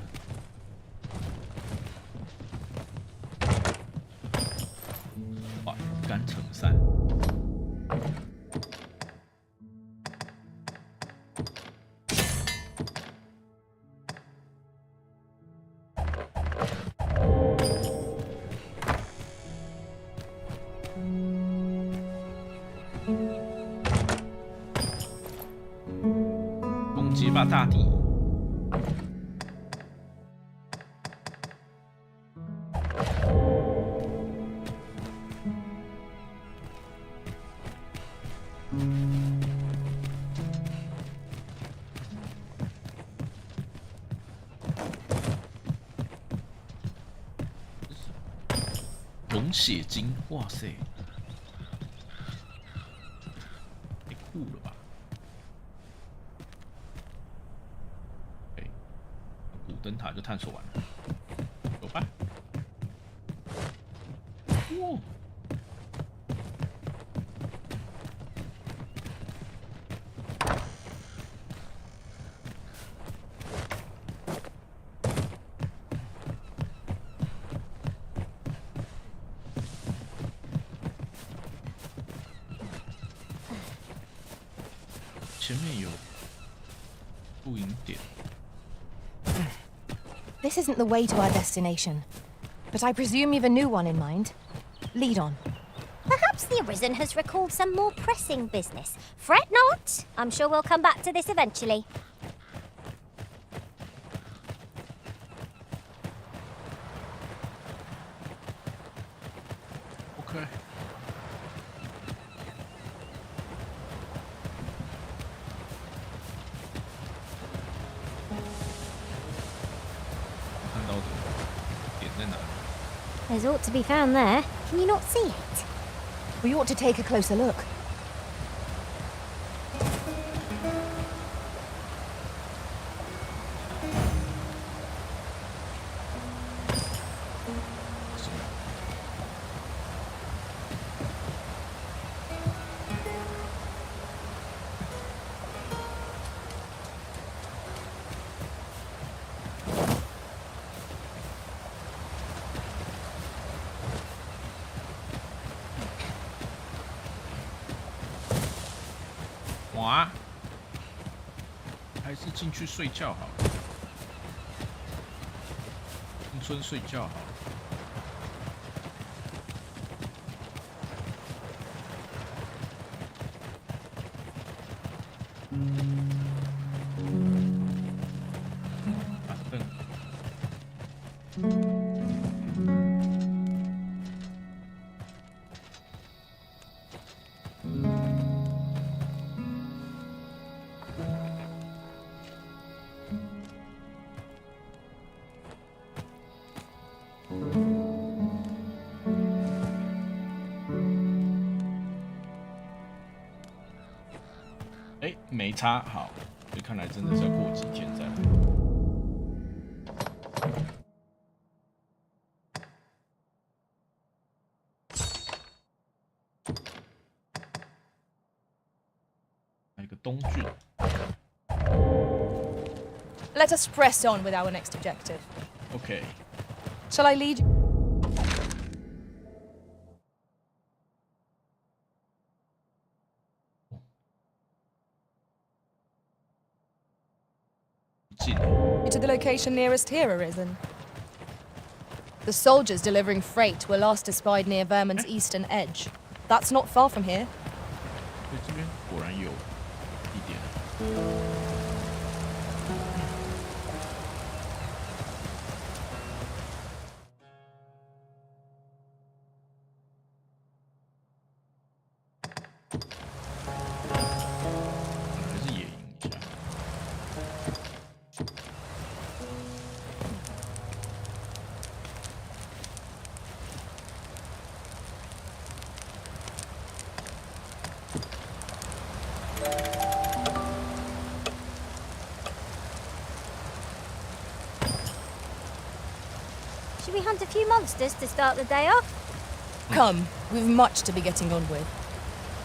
哇，干成山。街霸大帝，龙血晶，哇塞，太酷了吧！灯塔就探索完了，走吧。哇！前面有露营点。This isn't the way to our destination, but I presume you've a new one in mind. Lead on. Perhaps the Arisen has recalled some more pressing business. Fret not. I'm sure we'll come back to this eventually. Okay. 看到的点在哪里？ There's ought to be found there. Can you not see it? We ought to take a closer look. 进去睡觉好了，进村睡觉好了。板凳。哎，没差，好，所以看来真的是要过几天再来。还有一个东郡。Let us press on with our next objective. OK. Shall I lead you? 近。 To the location nearest here, Arisen. The soldiers delivering freight were last espied near Vermon's eastern edge. That's not far from here. 对，这边果然有一点。还是野营一下。Should we hunt a few monsters to start the day off? Come, we've much to be getting on with.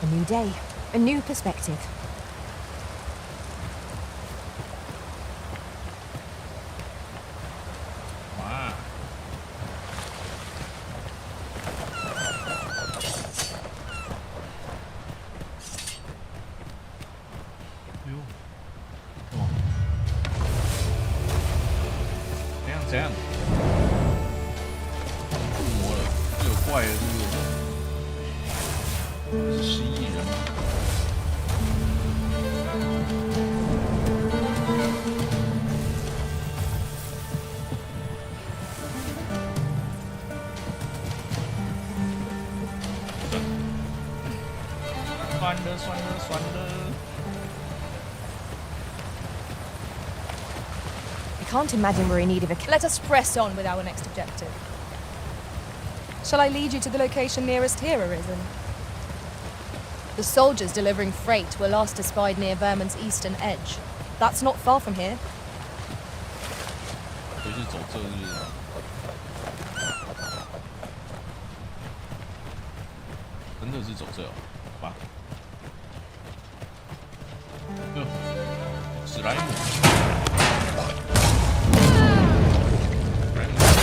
A new day, a new perspective. Wow. Damn. 魔了，有怪了，是不是？是蜥蜴人吗？算了。I can't imagine we're in need of a... Let us press on with our next objective. Shall I lead you to the location nearest here, Arisen? The soldiers delivering freight were last espied near Vermon's eastern edge. That's not far from here. 就是走这日。真的是走这哦，好吧。史莱姆。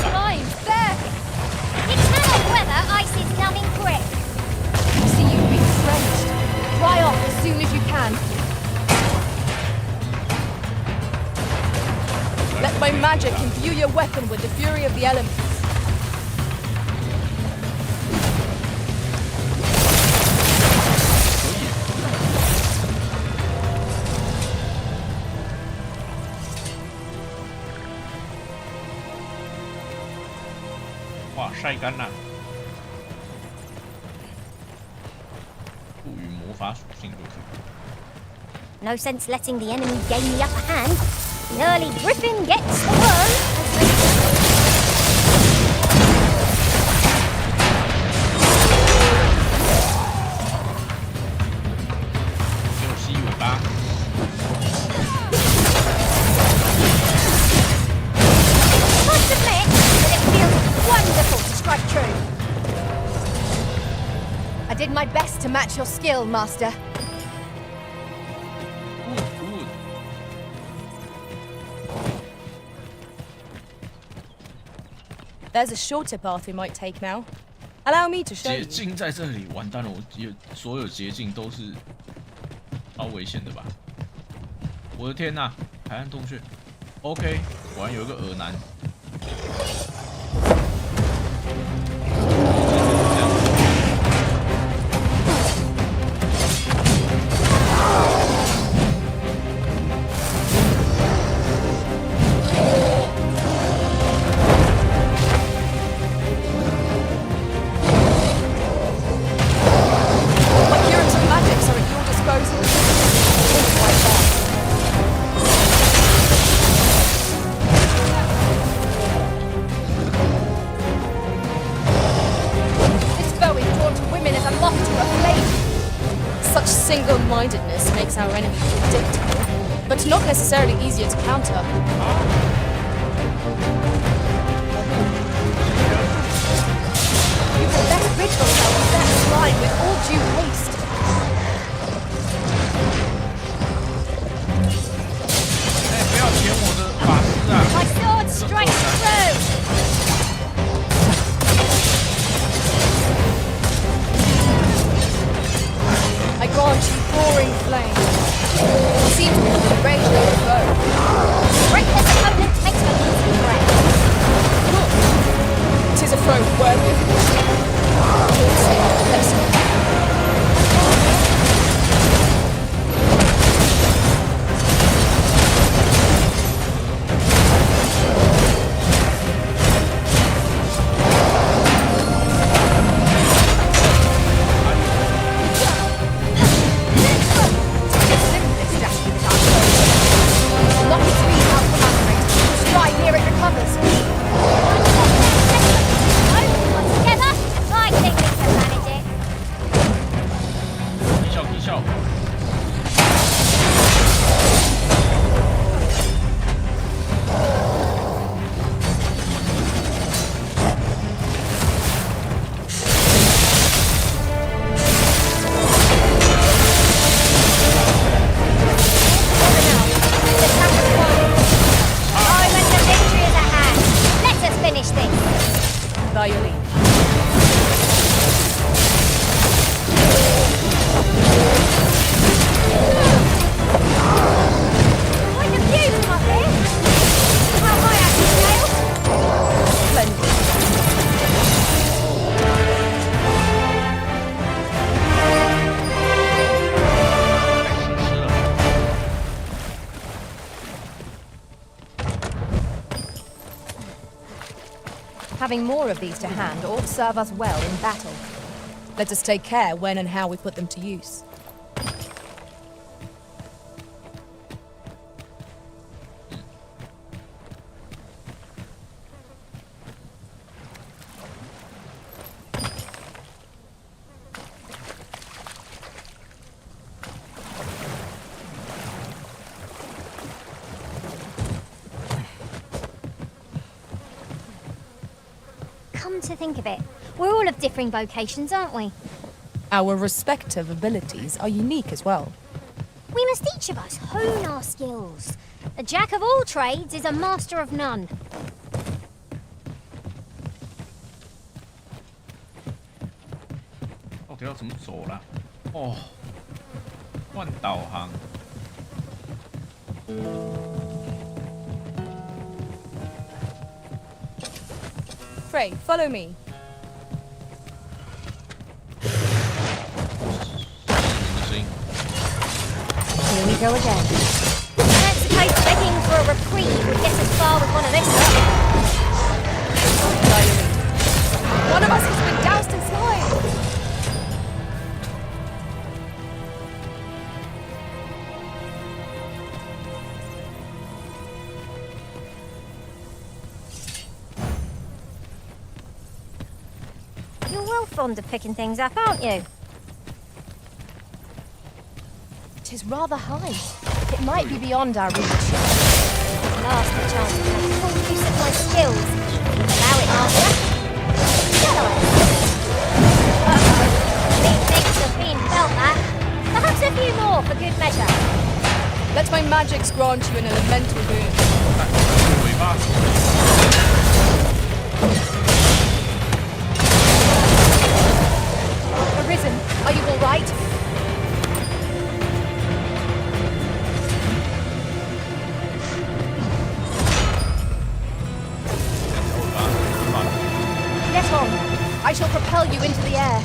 Slime, there! You cannot weather ice's numbing grip. I see you've been drenched. Dry off as soon as you can. Let my magic imbue your weapon with the fury of the elements. Wow, 晒干了。赋予魔法属性就是。 No sense letting the enemy gain the upper hand. An early griffin gets the worm. 给我吸尾巴。 Must admit that it feels wonderful to strike true. I did my best to match your skill, Master. Good. There's a shorter path we might take now. Allow me to show you. 捷径在这里，完蛋了！所有捷径都是超危险的吧？我的天哪，海岸洞穴 ，OK， 果然有一个耳男。Single-mindedness makes our enemy predictable, but not necessarily easier to counter. You had best rid yourself of that slime with all due haste. My sword strikes true! I grant you roaring flame. You seem to be the rage of your foe. Reckless opponent makes me easy breath. Tis a foe worthy of caution. Also, personal. Having more of these to hand ought to serve us well in battle. Let us take care when and how we put them to use. Come to think of it, we're all of differing vocations, aren't we? Our respective abilities are unique as well. We must each of us hone our skills. A jack of all trades is a master of none. Oh, 要怎么走啦？哦，换导航。Frey, follow me. Here we go again. That's the case begging for a reprieve would get us far with one of this. One of us has been doused in slime. You're well fond of picking things up, aren't you? It is rather high. It might be beyond our reach. Last the chance to make full use of my skills. Allow it, Master. Shall I? These things have been felt, that. Perhaps a few more for good measure. Let my magics grant you an elemental boon. Arisen, are you all right? propel you into the air.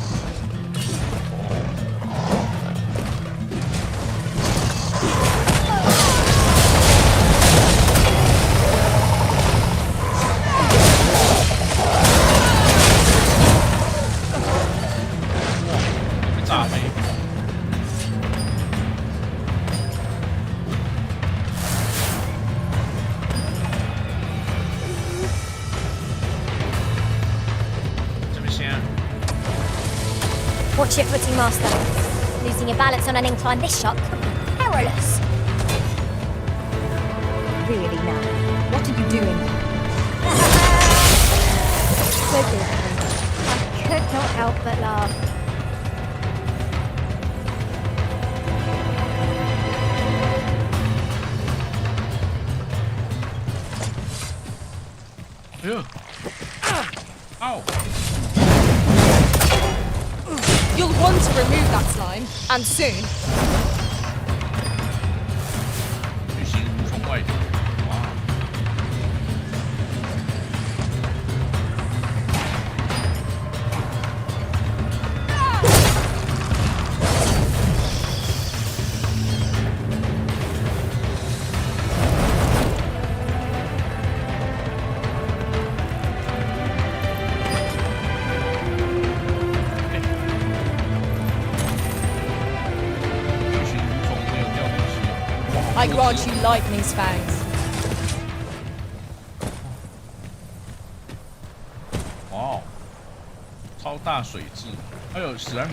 Watch your footing, Master. Losing your balance on an incline this sharp could be perilous. Really now, what are you doing? So good. I could not help but laugh. Ow. You'll want to remove that slime, and soon. 旅行无从外逃。哇！ I grant you lightning's fangs. 哇哦，超大水蛭，还有史莱姆。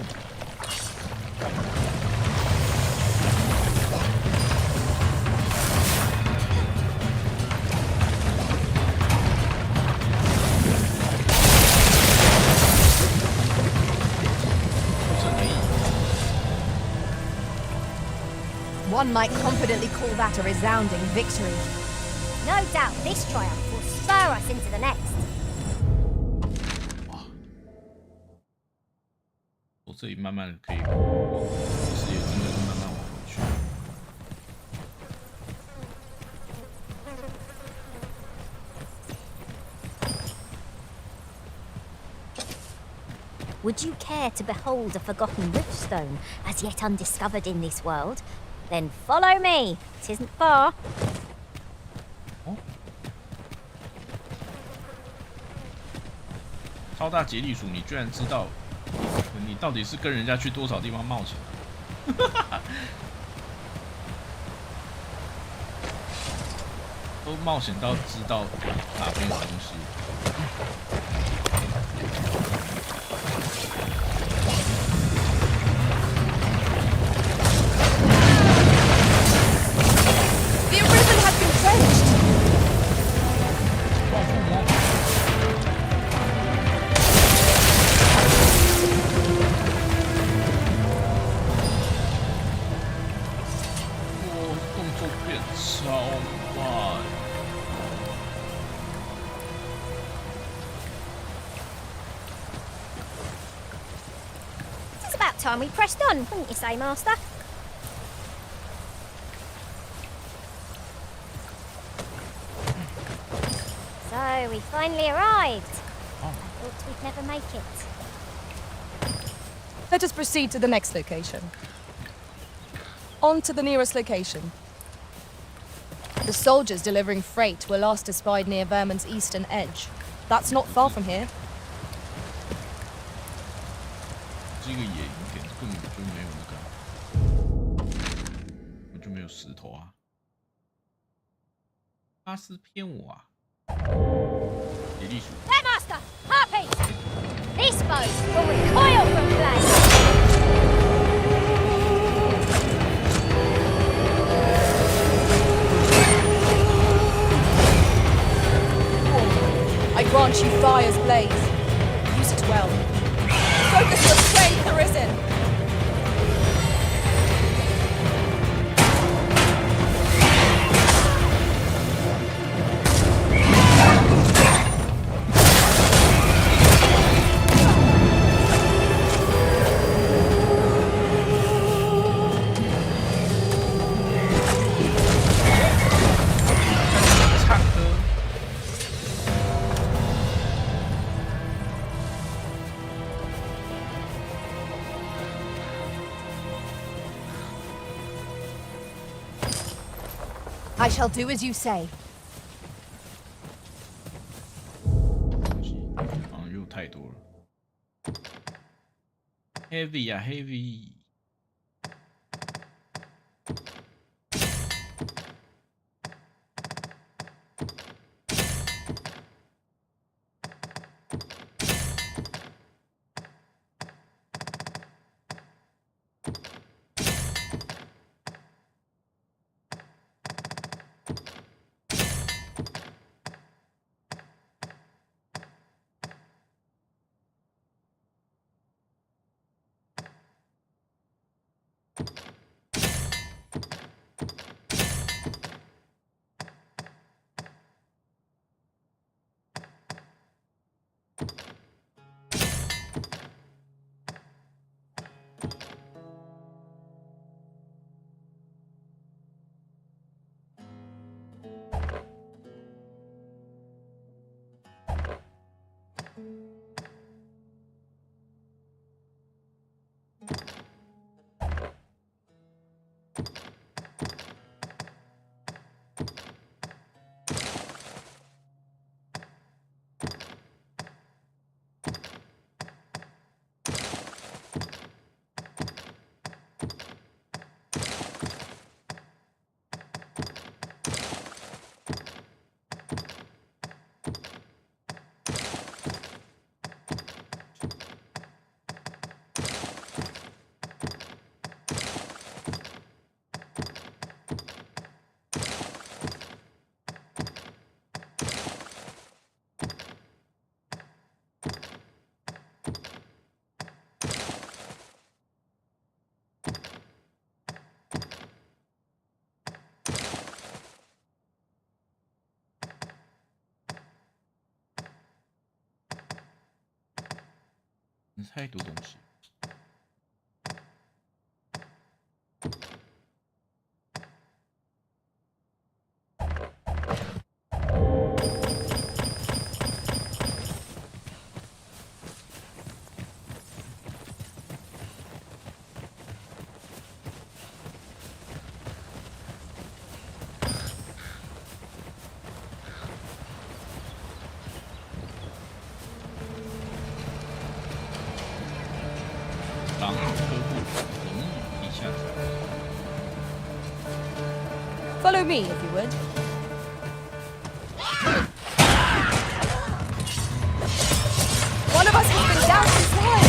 One might confidently call that a resounding victory. No doubt this triumph will spur us into the next. 我这里慢慢可以，其实也真的是慢慢往回去。 Would you care to behold a forgotten riftstone as yet undiscovered in this world? Then follow me. It isn't far. 超大杰利鼠，你居然知道？你到底是跟人家去多少地方冒险？都冒险到知道哪边有东西。 It's about time we pressed on, wouldn't you say, Master? So, we finally arrived. I thought we'd never make it. Let us proceed to the next location. On to the nearest location. The soldiers delivering freight were last espied near Vermin's eastern edge. That's not far from here. 这个野营点根本就没有那个，我就没有石头啊。巴斯骗我啊！野地鼠。 There, Master! Harpy! These foes will recoil from flame! I grant you fire's blaze. Use it well. Focus your strength, Arisen! I shall do as you say. 好像又太多了。Heavy 啊 ，Heavy。太多东西。狼科布龙与地下城。Follow me, if you would. One of us has been down inside.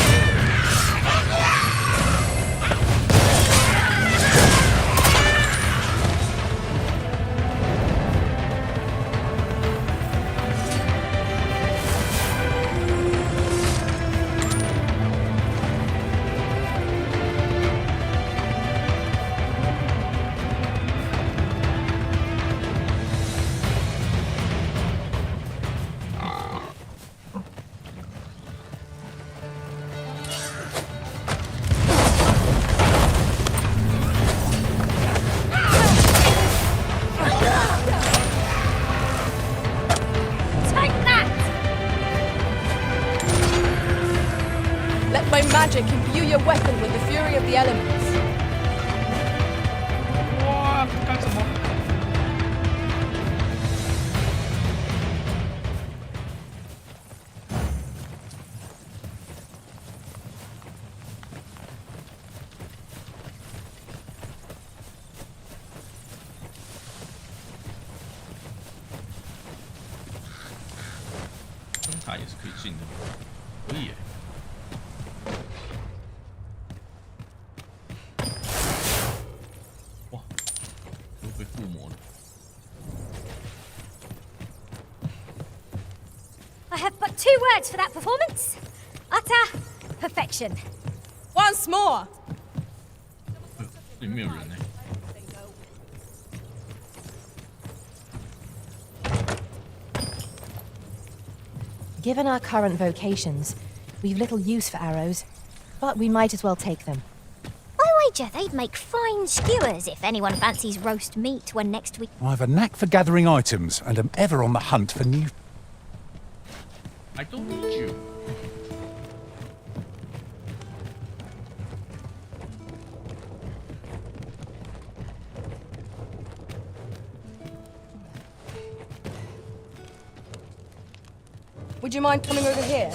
My magic imbue your weapon with the fury of the elements. 哇，干什么？灯塔也是可以进的，可以耶。被附魔了。I have but 2 words for that performance. Utter perfection. Once more. 这里没有人呢。Given our current vocations, we've little use for arrows, but we might as well take them. I wager they'd make fine skewers if anyone fancies roast meat when next week. I have a knack for gathering items and am ever on the hunt for new... I don't need you. Would you mind coming over here?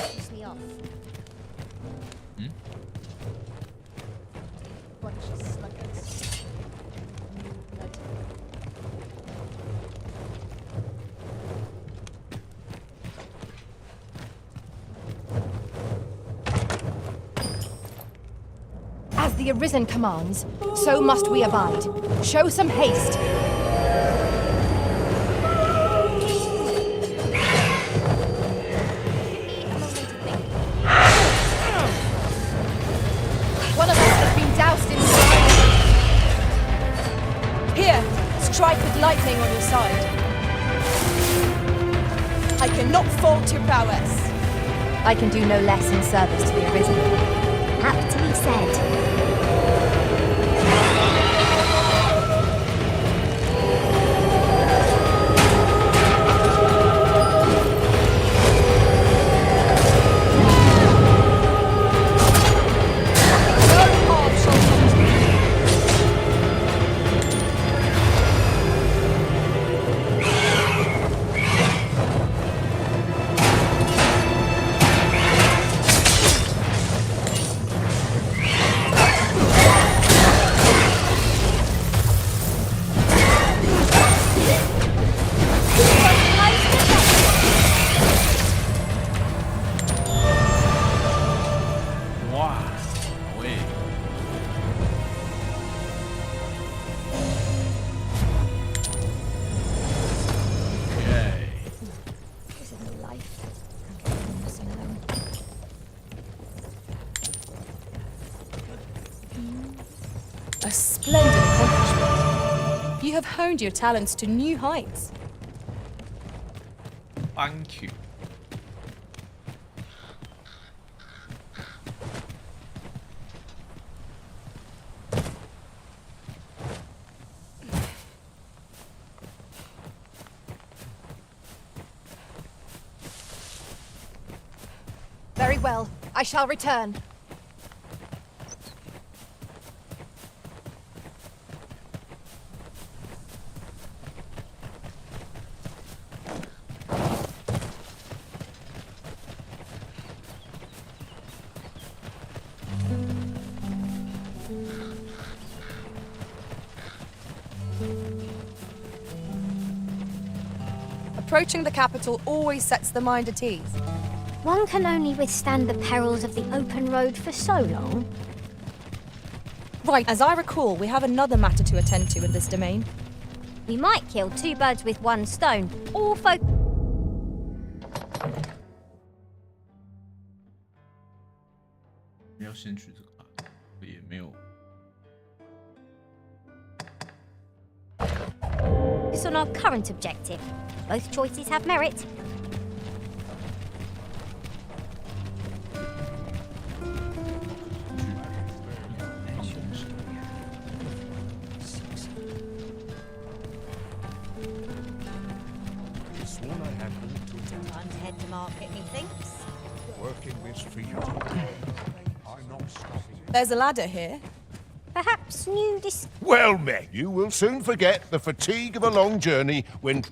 As the Arisen commands, so must we abide. Show some haste. One of us has been doused in fire. Here, strike with lightning on your side. I cannot fault your prowess. I can do no less in service to the Arisen. Aptly said. A splendid accomplishment. You have honed your talents to new heights. Thank you. Very well. I shall return. Approaching the capital always sets the mind at ease. One can only withstand the perils of the open road for so long. Right, as I recall, we have another matter to attend to in this domain. We might kill two birds with one stone, or focus. On our current objective. Both choices have merit. Time to head to market, methinks. Working this field. I'm not stopping. There's a ladder here. Perhaps new Well met. You will soon forget the fatigue of a long journey when...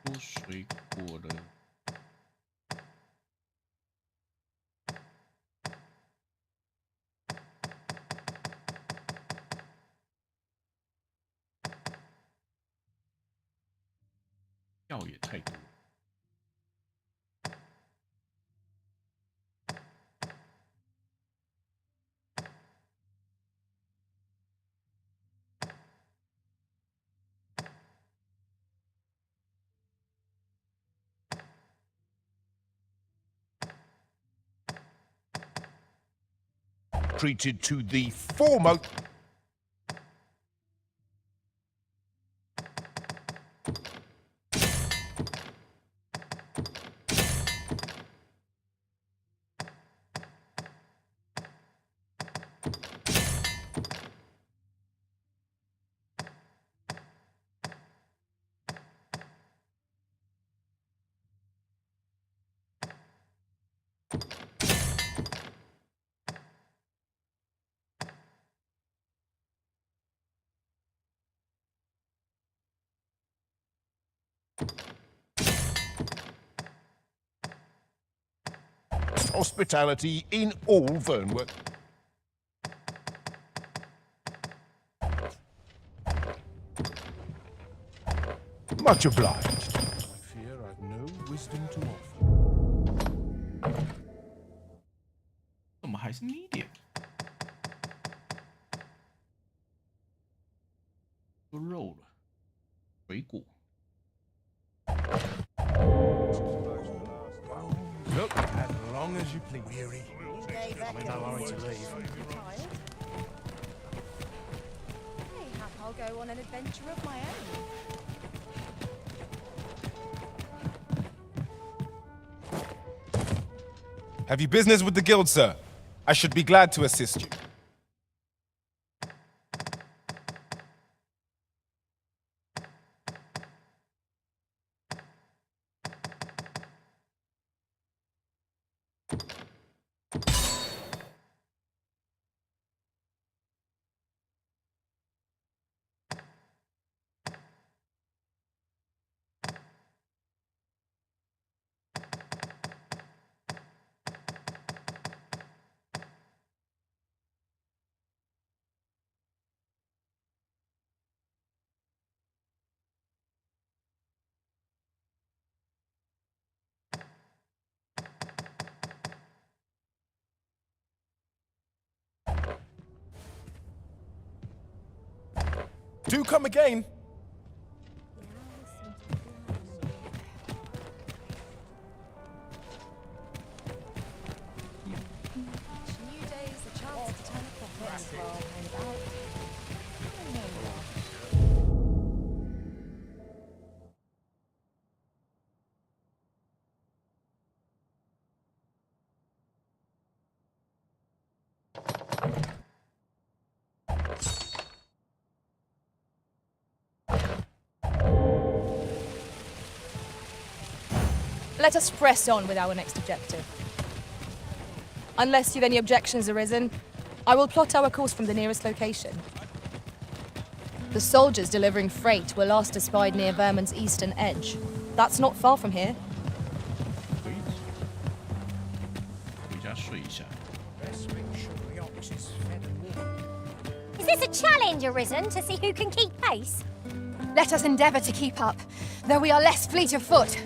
多水果了。药也太多了。Treated to the foremost. Hospitality in all Vernworth. Much obliged. I fear I've no wisdom to offer. 怎么还是 medium？ 多肉了，水果。 Look, as long as you please. Weary. I'm in no hurry to leave. Mayhap I'll go on an adventure of my own. Have you business with the guild, sir? I should be glad to assist you. Do come again. New days, the chance to turn a profit. Let us press on with our next objective. Unless you've any objections arisen, I will plot our course from the nearest location. The soldiers delivering freight were last espied near Vermon's eastern edge. That's not far from here. 回家睡一下。 Is this a challenge arisen to see who can keep pace? Let us endeavour to keep up, though we are less fleet of foot.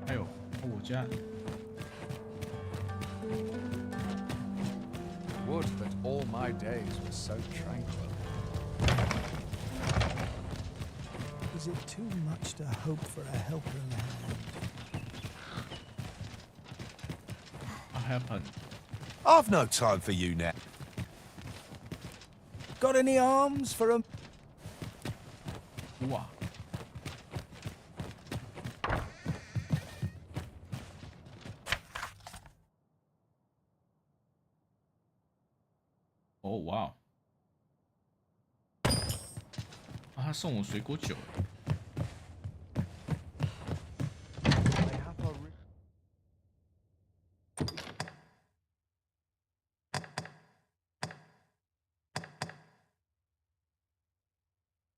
哎呦，我家 Would that all my days were so tranquil. Is it too much to hope for a helping hand? What happened? I've no time for you now. Got any arms for a... Wow. Oh wow！ 啊，他送我水果酒。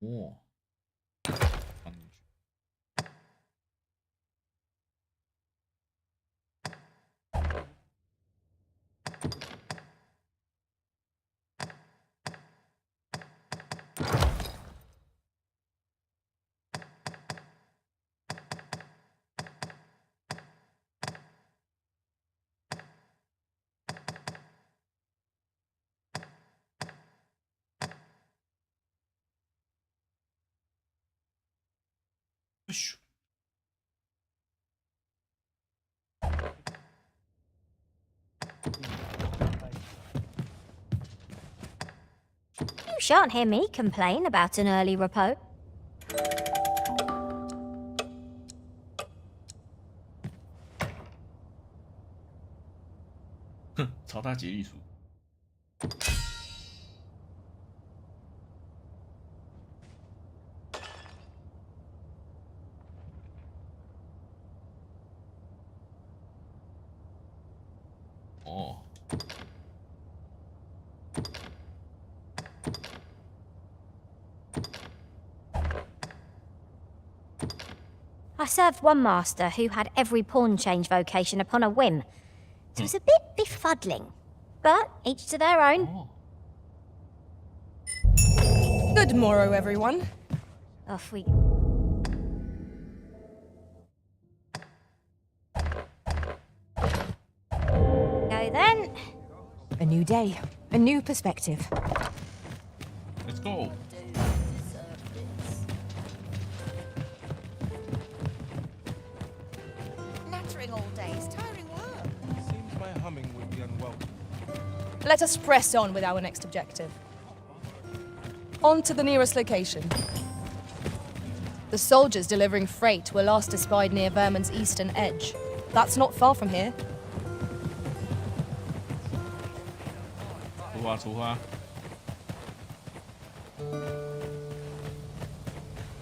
哦。放进去。You shan't hear me complain about an early repos. 哼，朝他竭力数。哦。 I served one master who had every pawn change vocation upon a whim. So it was a bit befuddling. But each to their own. Good morrow, everyone. Off we... Go then. A new day, a new perspective. Let's go. Nattering all day is tiring work. Seems my humming would be unwelcome. Let us press on with our next objective. On to the nearest location. The soldiers delivering freight were last espied near Vermin's eastern edge. That's not far from here. 出发，出发。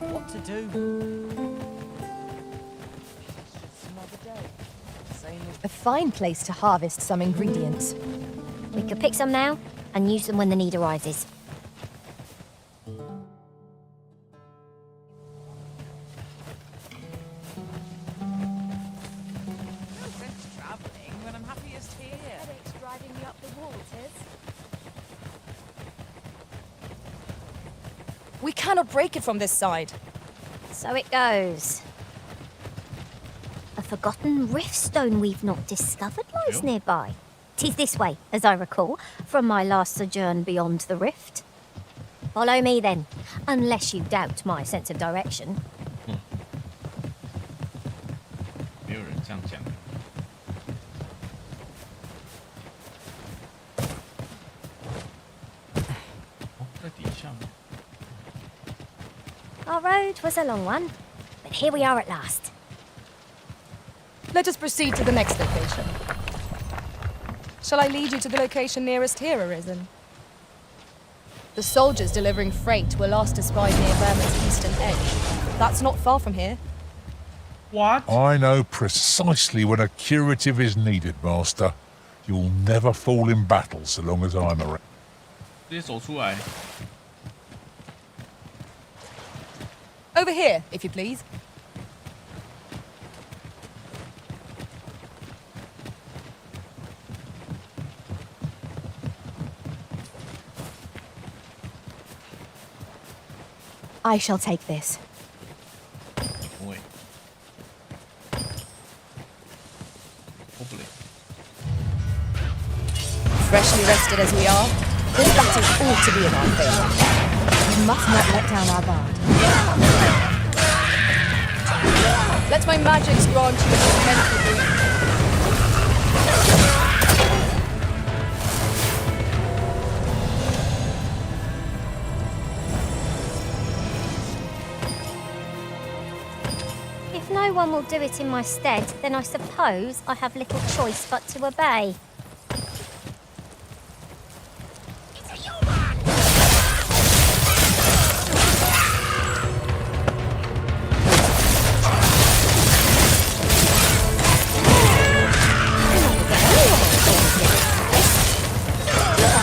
What to do? Some other day. Same as... A fine place to harvest some ingredients. We could pick some now and use them when the need arises. No sense travelling when I'm happiest here. Headaches driving me up the wall, Tiz. We cannot break it from this side. So it goes. A forgotten rift stone we've not discovered lies nearby. 'Tis this way, as I recall, from my last sojourn beyond the rift. Follow me then, unless you doubt my sense of direction. 没有人这样讲。哦，在底下吗？ Our road was a long one, but here we are at last. Let us proceed to the next location. Shall I lead you to the location nearest here, Arisen? The soldiers delivering freight were last espied near Vermin's eastern edge. That's not far from here. What? I know precisely when a curative is needed, Master. You'll never fall in battle so long as I'm around. 直接走出来。 Over here, if you please. I shall take this. Wait. Hopefully. freshly rested as we are, this battle ought to be in our favour. We must not let down our guard. Let my magics grant you a mental breeze. If no one will do it in my stead, then I suppose I have little choice but to obey.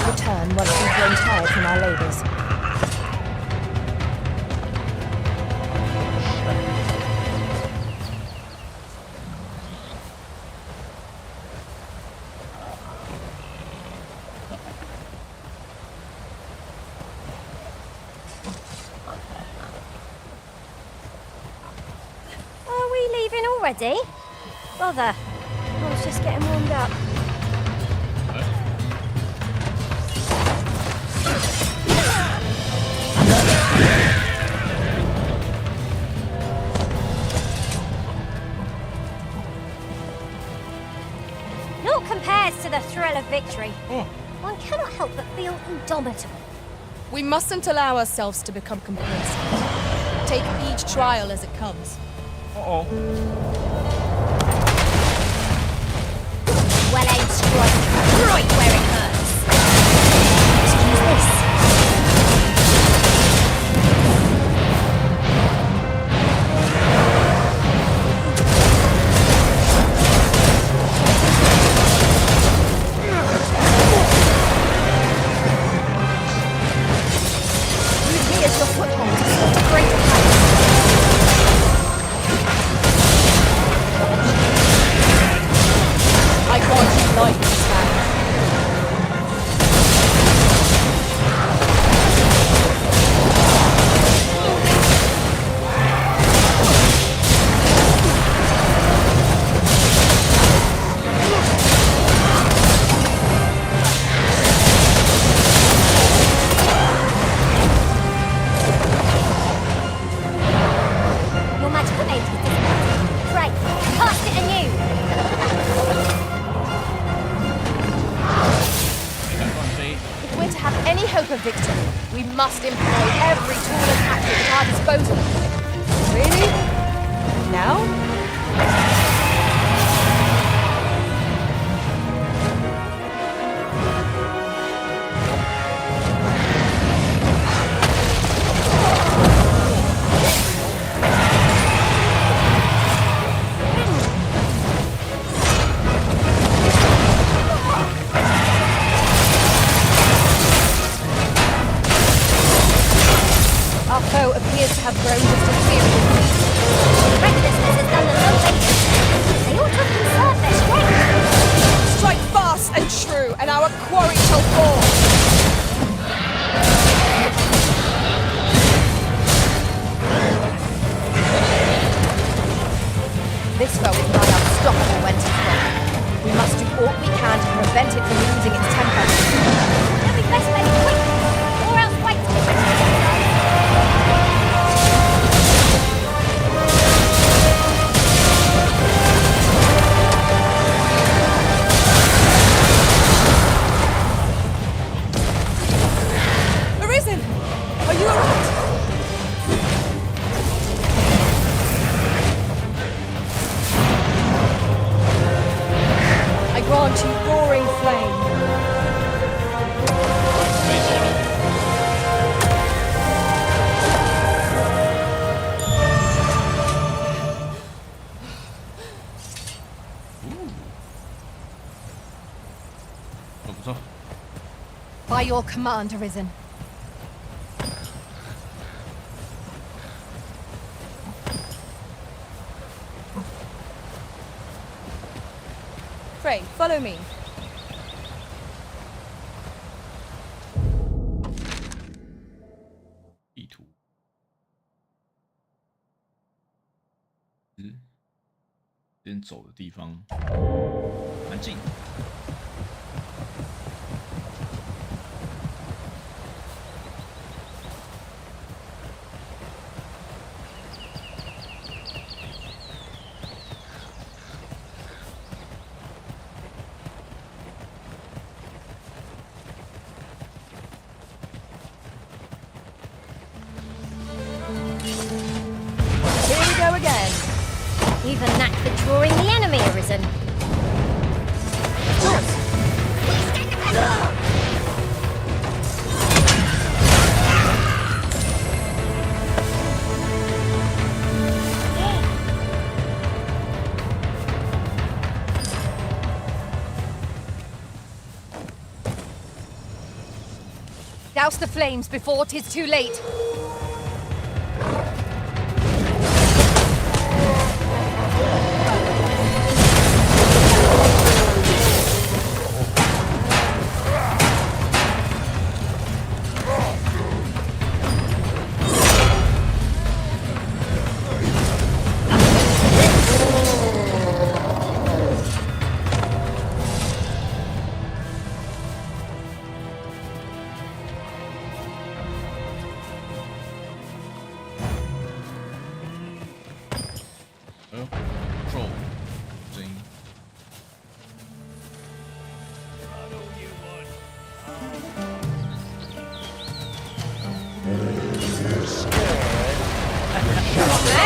Return once we've grown tired from our labours. Are we leaving already? Bother. I was just getting warmed up. Naught compares to the thrill of victory. One cannot help but feel indomitable. We mustn't allow ourselves to become complacent. Take each trial as it comes. Uh-oh. Well-aimed strike, right where it hurts. Use this. Use me as your foothold to soar to greater heights. I want you light this battle. Your magical aid is dissipated. Right, cast it anew. If we're to have any hope of victory, we must employ every tool and tactic at our disposal. Really? Now? Our foe appears to have grown just as weary as we. Recklessness has done them no favours. They ought to conserve their strength. Strike fast and true, and our quarry shall fall. This foe is nigh unstoppable when 'tis wrong. We must do all we can to prevent it from losing its temper. Then we best make it quick, or else wait. Arisen! Are you alright? I grant you roaring flame. By your command, Arisen. Frey, follow me.之前走的地方蛮近。You've a knack for drawing the enemy arisen. Douse the flames before 'tis too late.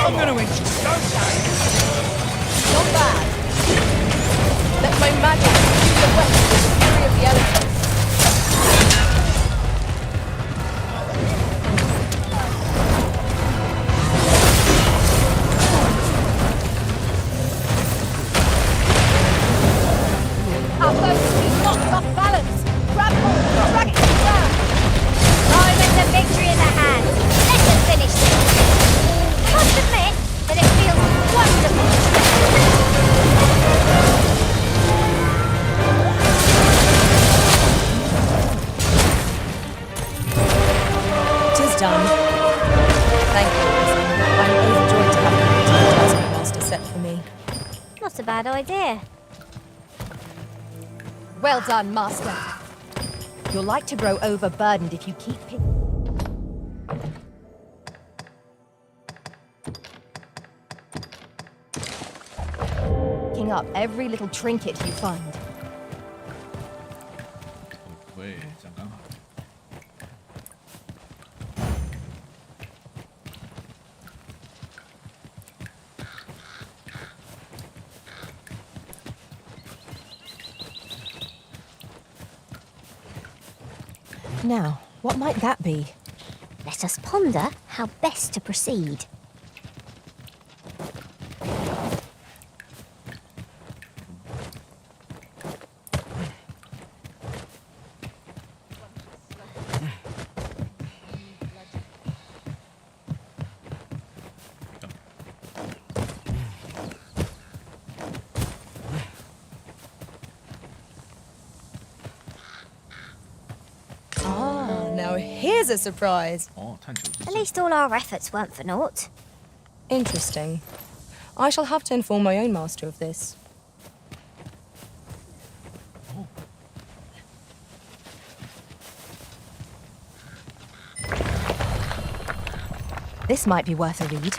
I'm gonna win. Not bad. Let my magic use the west of the fury of the elements. Our focus is not off balance. Grab hold, drag it down. Time and the victory in the hand. Let us finish this. I must admit that it feels wonderful. Tis done. Thank you, Listen. I'm overjoyed to have the task master set for me. Not a bad idea. Well done, Master. You're like to grow overburdened if you keep picking up every little trinket you find. Now, what might that be? Let us ponder how best to proceed. Now here's a surprise. At least all our efforts weren't for naught. Interesting. I shall have to inform my own master of this. This might be worth a read.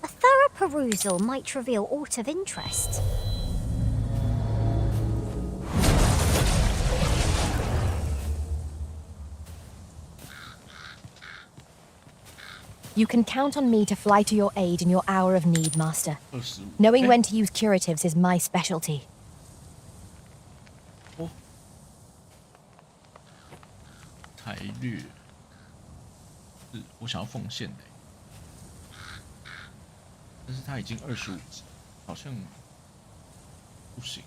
A thorough perusal might reveal aught of interest. You can count on me to fly to your aid in your hour of need, Master. Knowing when to use curatives is my specialty. 才略是我想要奉献的，但是他已经25级，好像不行。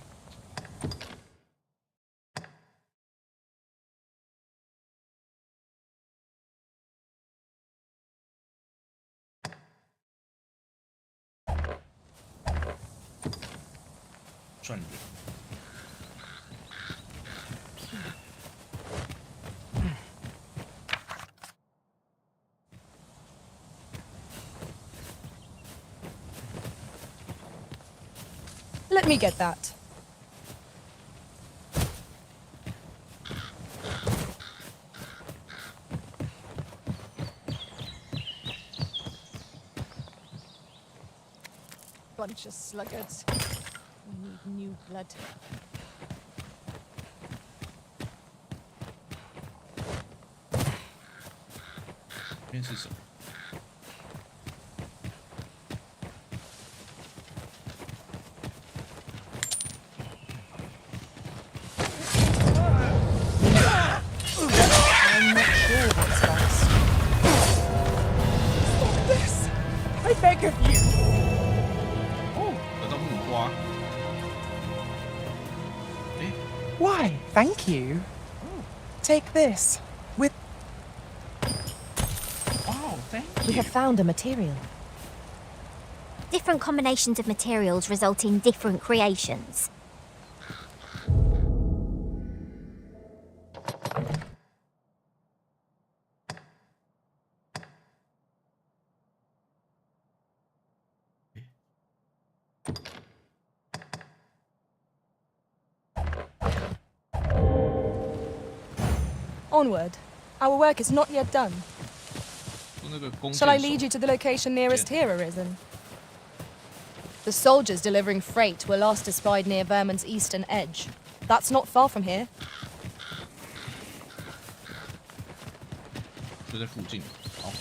赚人。Let me get that. Bunch of sluggards. We need new blood. Why, thank you. Take this. With... Oh, thank you. We have found a material. Different combinations of materials result in different creations. Onward. Our work is not yet done. Shall I lead you to the location nearest here, Arisen? The soldiers delivering freight were last espied near Vermon's eastern edge. That's not far from here. 就在附近。好。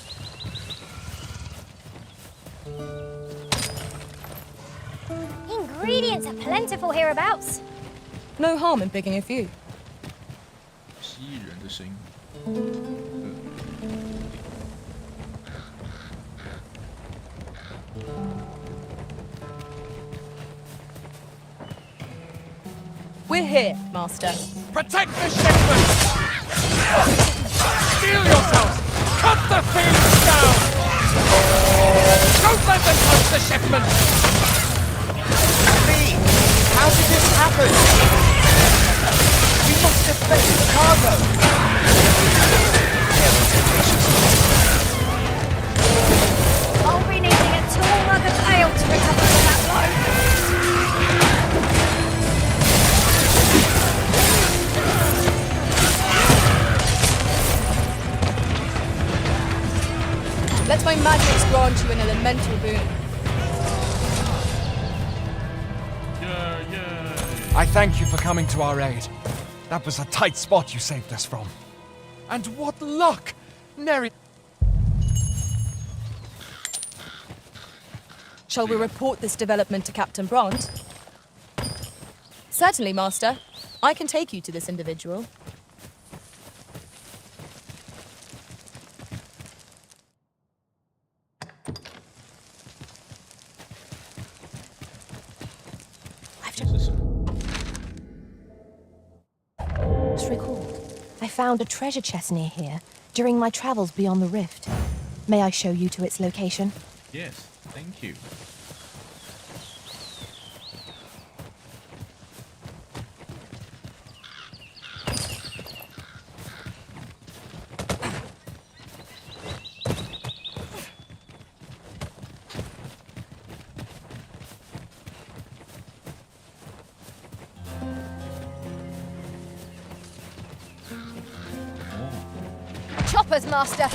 Ingredients are plentiful hereabouts. No harm in picking a few. 蜥蜴人的声音。We're here, Master. Protect the shipment! Steel yourselves! Cut the thieves down! Don't let them touch the shipment! Lee, how did this happen? We must defend the cargo. I'll be needing a tall mug of ale to recover from that blow. Let my magics grant you an elemental boon. I thank you for coming to our aid. That was a tight spot you saved us from. And what luck! Neri... Shall we report this development to Captain Brant? Certainly, Master. I can take you to this individual. Just recall, I found a treasure chest near here during my travels beyond the rift. May I show you to its location? Yes, thank you. Choppers, Master!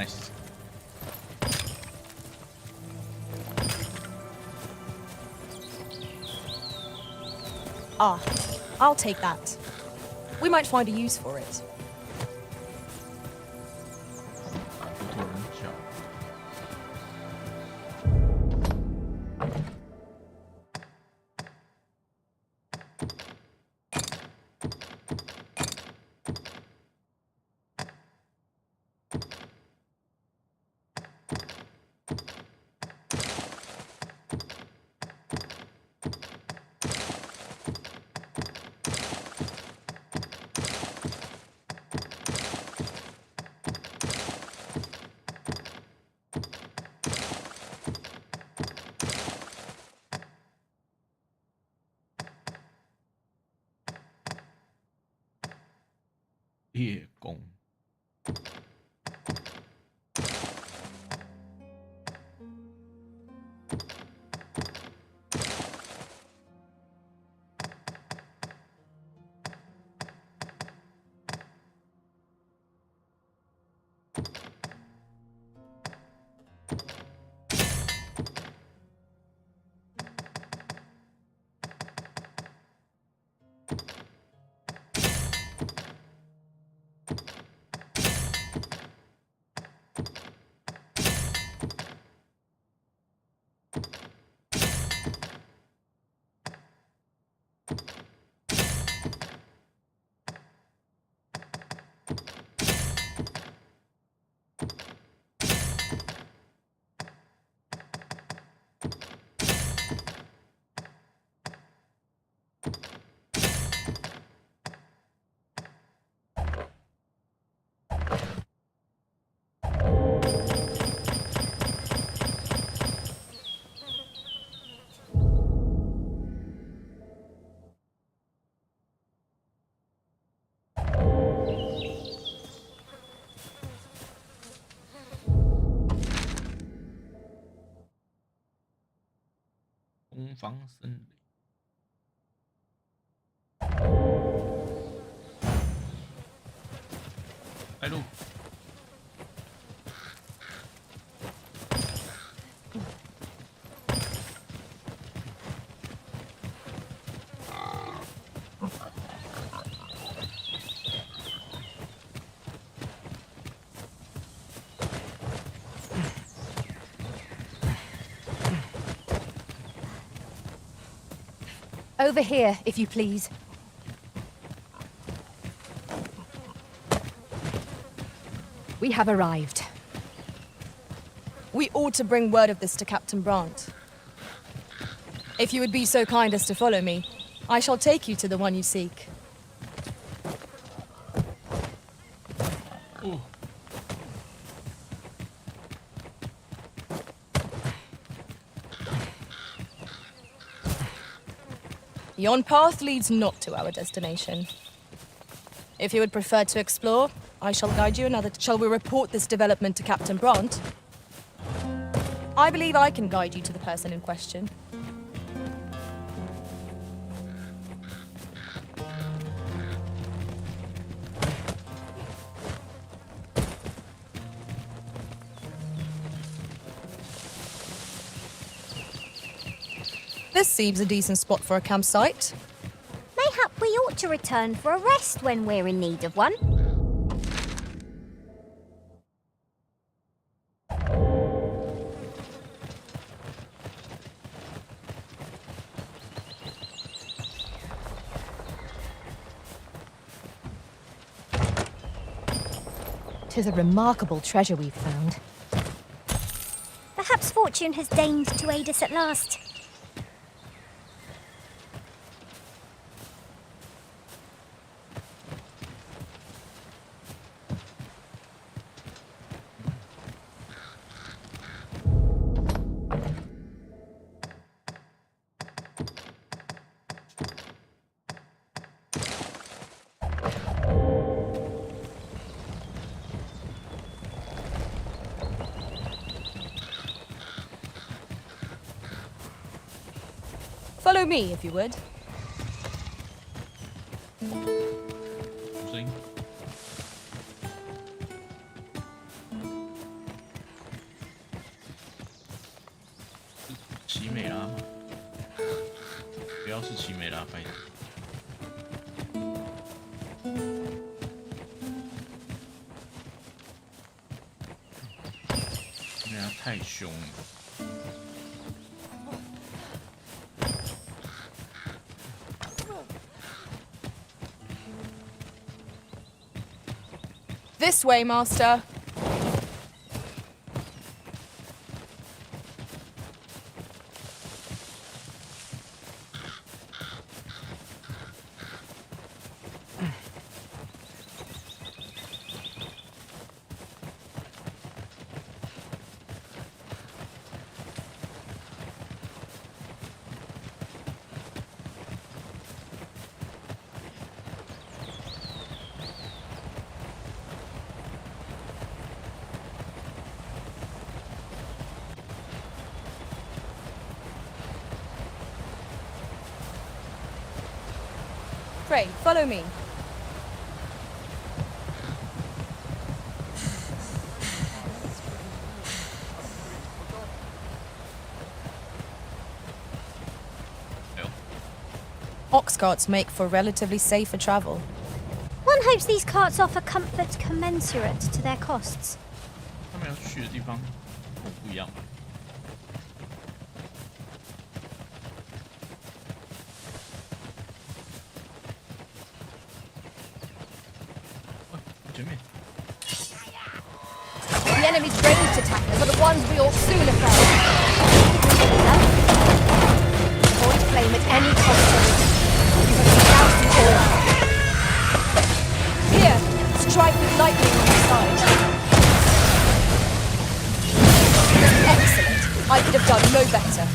Nice. Ah, I'll take that. We might find a use for it. 不同人脚。叶公。东方森林。开路。Over here, if you please. We have arrived. We ought to bring word of this to Captain Brandt. If you would be so kind as to follow me, I shall take you to the one you seek. Ooh. Yon path leads not to our destination. If you would prefer to explore, I shall guide you another. Shall we report this development to Captain Brandt? I believe I can guide you to the person in question. This seems a decent spot for a campsite. Mayhap we ought to return for a rest when we're in need of one. Tis a remarkable treasure we've found. Perhaps fortune has deigned to aid us at last. Follow me, if you would. 奇美拉吗？不要是奇美拉，拜托。奇美拉太凶了。 This way, Master. Pray, follow me. Ox carts make for relatively safer travel. One hopes these carts offer comfort commensurate to their costs. 他们要去的地方不一样吧？ The enemy's ranged attackers are the ones we ought sooner fell. Avoid flame at any cost. You have been doused all. Here, strike with lightning on the side. Excellent. I could have done no better.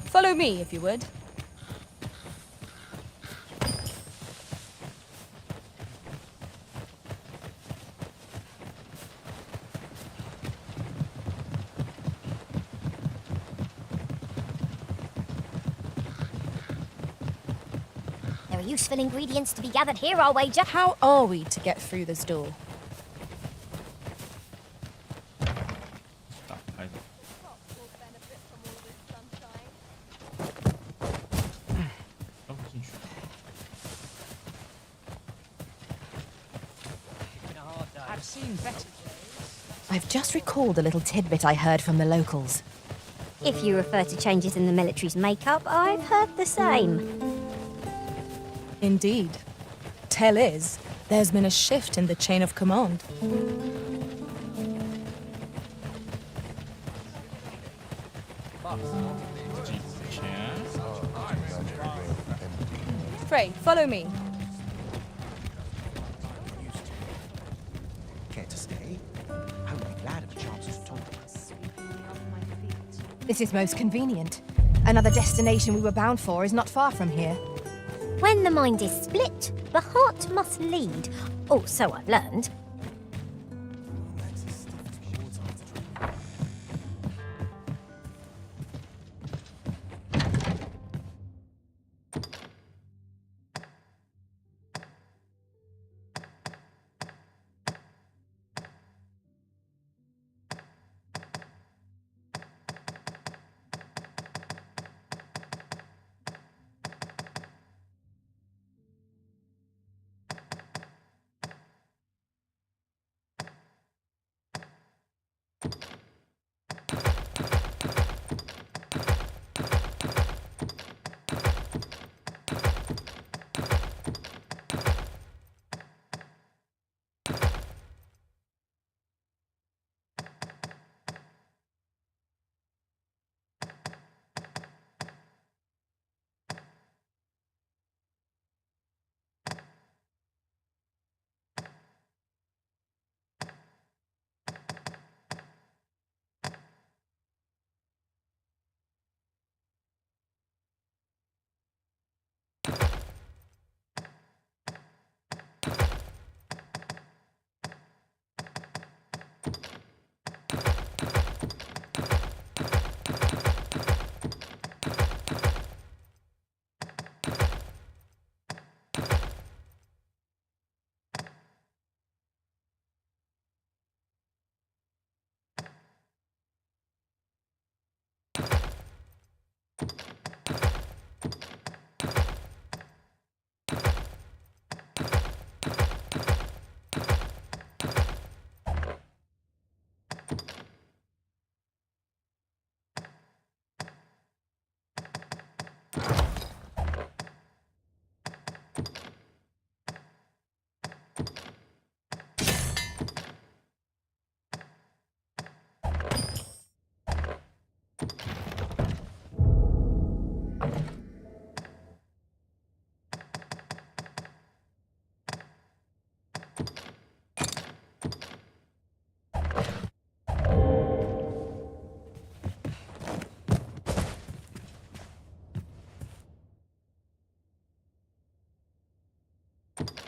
Follow me, if you would. There are useful ingredients to be gathered here, I'll wager. How are we to get through this door? I've seen better. I've just recalled a little tidbit I heard from the locals. If you refer to changes in the military's makeup, I've heard the same. Indeed. Tell is, there's been a shift in the chain of command. Pray, follow me. Care to stay? I would be glad of a chance to talk. This is most convenient. Another destination we were bound for is not far from here. When the mind is split, the heart must lead. Oh, so I've learned.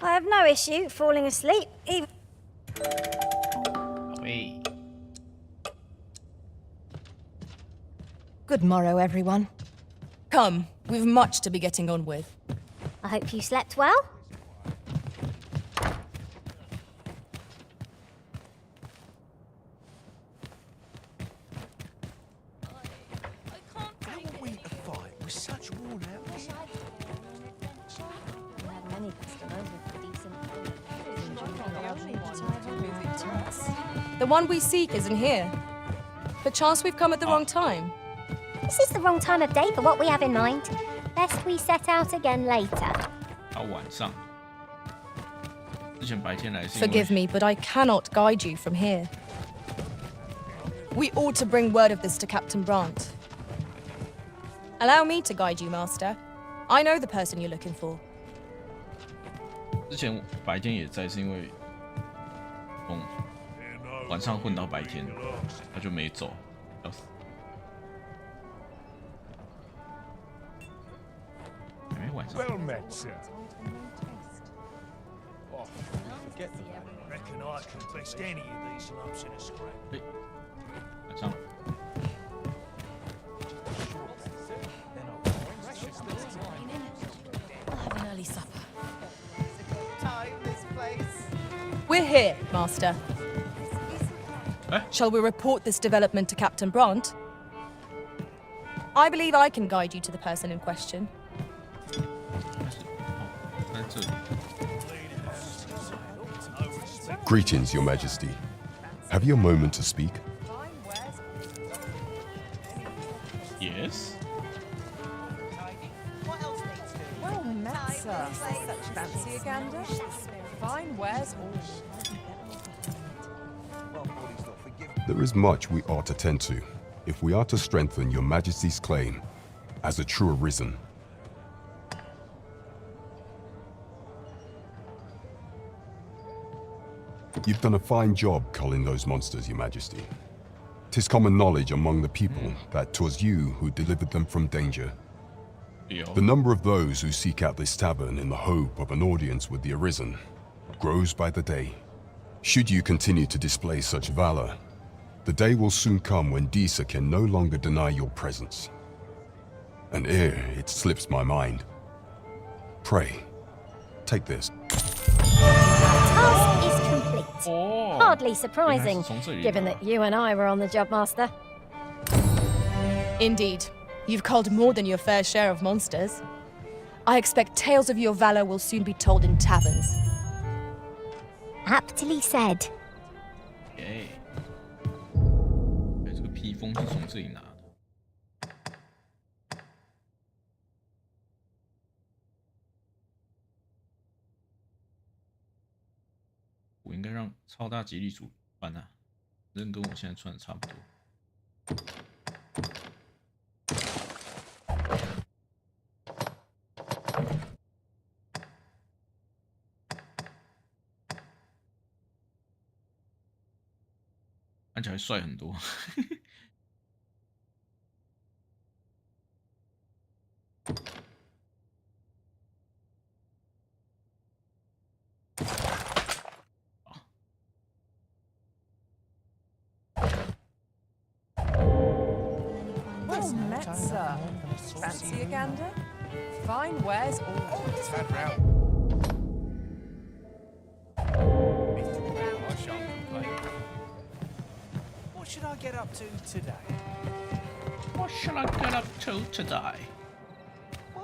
I have no issue falling asleep, even... Wait. Good morrow, everyone. Come, we've much to be getting on with. I hope you slept well. The one we seek isn't here. Perchance we've come at the wrong time. This is the wrong time of day for what we have in mind. Best we set out again later. 到晚上。之前白天来是因为 Forgive me, but I cannot guide you from here. We ought to bring word of this to Captain Brant. Allow me to guide you, Master. I know the person you're looking for. 之前白天也在，是因为从晚上混到白天，他就没走，要死。哎，晚上。 Well met, sir. Oh, forget that. Reckon I can best any of these lumps in a scrap. 晚上。 I'll have an early supper. We're here, Master. Shall we report this development to Captain Brant? I believe I can guide you to the person in question. Greetings, Your Majesty. Have you a moment to speak? Yes. Well met, sir. Fancy a gander? Fine wares all. There is much we ought to tend to if we are to strengthen Your Majesty's claim as a true Arisen. You've done a fine job culling those monsters, Your Majesty. 'Tis common knowledge among the people that 'twas you who delivered them from danger. The number of those who seek out this tavern in the hope of an audience with the Arisen grows by the day. Should you continue to display such valor, the day will soon come when Disa can no longer deny your presence. And ere it slips my mind, pray, take this. Task is complete. Hardly surprising, given that you and I were on the job, Master. Indeed. You've culled more than your fair share of monsters. I expect tales of your valor will soon be told in taverns. Aptly said. 哎，这个披风是从这里拿的。我应该让超大吉利组穿啊，人跟我现在穿的差不多。看起来帅很多。Well met, sir. Fancy a gander? Fine wares all. What should I get up to today? What should I get up to today? I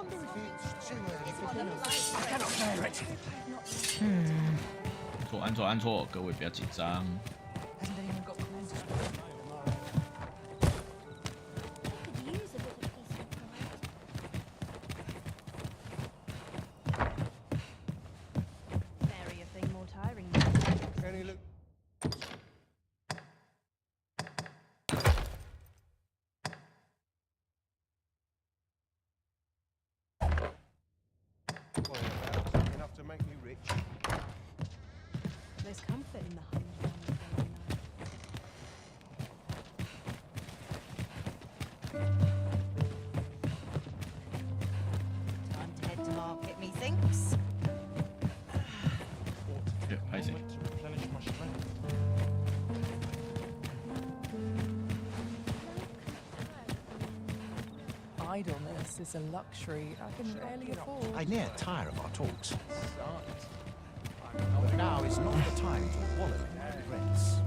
cannot bear it. 按错，按错，各位不要紧张。There's comfort in the hunger and the daily life. Time to head to market, methinks. Yeah, I see. Idleness is a luxury I can rarely afford. I near tire of our talks. But now is not the time to wallow in regrets.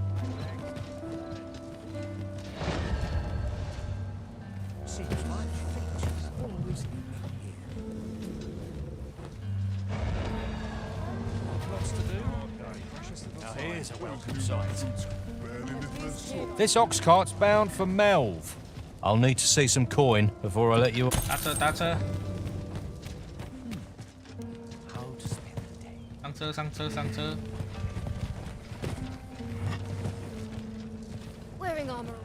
Seems my fate is always Lots to do. Now here's a welcome sight. This ox cart's bound for Melv. I'll need to see some coin before I let you... That's her. 上车。 Wearing armor.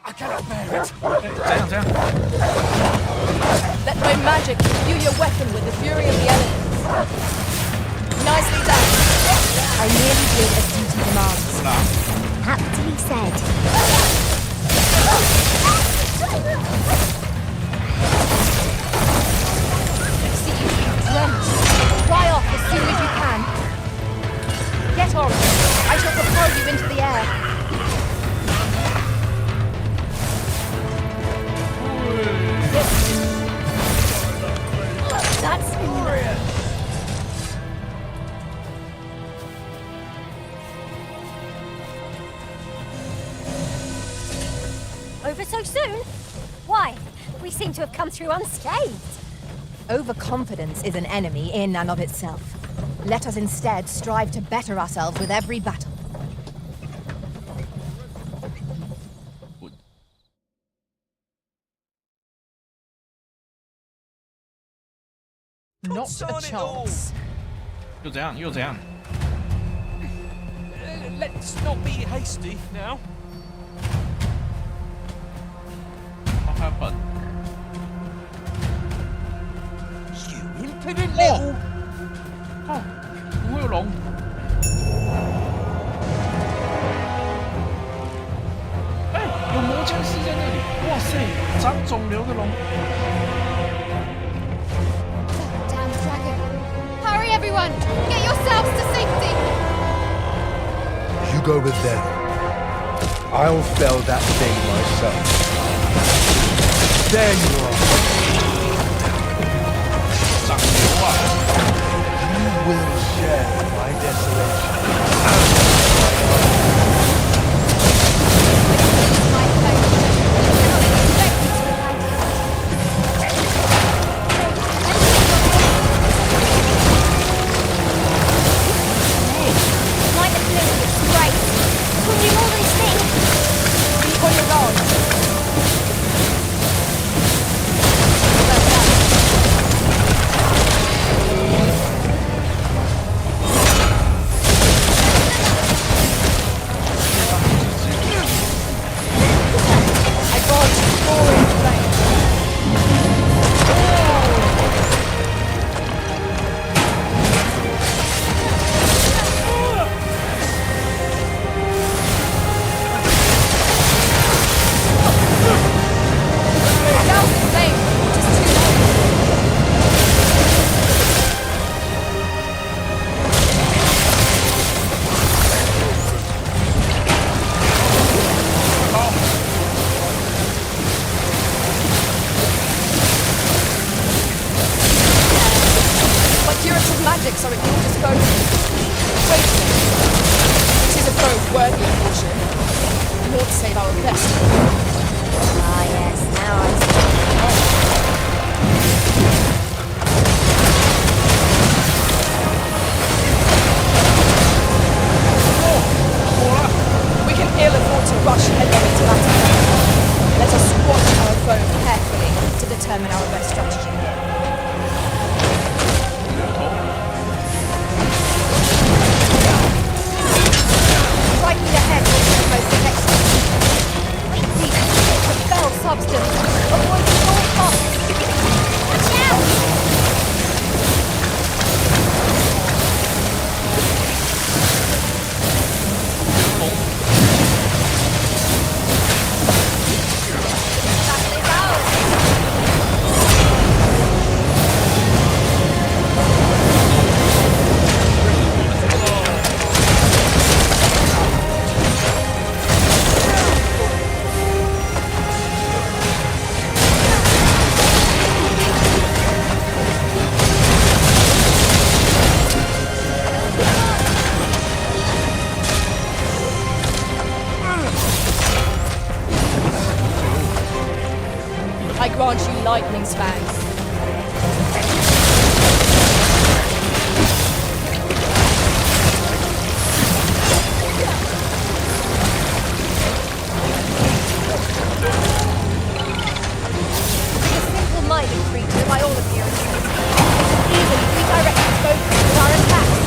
I cannot bear it. 这样。 Let my magic imbue your weapon with the fury of the elements. Nicely done. I merely did as duty demands. Aptly said. See you being drenched. Fly off as soon as you can. Get on. I shall propel you into the air. That's glorious. Over so soon? Why? We seem to have come through unscathed. Overconfidence is an enemy in and of itself. Let us instead strive to better ourselves with every battle. Not a chance. 又怎样？ Let's not be hasty now. What happened? You impudent little... 哦，怎么会有龙？哎，有魔僵尸在那里！哇塞，长肿瘤的龙！ Damn dragon. Hurry, everyone! Get yourselves to safety! You go with them. I'll fell that thing myself. There you are. 长瘤啊！ You will share my desolation. Like the blue, it's great. Can you all these things? Keep on your guard. I got you forward flame. Now the flame, just too late. My curative magics are at your disposal. Wait a minute. It is a foe worthy of caution. Lord save our best. Ah, yes, now I see. We can ill afford to rush headlong into battle. Let us watch our foe carefully to determine our best strategy. Striking ahead will be the most effective. Wait, grant you lightning spans. Simple-minded creature by all appearances. Even redirect us both to our attacks.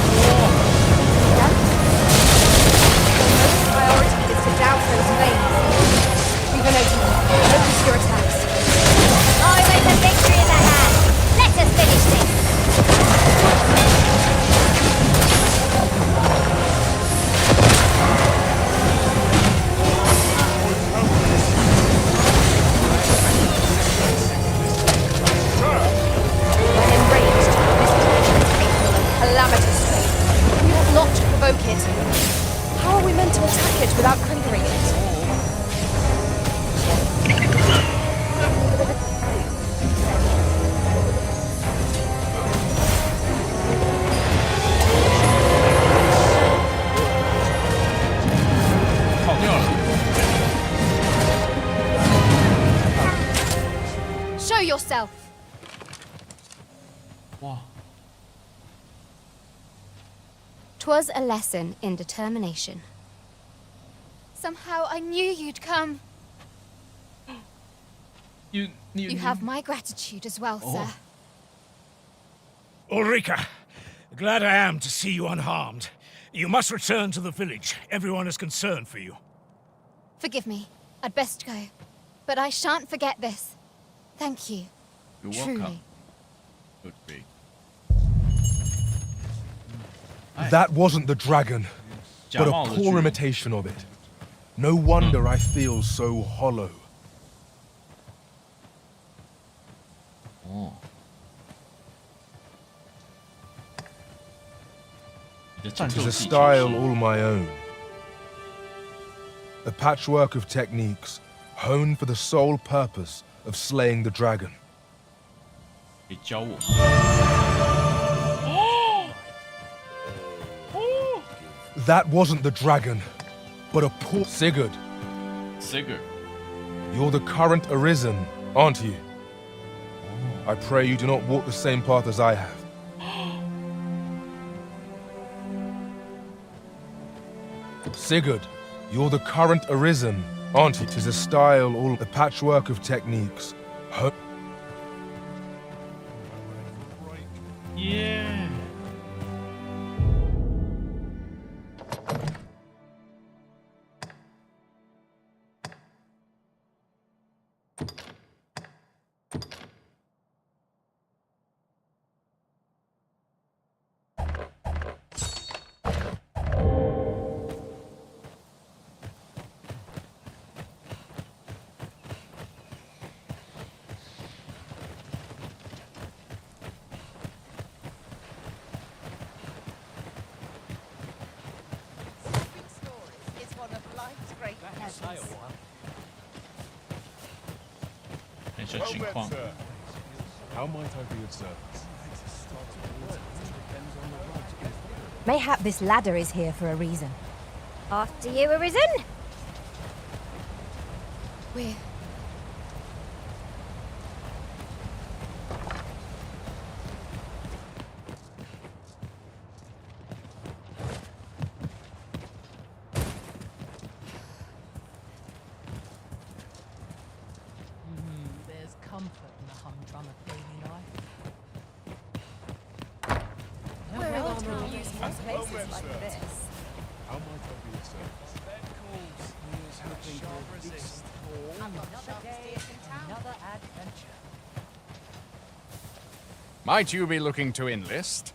Yeah? Your priority is to douse those flames. Focus your attacks. Always a victory in the hand. Let us finish this. When enraged, this creature is capable of calamitous strength. We ought not to provoke it. How are we meant to attack it without conquering it? Show yourself. Wow. 'Twas a lesson in determination. Somehow I knew you'd come. You have my gratitude as well, sir. Ulrika, glad I am to see you unharmed. You must return to the village. Everyone is concerned for you. Forgive me. I'd best go. But I shan't forget this. Thank you. You're Truly. welcome. Could be. That wasn't the dragon, but a Jamal the poor Jew. imitation of it. No wonder I feel so hollow. Oh. It is a style all my own. A patchwork of techniques honed for the sole purpose of slaying the dragon. 你教我。 That wasn't the dragon, but a poor Sigurd. Sigurd. You're the current Arisen, aren't you? I pray you do not walk the same path as I have. Sigurd, you're the current Arisen, aren't you? It is a style, all a patchwork of techniques. Yeah. How might I be of service? Mayhap this ladder is here for a reason. After you, Arisen. We're... There's comfort in the humdrum of daily life. We're well to use more places like this. How might I be of service? Another day in town. Another adventure. Might you be looking to enlist?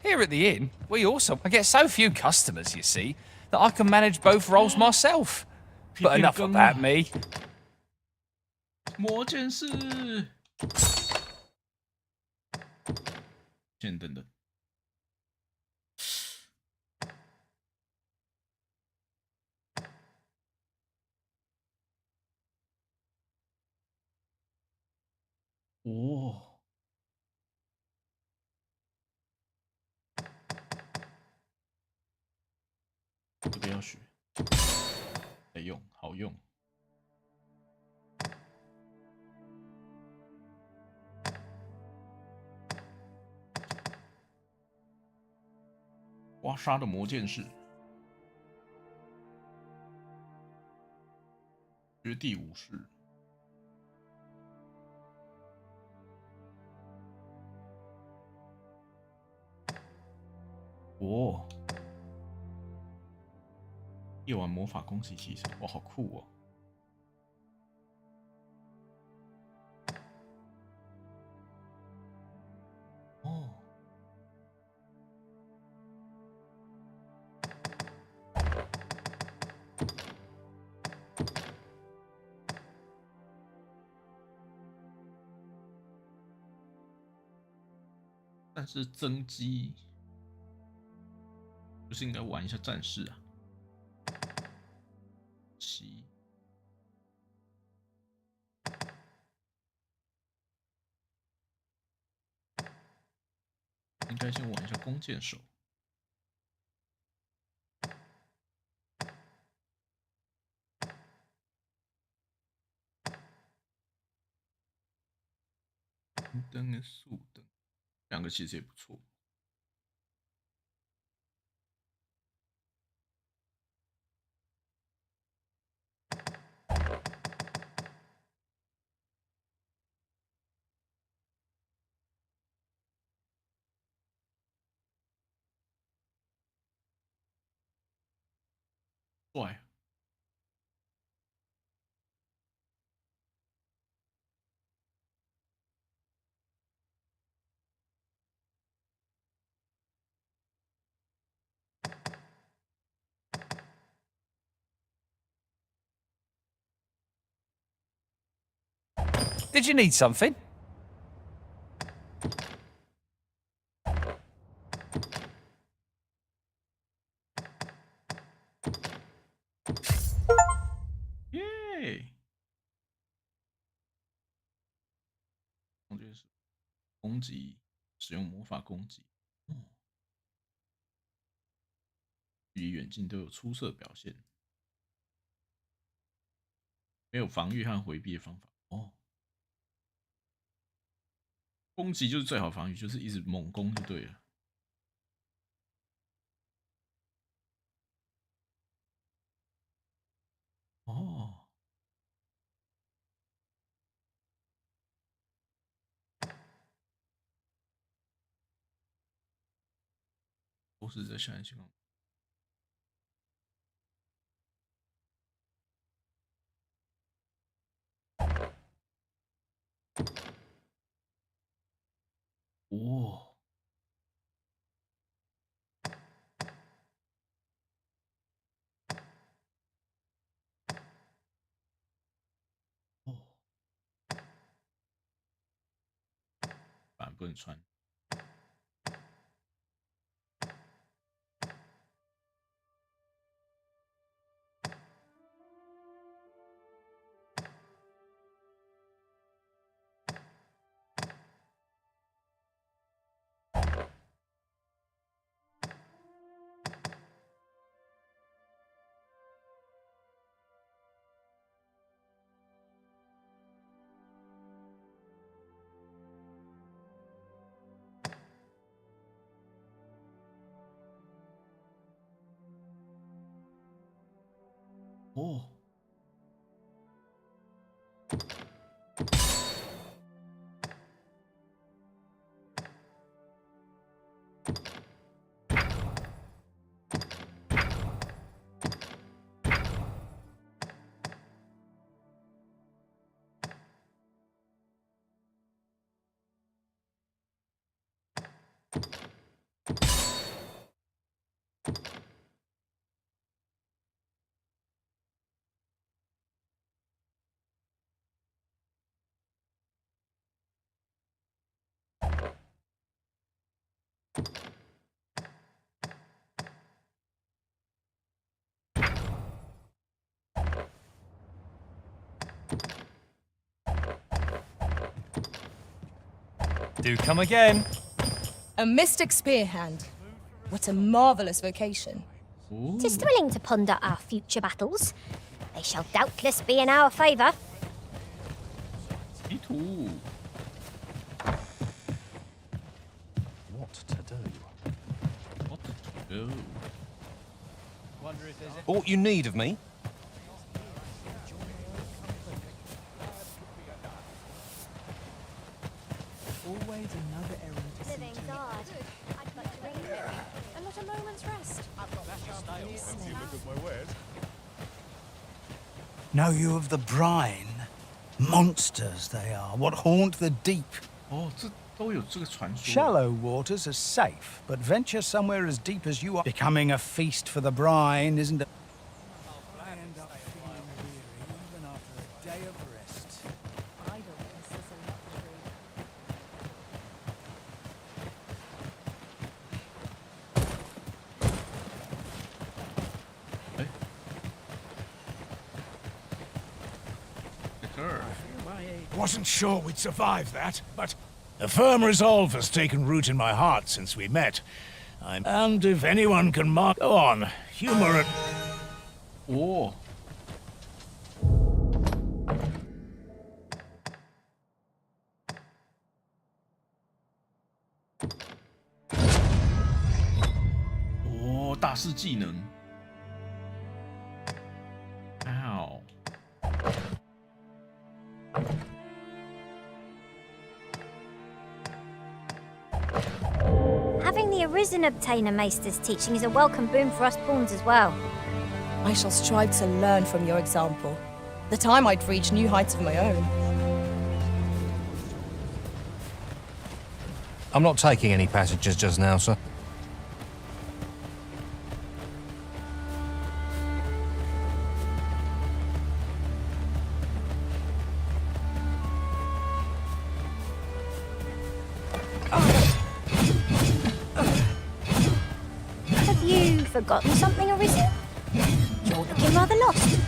Here at the inn, I get so few customers, you see, that I can manage both roles myself. But enough of that, me. 魔剑士。先等等。哦。这个要学。得用，好用。刮痧的魔剑士，绝地武士。哦，夜晚魔法攻击提升，哇，好酷哦！哦。但是增肌，不是应该玩一下战士啊？7，应该先玩一下弓箭手。平灯跟速灯，两个其实也不错。帅。Did you need something? Yay！ 是攻击，使用魔法攻击，距离远近都有出色表现。没有防御和回避的方法哦。攻击就是最好防御，就是一直猛攻就对了。哦。都是在下一情况。哦。哦。反而不能穿。哦。Do come again. A mystic spear hand. What a marvelous vocation. It is thrilling to ponder our future battles. They shall doubtless be in our favour. 地图。 What to do? What to do? Aught you need of me? Always another errand to see Living to. God. I'd like to ring you. And not a moment's rest. Know you of the brine? Monsters they are, what haunt the deep. 哦，这都有这个传说。 Shallow waters are safe, but venture somewhere as deep as you are. Becoming a feast for the brine isn't a... I end up feeling weary even after a day of rest. Idleness is a luxury. Wasn't sure we'd survive that, but a firm resolve has taken root in my heart since we met. And if anyone can mark... Go on, humor and... Oh. Oh, 大师技能。Ow. Having the Arisen Obtainer Maester's teaching is a welcome boon for us pawns as well. I shall strive to learn from your example, that I might reach new heights of my own. I'm not taking any passengers just now, sir. Have you forgotten something, Arisen? You're looking rather lost.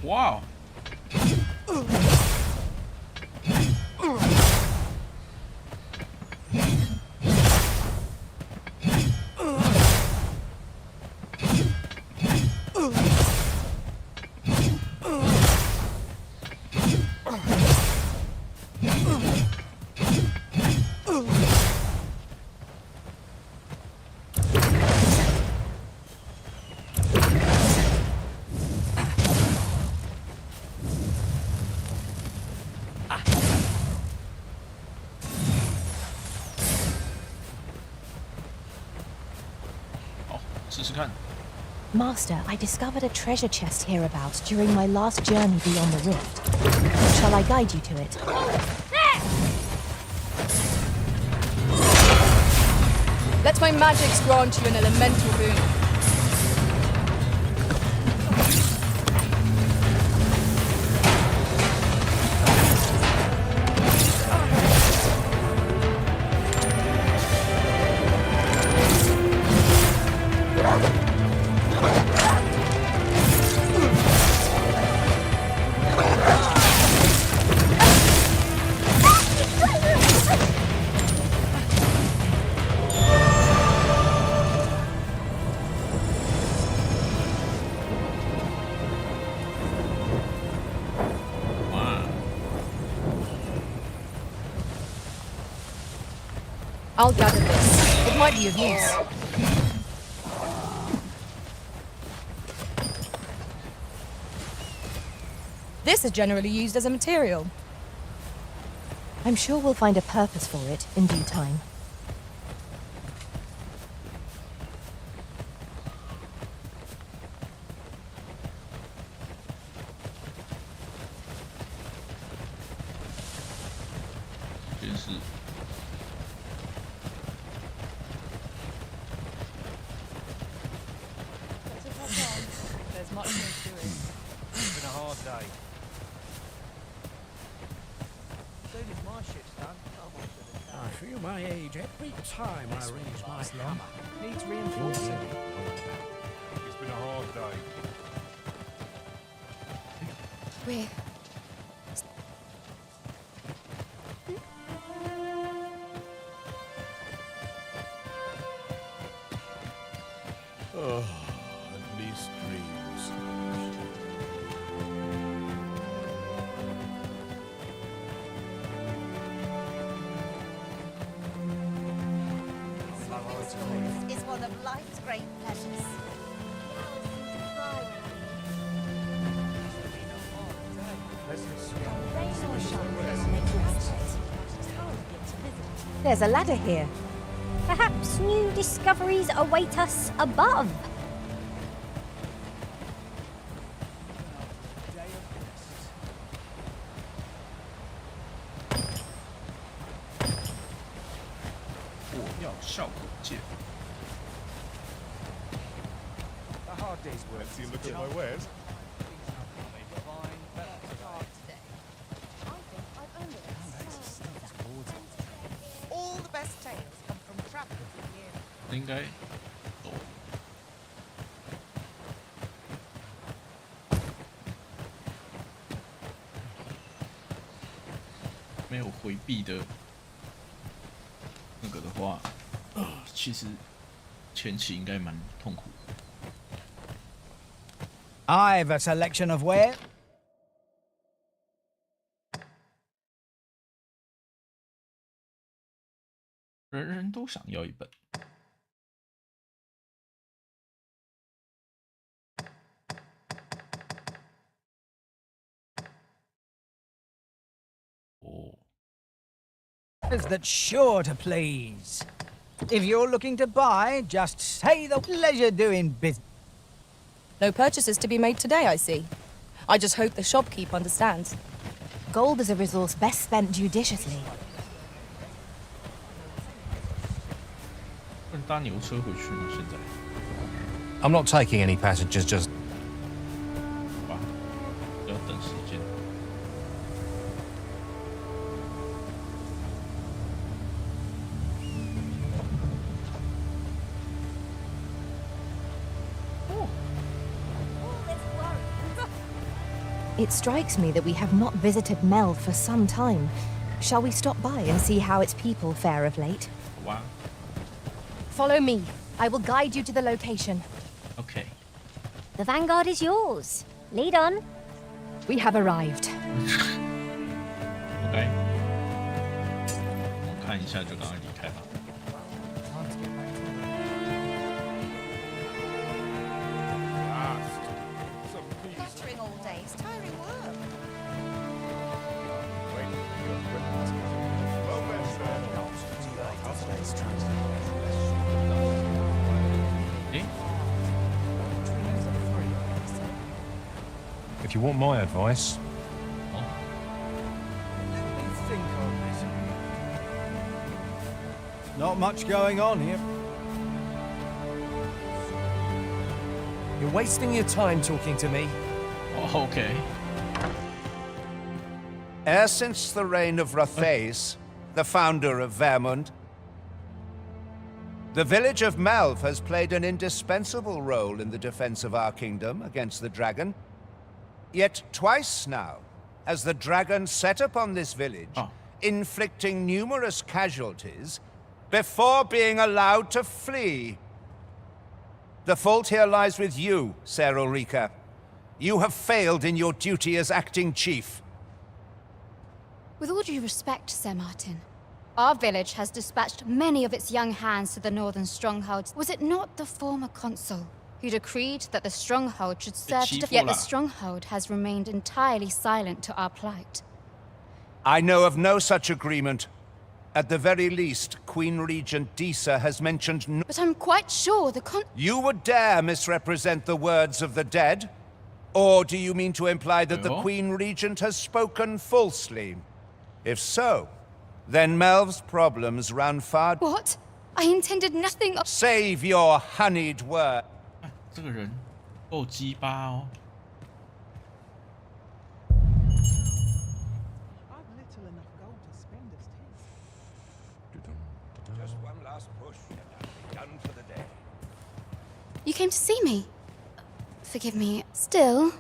Wow. Master, I discovered a treasure chest hereabouts during my last journey beyond the rift. Shall I guide you to it? Let my magics grant you an elemental boon. I'll gather this. It might be of use. This is generally used as a material. I'm sure we'll find a purpose for it in due time. There's much more to it. It's been a hard day. Soon as my ship's done, I'll watch it. I feel my age every time I raise my hammer. Needs reinforcing. It's been a hard day. We're... Oh, at least dreams. Is one of life's great pleasures. There's a ladder here. Perhaps new discoveries await us above. A hard day's work. See, look at my wares. All the best tales come from travelers here. 应该走。没有回避的那个的话，其实前期应该蛮痛苦的。 I've a selection of ware. 人人都想要一本。哦。 That's sure to please. If you're looking to buy, just say the pleasure doing business. No purchases to be made today, I see. I just hope the shopkeep understands. Gold is a resource best spent judiciously. 不能搭牛车回去吗？现在？ I'm not taking any passengers, just... 好吧，要等时间。It strikes me that we have not visited Mel for some time. Shall we stop by and see how its people fare of late? Wow. Follow me. I will guide you to the location. Okay. The vanguard is yours. Lead on. We have arrived. OK。我看一下就赶快离开吧。 Battering all day is tiring work. If you want my advice, Not much going on here. You're wasting your time talking to me. Oh, okay. Ever since the reign of Rothace, the founder of Vermund, the village of Malv has played an indispensable role in the defense of our kingdom against the dragon. Yet twice now has the dragon set upon this village, inflicting numerous casualties before being allowed to flee. The fault here lies with you, Ser Ulrika. You have failed in your duty as acting chief. With all due respect, Sir Martin, our village has dispatched many of its young hands to the northern strongholds. Was it not the former consul who decreed that the stronghold should serve to defend? Yet the stronghold has remained entirely silent to our plight. I know of no such agreement. At the very least, Queen Regent Disa has mentioned no— But I'm quite sure the You would dare misrepresent the words of the dead? Or do you mean to imply that the Queen Regent has spoken falsely? If so, then Melv's problems run far— What? I intended nothing of— Save your honeyed word. 这个人够鸡巴哦。 Just one last push, and I'll be done for the day. You came to see me. Forgive me. Still,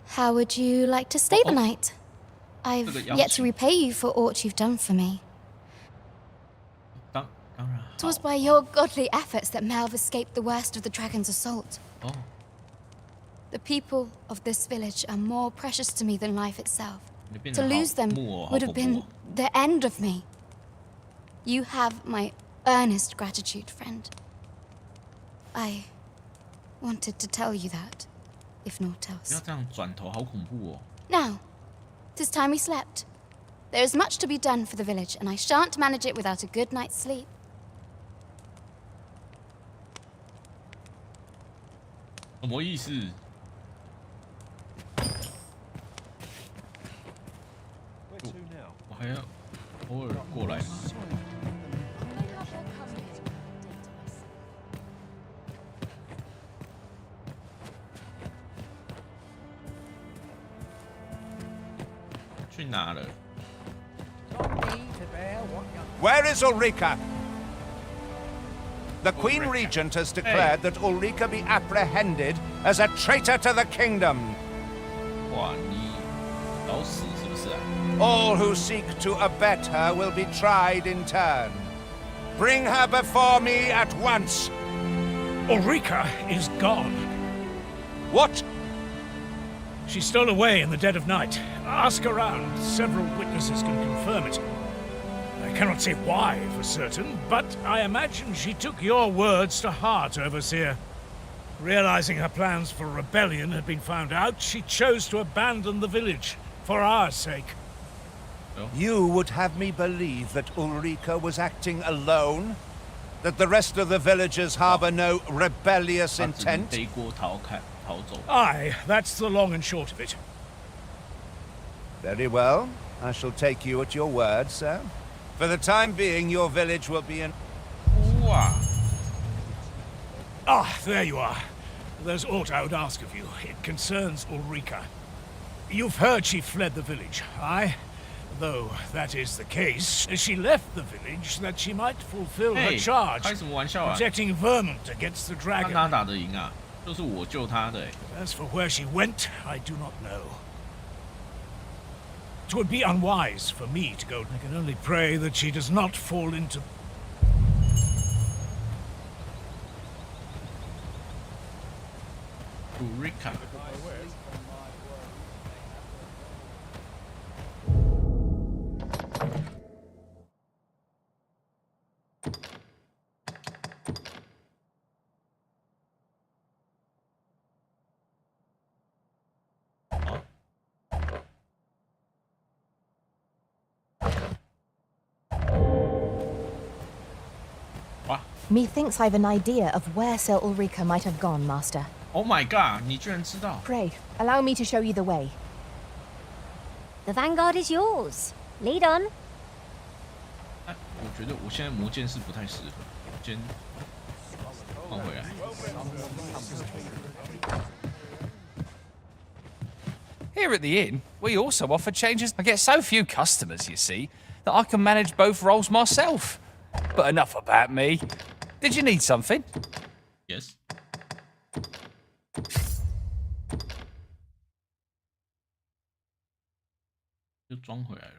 how would you like to stay the night? I've yet to repay you for aught you've done for me. 当然 'Twas by your godly efforts that Melv escaped the worst of the dragon's assault. Oh. The people of this village are more precious to me than life itself. To lose them would have been the end of me. You have my earnest gratitude, friend. I wanted to tell you that, if not else. Now, 'tis time we slept. There is much to be done for the village, and I shan't manage it without a good night's sleep. 什么意思？我还要偶尔过来吗？去哪了？ Where is Ulrika? The Queen Regent has declared that Ulrika be apprehended as a traitor to the kingdom. 哇，你老死是不是啊？ All who seek to abet her will be tried in turn. Bring her before me at once. Ulrika is gone. What? She stole away in the dead of night. Ask around. Several witnesses can confirm it. I cannot say why for certain, but I imagine she took your words to heart, Overseer. Realizing her plans for rebellion had been found out, she chose to abandon the village, for our sake. You would have me believe that Ulrika was acting alone? That the rest of the villagers harbor no rebellious intent? Aye, that's the long and short of it. Very well. I shall take you at your word, sir. For the time being, your village will be in... Ah, there you are. There's aught I would ask of you. It concerns Ulrika. You've heard she fled the village, aye? Though that is the case, she left the village that she might fulfill her charge, protecting Vermont against the dragon. 他哪打得赢啊？就是我救他的。As for where she went, I do not know. It would be unwise for me to go. I can only pray that she does not fall into... Ulrika. Methinks I've an idea of where Sir Ulrika might have gone, Master. Oh my god, 你居然知道 Pray, allow me to show you the way. The vanguard is yours. Lead on. 我觉得我现在魔剑是不太适合，先换回来。Here at the inn, we also offer changes. I get so few customers, you see, that I can manage both roles myself. But enough about me. Did you need something? Yes. 就装回来了。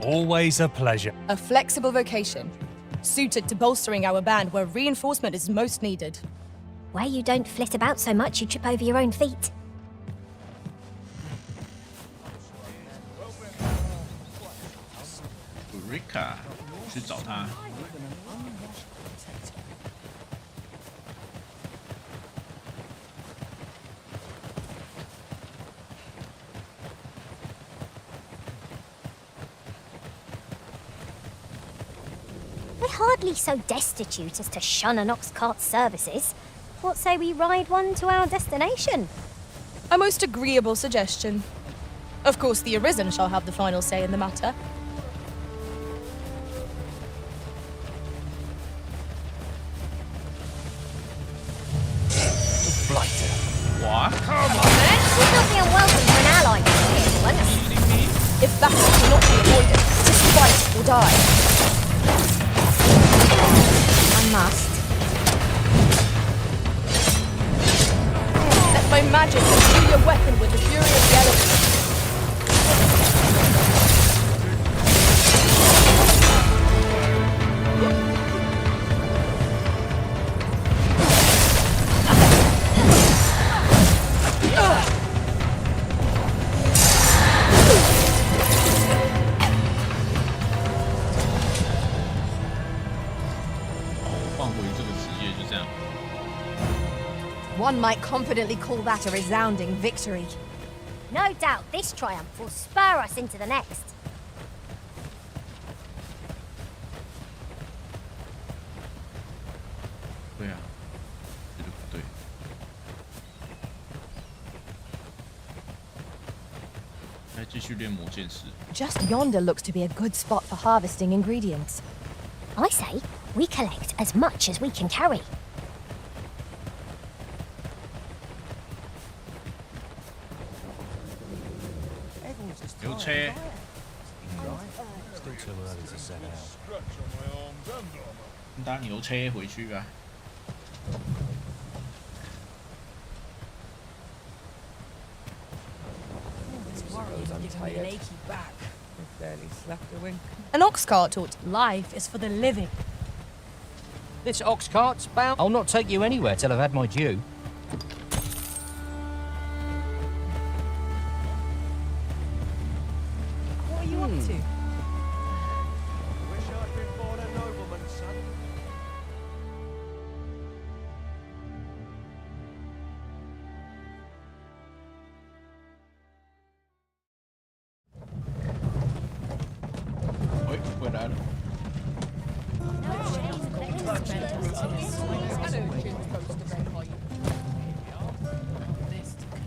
Always a pleasure. A flexible vocation, suited to bolstering our band where reinforcement is most needed. Where you don't flit about so much you trip over your own feet. Ulrika 去找他。hardly so destitute as to shun an ox cart services. What say we ride one to our destination? A most agreeable suggestion. Of course, the Arisen shall have the final say in the matter. Blighter. What? Come on, then! Would not be unwelcome for an ally here once. If battle cannot be avoided, 'tis fight or die. I must. Let my magic imbue your weapon with the fury of the elements. One might confidently call that a resounding victory. No doubt this triumph will spur us into the next. Just yonder looks to be a good spot for harvesting ingredients. I say, we collect as much as we can carry. Chair. Still too early to set out. 搭牛车回去啊。An ox cart taught life is for the living. This ox cart's bound. I'll not take you anywhere till I've had my due. What are you up to? Wish I'd been born a nobleman's son. Oi, 回来了。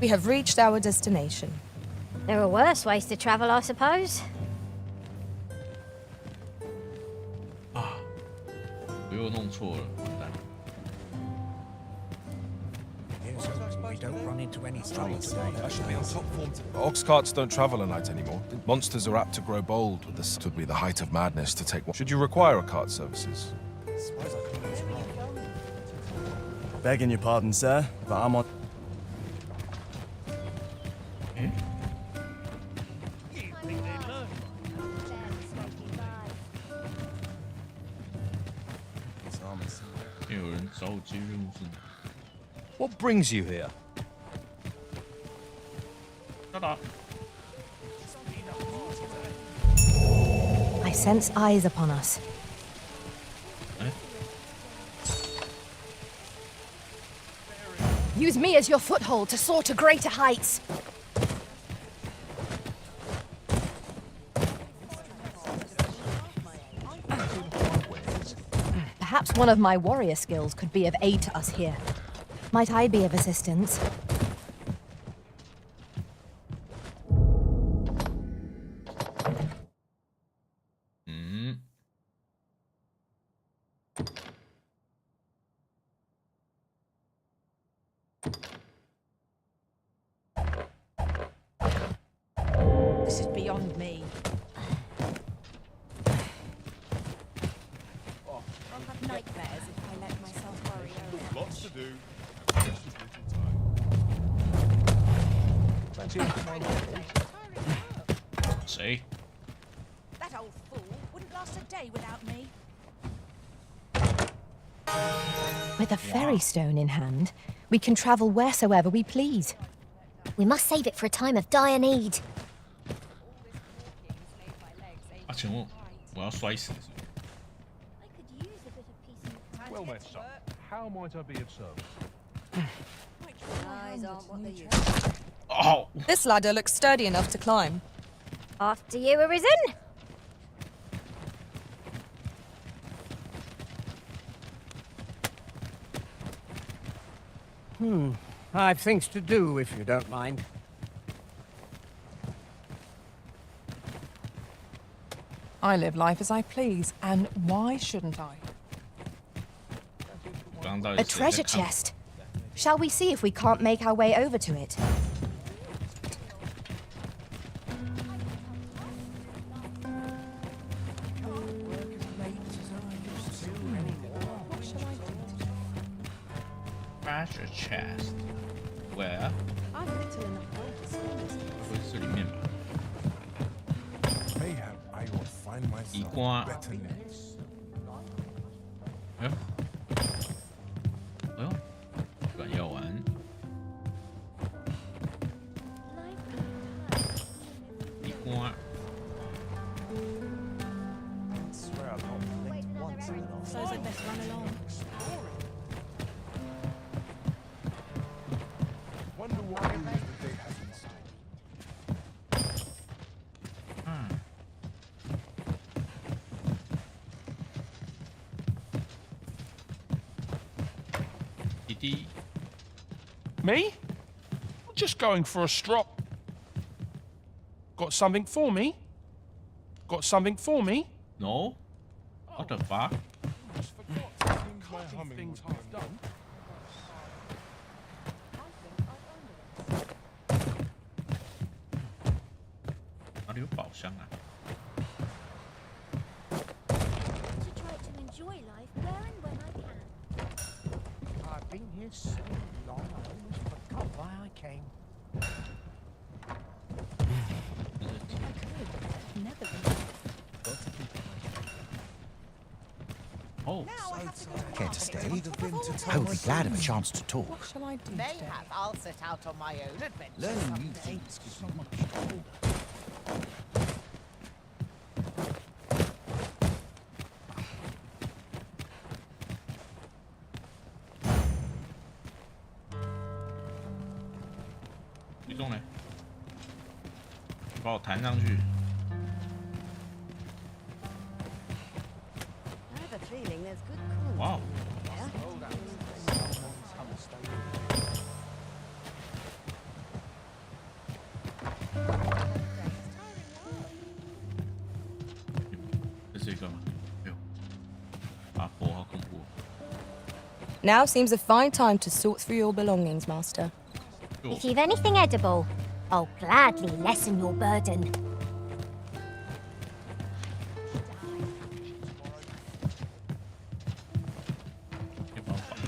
We have reached our destination. There are worse ways to travel, I suppose. 我又弄错了，完蛋。 We don't run into any trouble today. I should be on top form today. Ox carts don't travel at night anymore. Monsters are apt to grow bold. This would be the height of madness to take one. Should you require a cart services? Begging your pardon, sir, but I'm on. What brings you here? I sense eyes upon us. Use me as your foothold to soar to greater heights. Perhaps one of my warrior skills could be of aid to us here. Might I be of assistance? This is beyond me. I'll have nightmares if I let myself worry. Lots to do. Say. That old fool wouldn't last a day without me. With a ferry stone in hand, we can travel wheresoever we please. We must save it for a time of dire need. 啊，请问我要摔死是不是？ Well met, son. How might I be of service? Eyes aren't what they used. Oh! This ladder looks sturdy enough to climb. After you, Arisen. I've things to do, if you don't mind. I live life as I please, and why shouldn't I? A treasure chest. Shall we see if we can't make our way over to it? Treasure chest. Where? 会是里面吧？ Mayhap I will find myself better next. 哎呦，哎呦，软药丸。地瓜。Suppose I'd best run along. Wonder what it is that they have in store. Me? Just going for a stroll. Got something for me? Got something for me? No. What the fuck? Things half done. 哪里有宝箱啊？ To try to enjoy life where and when I can. I've been here so long, I almost forgot why I came. Oh. Care to stay? I would be glad of a chance to talk. What shall I do today? Mayhap I'll set out on my own adventure. Learning new things gives me much.举重嘞，你把我弹上去。 Wow. Now seems a fine time to sort through your belongings, Master. If you've anything edible, I'll gladly lessen your burden.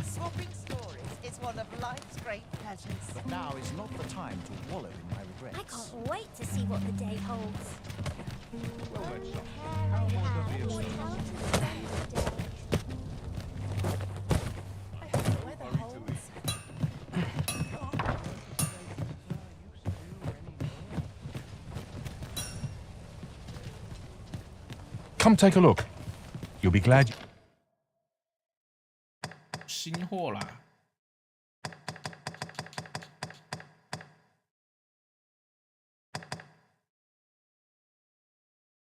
Swapping stories is one of life's great pleasures. But now is not the time to wallow in my regrets. I can't wait to see what the day holds. Come take a look. You'll be glad. 新货啦！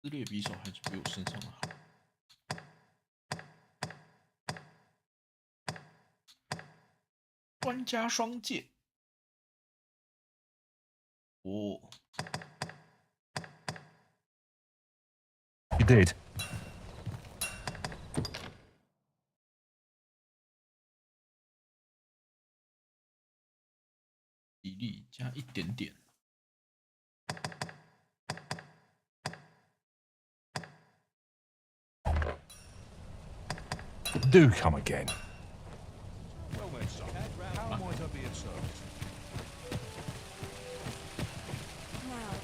撕裂匕首还是比我身上的好。专家双剑。哦。You did. 比例加一点点。Do come again. Well then, son, how might I be of service?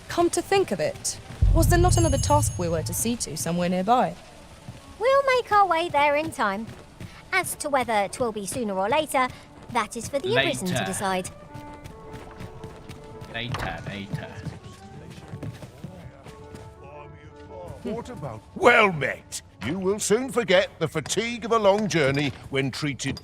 Come to think of it, was there not another task we were to see to somewhere nearby? We'll make our way there in time. As to whether 'twill be sooner or later, that is for the arisen to decide. Later. What about? Well met. You will soon forget the fatigue of a long journey when treated.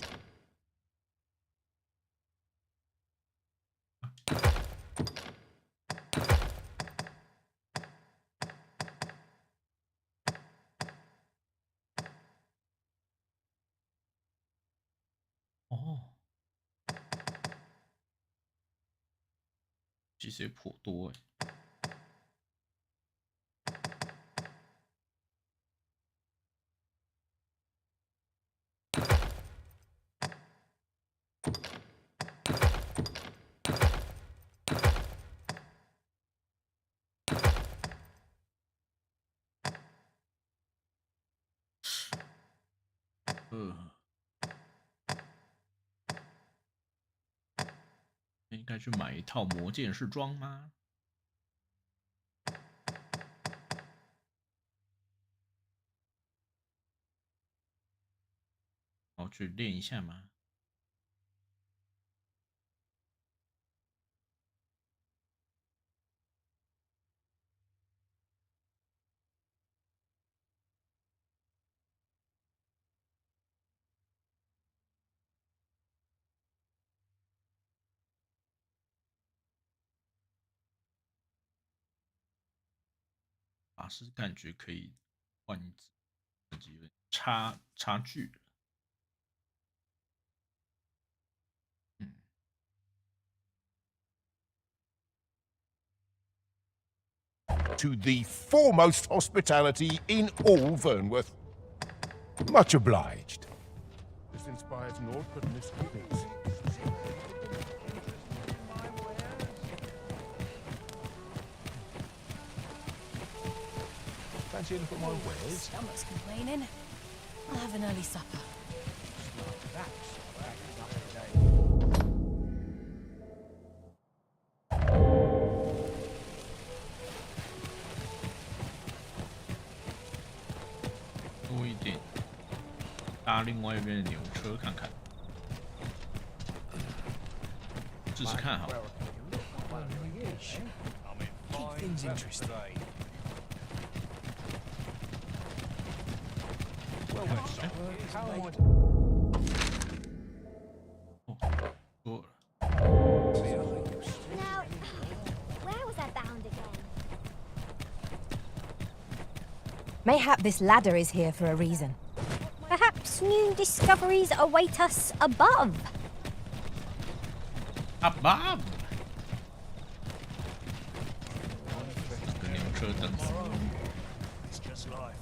其实也颇多哎。应该去买一套魔剑士装吗？我去练一下吗？法师感觉可以换一只，差距。To the foremost hospitality in all Vernworth. Much obliged. This inspires naught but misgivings. Fancy a look at my wares? Stomach's complaining. I'll have an early supper.多一点，搭另外一边的牛车看看，试试看好了。 Keep things interesting. Now, where was I bound again? Mayhap this ladder is here for a reason. Perhaps new discoveries await us above. Above. 牛车等死。 It's just life.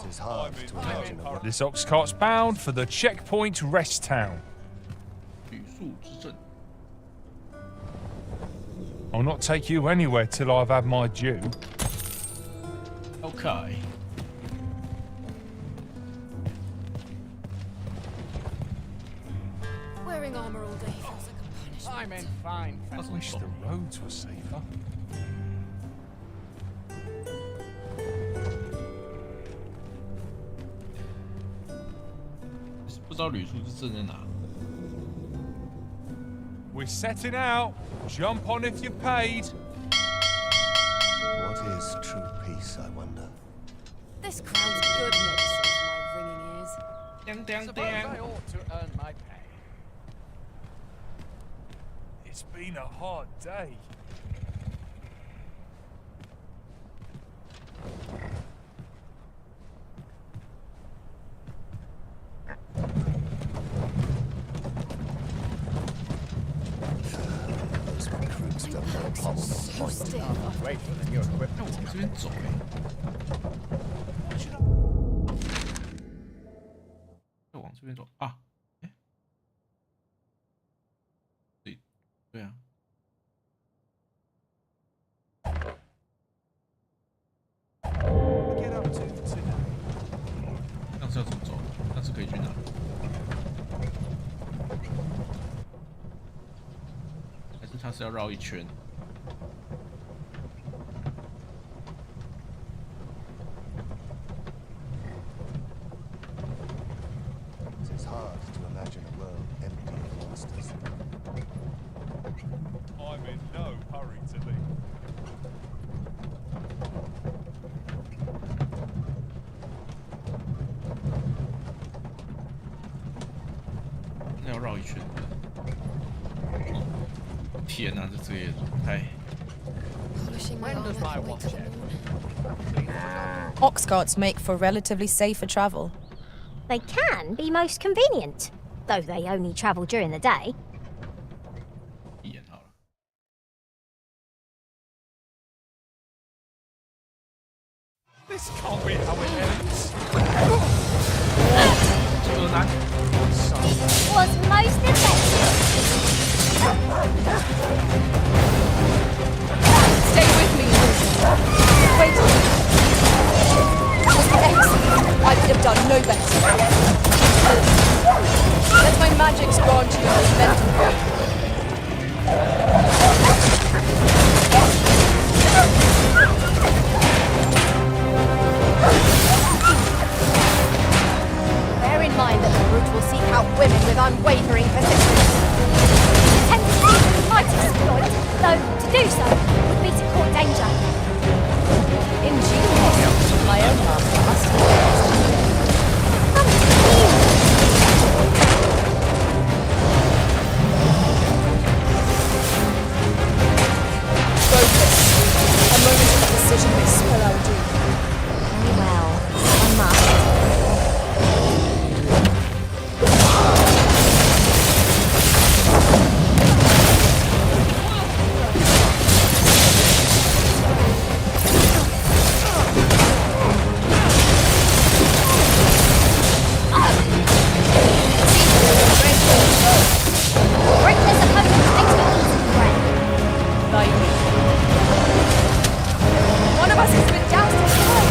It's hard to imagine a world. This ox cart's bound for the checkpoint rest town. 语速之阵。 I'll not take you anywhere till I've had my due. Okay. Wearing armor all day feels like a punishment. I'm in fine. I wish the roads were safer. 不知道旅速之阵在哪。 We're setting out. Jump on if you're paid. What is true peace, I wonder? This crown's good medicine for my ringing ears. Dang, dang, Suppose I ought to earn my pay. It's been a hard day. Those recruits don't have a problem So stiff. Wait for the new equipment. 往这边走哎。要往这边走啊？哎，对啊。上次要怎么走？上次可以去哪？还是他是要绕一圈？ It's hard to imagine a world empty of monsters. I'm in no hurry to leave.那要绕一圈的。天哪，这个也太…… Ox carts make for relatively safer travel. They can be most convenient, though they only travel during the day. This can't be how it ends. Was most effective. Stay with me, Elizabeth. Wait. It was excellent. I could have done no better. Let my magics grant you a mental break. Bear in mind that the brute will seek out women with unwavering persistence. Tendency we might exploit, though to do so would be to court danger. Ingenious. My own master must have. Focus. A moment of precision may spell our doom. Very well. I must. Reckless opponent makes me easy prey. One of us has been jousted before.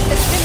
The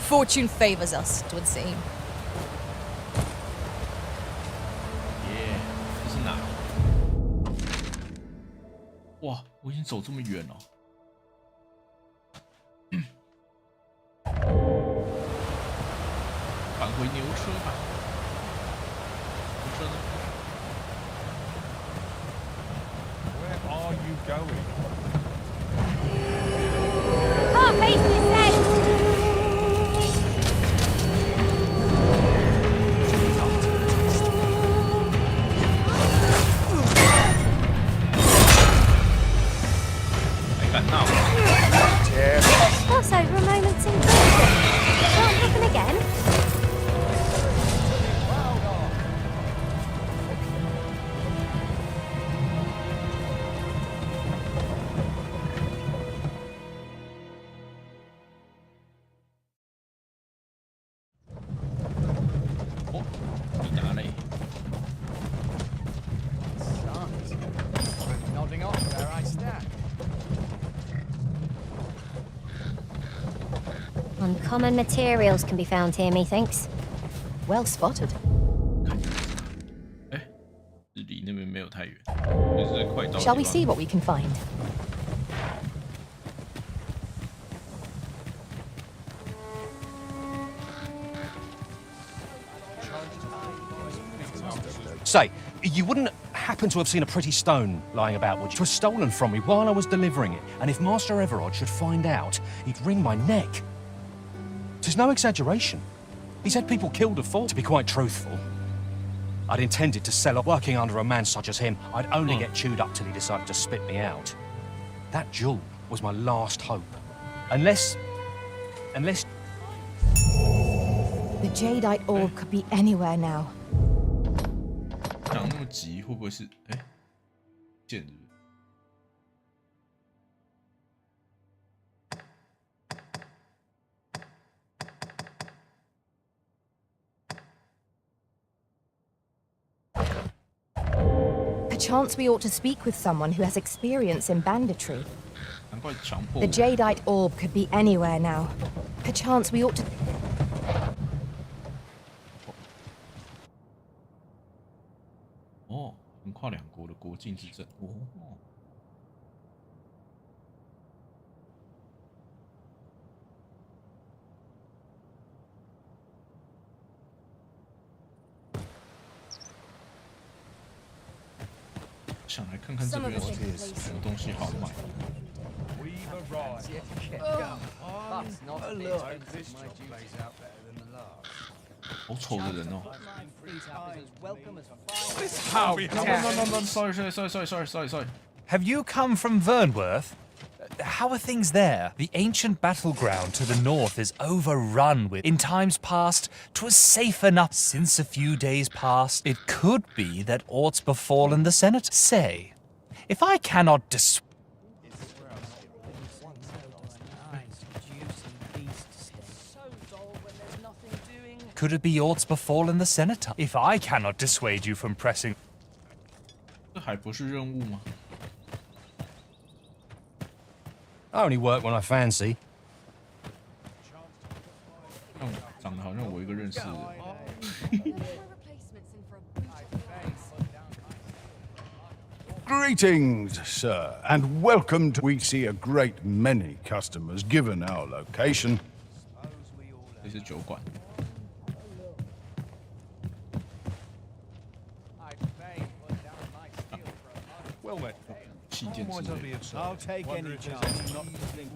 Fortune favors us, it would seem. Yeah， 这是哪？哇，我已经走这么远了。返回牛车吧。牛车呢？ Where are you going? Can't face this head! That's over a moment's improvement. Can't happen again. Nodding off where I stand. Uncommon materials can be found here, methinks. Well spotted. 哎，离那边没有太远，就是在快到。Shall we see what we can find? Say, you wouldn't happen to have seen a pretty stone lying about, would you? It was stolen from me while I was delivering it, and if Master Everard should find out, he'd wring my neck. 'Tis no exaggeration. He's had people killed before. To be quite truthful, I'd intended to sell it. Working under a man such as him, I'd only get chewed up till he decided to spit me out. That jewel was my last hope. Unless... The jadeite orb could be anywhere now. 讲那么急，会不会是哎剑人？ Perchance we ought to speak with someone who has experience in banditry. The jadeite orb could be anywhere now. Perchance we ought to... 哦，横跨两国的国境之争。哦。 想来看看这边有什么东西好买。好丑的人哦！How? No, sorry. Have you come from Vernworth? How are things there? The ancient battleground to the north is overrun with... In times past, 'twas safe enough. Since a few days past, it could be that aught's befallen the Senate. Say, if I cannot Could it be aught's befallen the Senator? If I cannot dissuade you from pressing... 这还不是任务吗？ I only work when I fancy. 长得好像我一个认识的人。Greetings, sir, and welcome to... We see a great many customers given our location. 这是酒馆。 Well met. 器件之类的。 I'll take any chance not to think.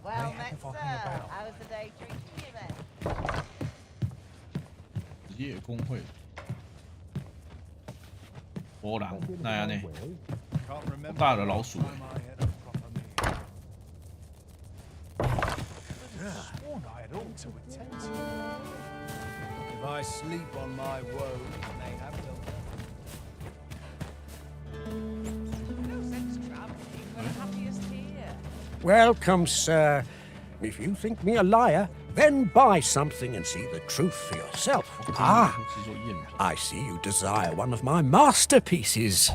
Well met, sir. How was the day treating you then? 职业工会。波浪，那样呢？好大的老鼠哎！ If I sleep on my woes, they have to. No sense traveling. We're happiest here. Welcome, sir. If you think me a liar, then buy something and see the truth for yourself. Ah, I see you desire one of my masterpieces.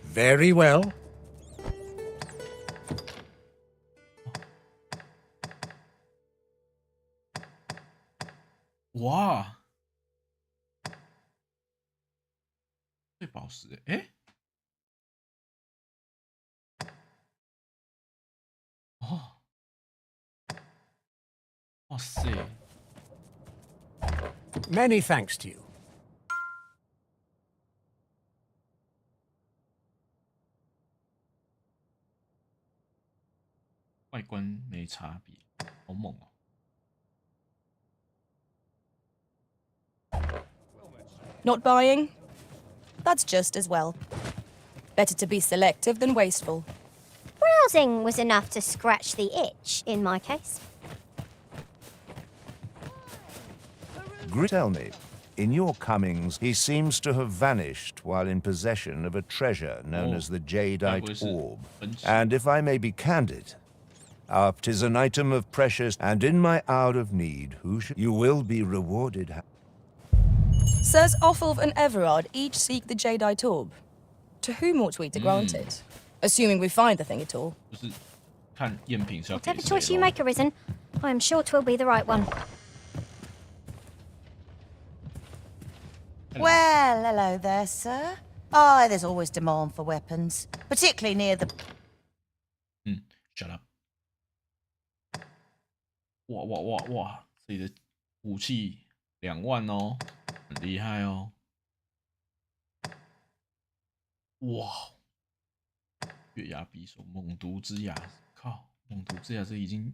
Very well. Wow. 对宝石，哎，哦，哇塞 Many thanks to you. 外观没差别，好猛哦！ Not buying? That's just as well. Better to be selective than wasteful. Browsing was enough to scratch the itch, in my case. Tell me, in your comings, he seems to have vanished while in possession of a treasure known as the Jadeite Orb. And if I may be candid, 'tis an item of precious, and in my hour of need, you will be rewarded. Sirs Offulf and Everard each seek the Jadeite Orb. To whom ought we to grant it? Assuming we find the thing at all. 就是看赝品是要给 Whatever 谁 choice you 咯 make, Arisen, I am sure 'twill be the right one. Well, hello there, sir. Oh, there's always demand for weapons, particularly near the... Shut up. 哇哇哇哇！这里的武器2万哦，很厉害哦。哇！月牙匕首，猛毒之牙，靠！猛毒之牙这已经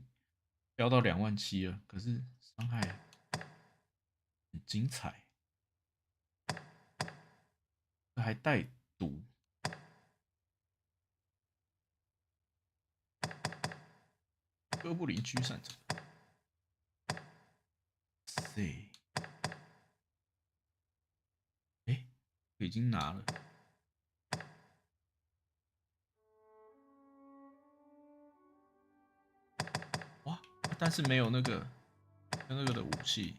飙到27000了，可是伤害很精彩。这还带毒。 哥布林驱散者，塞，哎，已经拿了，哇！但是没有那个的武器，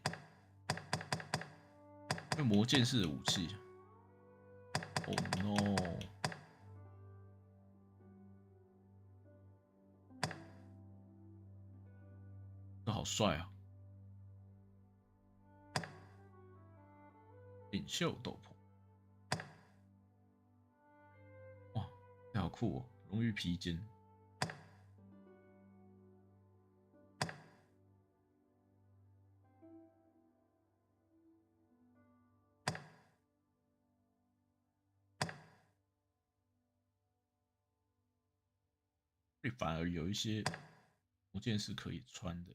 因为魔剑式的武器。Oh no！ 这好帅啊！领袖斗篷，哇，这好酷哦！荣誉披肩，反而有一些魔剑是可以穿的。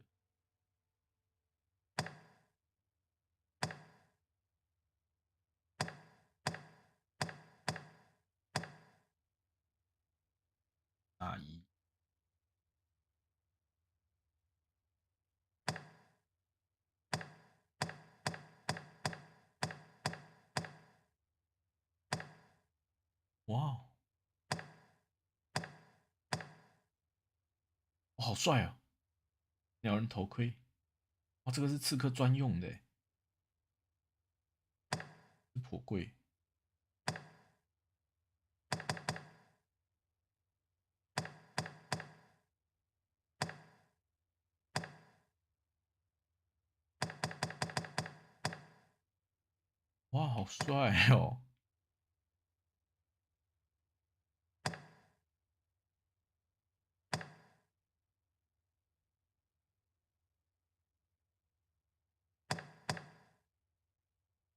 大衣，哇，哇，好帅啊！鸟人头盔，哇，这个是刺客专用的，颇贵。 哇，好帅哦！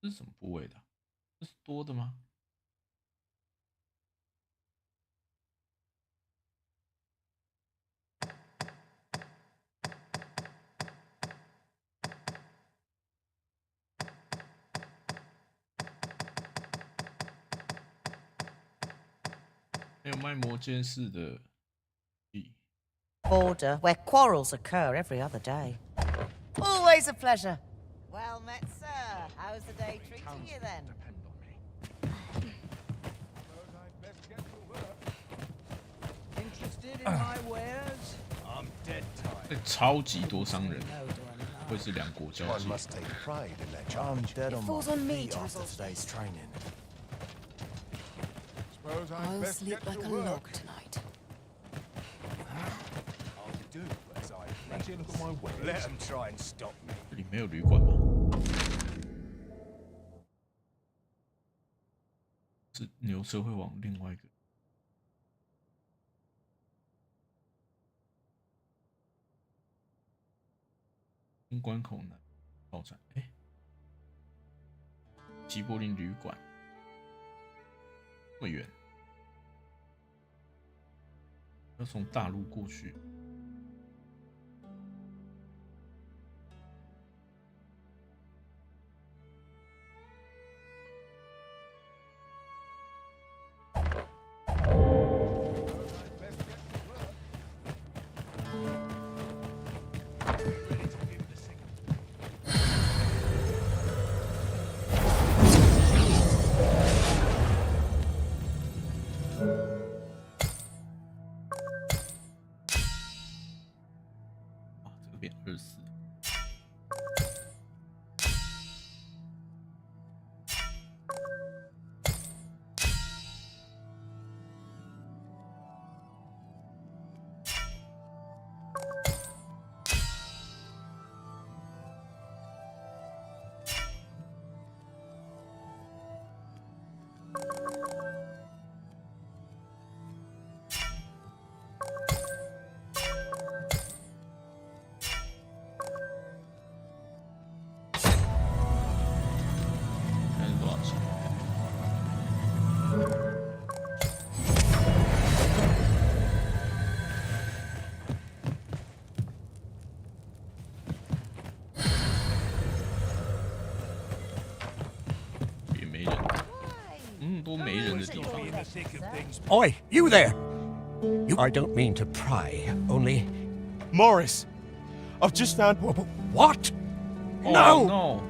这是什么部位的？这是多的吗？还有卖魔剑士的。 border where quarrels occur every other day. Always a pleasure. Well met, sir. How's the day treating you then? 超级多商人，会是两国交界。 I'm dead on my feet after today's training. I'll sleep like a log tonight. Let them try and stop me. 这里没有旅馆吗？是牛车会往另外一个。东关口南到站，哎，吉柏林旅馆，这么远，要从大陆过去。 24。Oi, you there! I don't mean to pry, only... Morris, I've just found... What? Oh, No! No!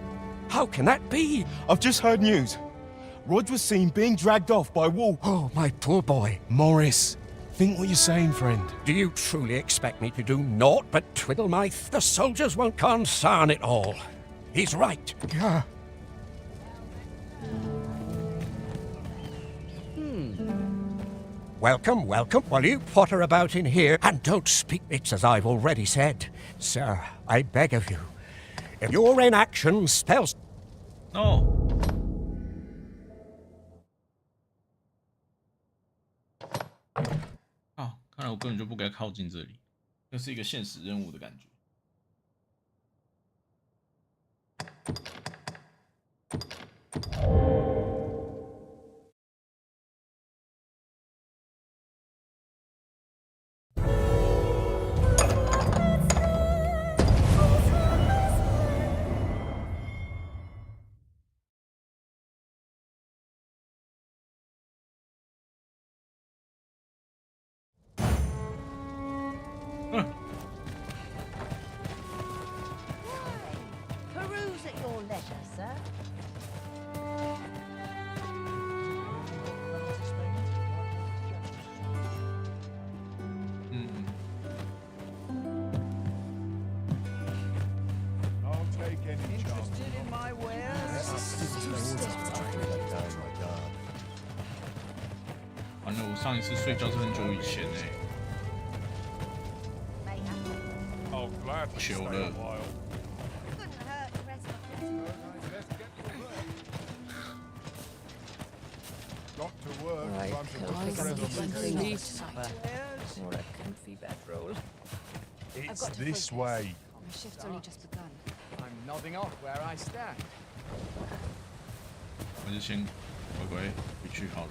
How can that be? I've just heard news. Rod was seen being dragged off by wolves. Oh, my poor boy. Morris, think what you're saying, friend. Do you truly expect me to do naught but twiddle my... The soldiers won't concern it all. He's right. Welcome, welcome. While you potter about in here, and don't speak, it's as I've already said. Sir, I beg of you, if your inaction spells... No. 啊，看来我根本就不该靠近这里，这是一个现实任务的感觉。Peruse at your leisure, sir. I'll take any chance. Interested in my wares? 完了，我上一次睡觉是很久以前哎、I'll gladly stay 久 a 了。 while. Got to work. Right, Bunch of I'll presents. sleep tonight. Or a comfy bedroll. It's this way. My shift's only just begun. I'm nodding off where I stand. 我就先乖乖回去好了。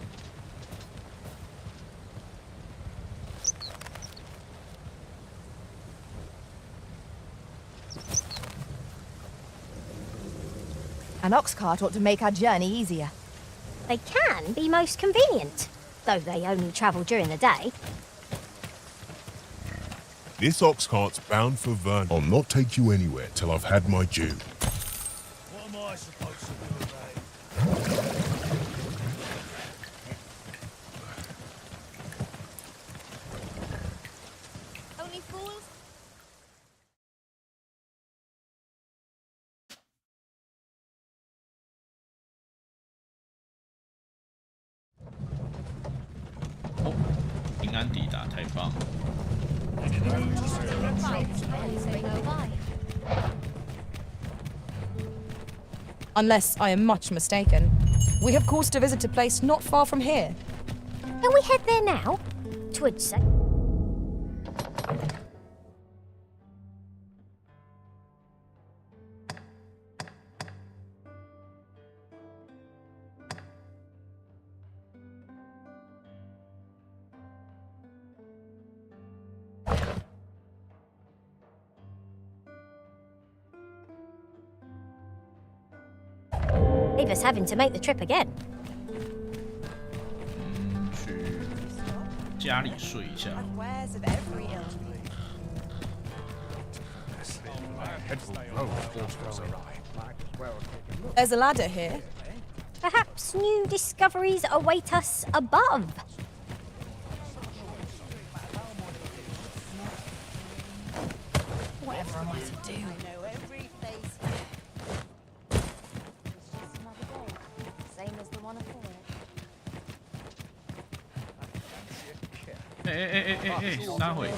An ox cart ought to make our journey easier. They can be most convenient, though they only travel during the day. This ox cart's bound for Vern. I'll not take you anywhere till I've had my due. What am I supposed to do, mate? Only fools? 平安抵达，太棒了。 Unless I am much mistaken, we have cause to visit a place not far from here. Can we head there now? 'Twould say. Leave us having to make the trip again. 去家里睡一下。 There's a ladder here. Perhaps new discoveries await us above. Whatever am I to do? Same as the one ahead. 哎，撒回。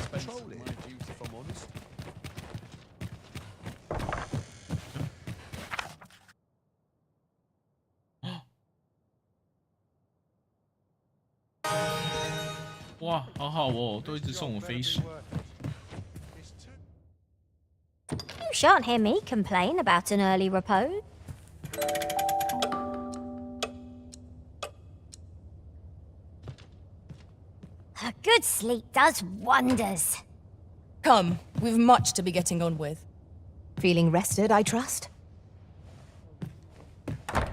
哇，好好哦，都一直送我飞石。 You shan't hear me complain about an early repose. A good sleep does wonders. Come, we've much to be getting on with. Feeling rested, I trust? I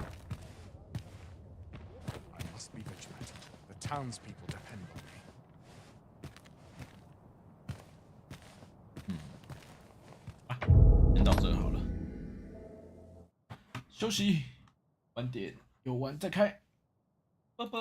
must be vigilant. The townspeople depend on me. 先到这好了，休息，晚点有完再开，拜拜。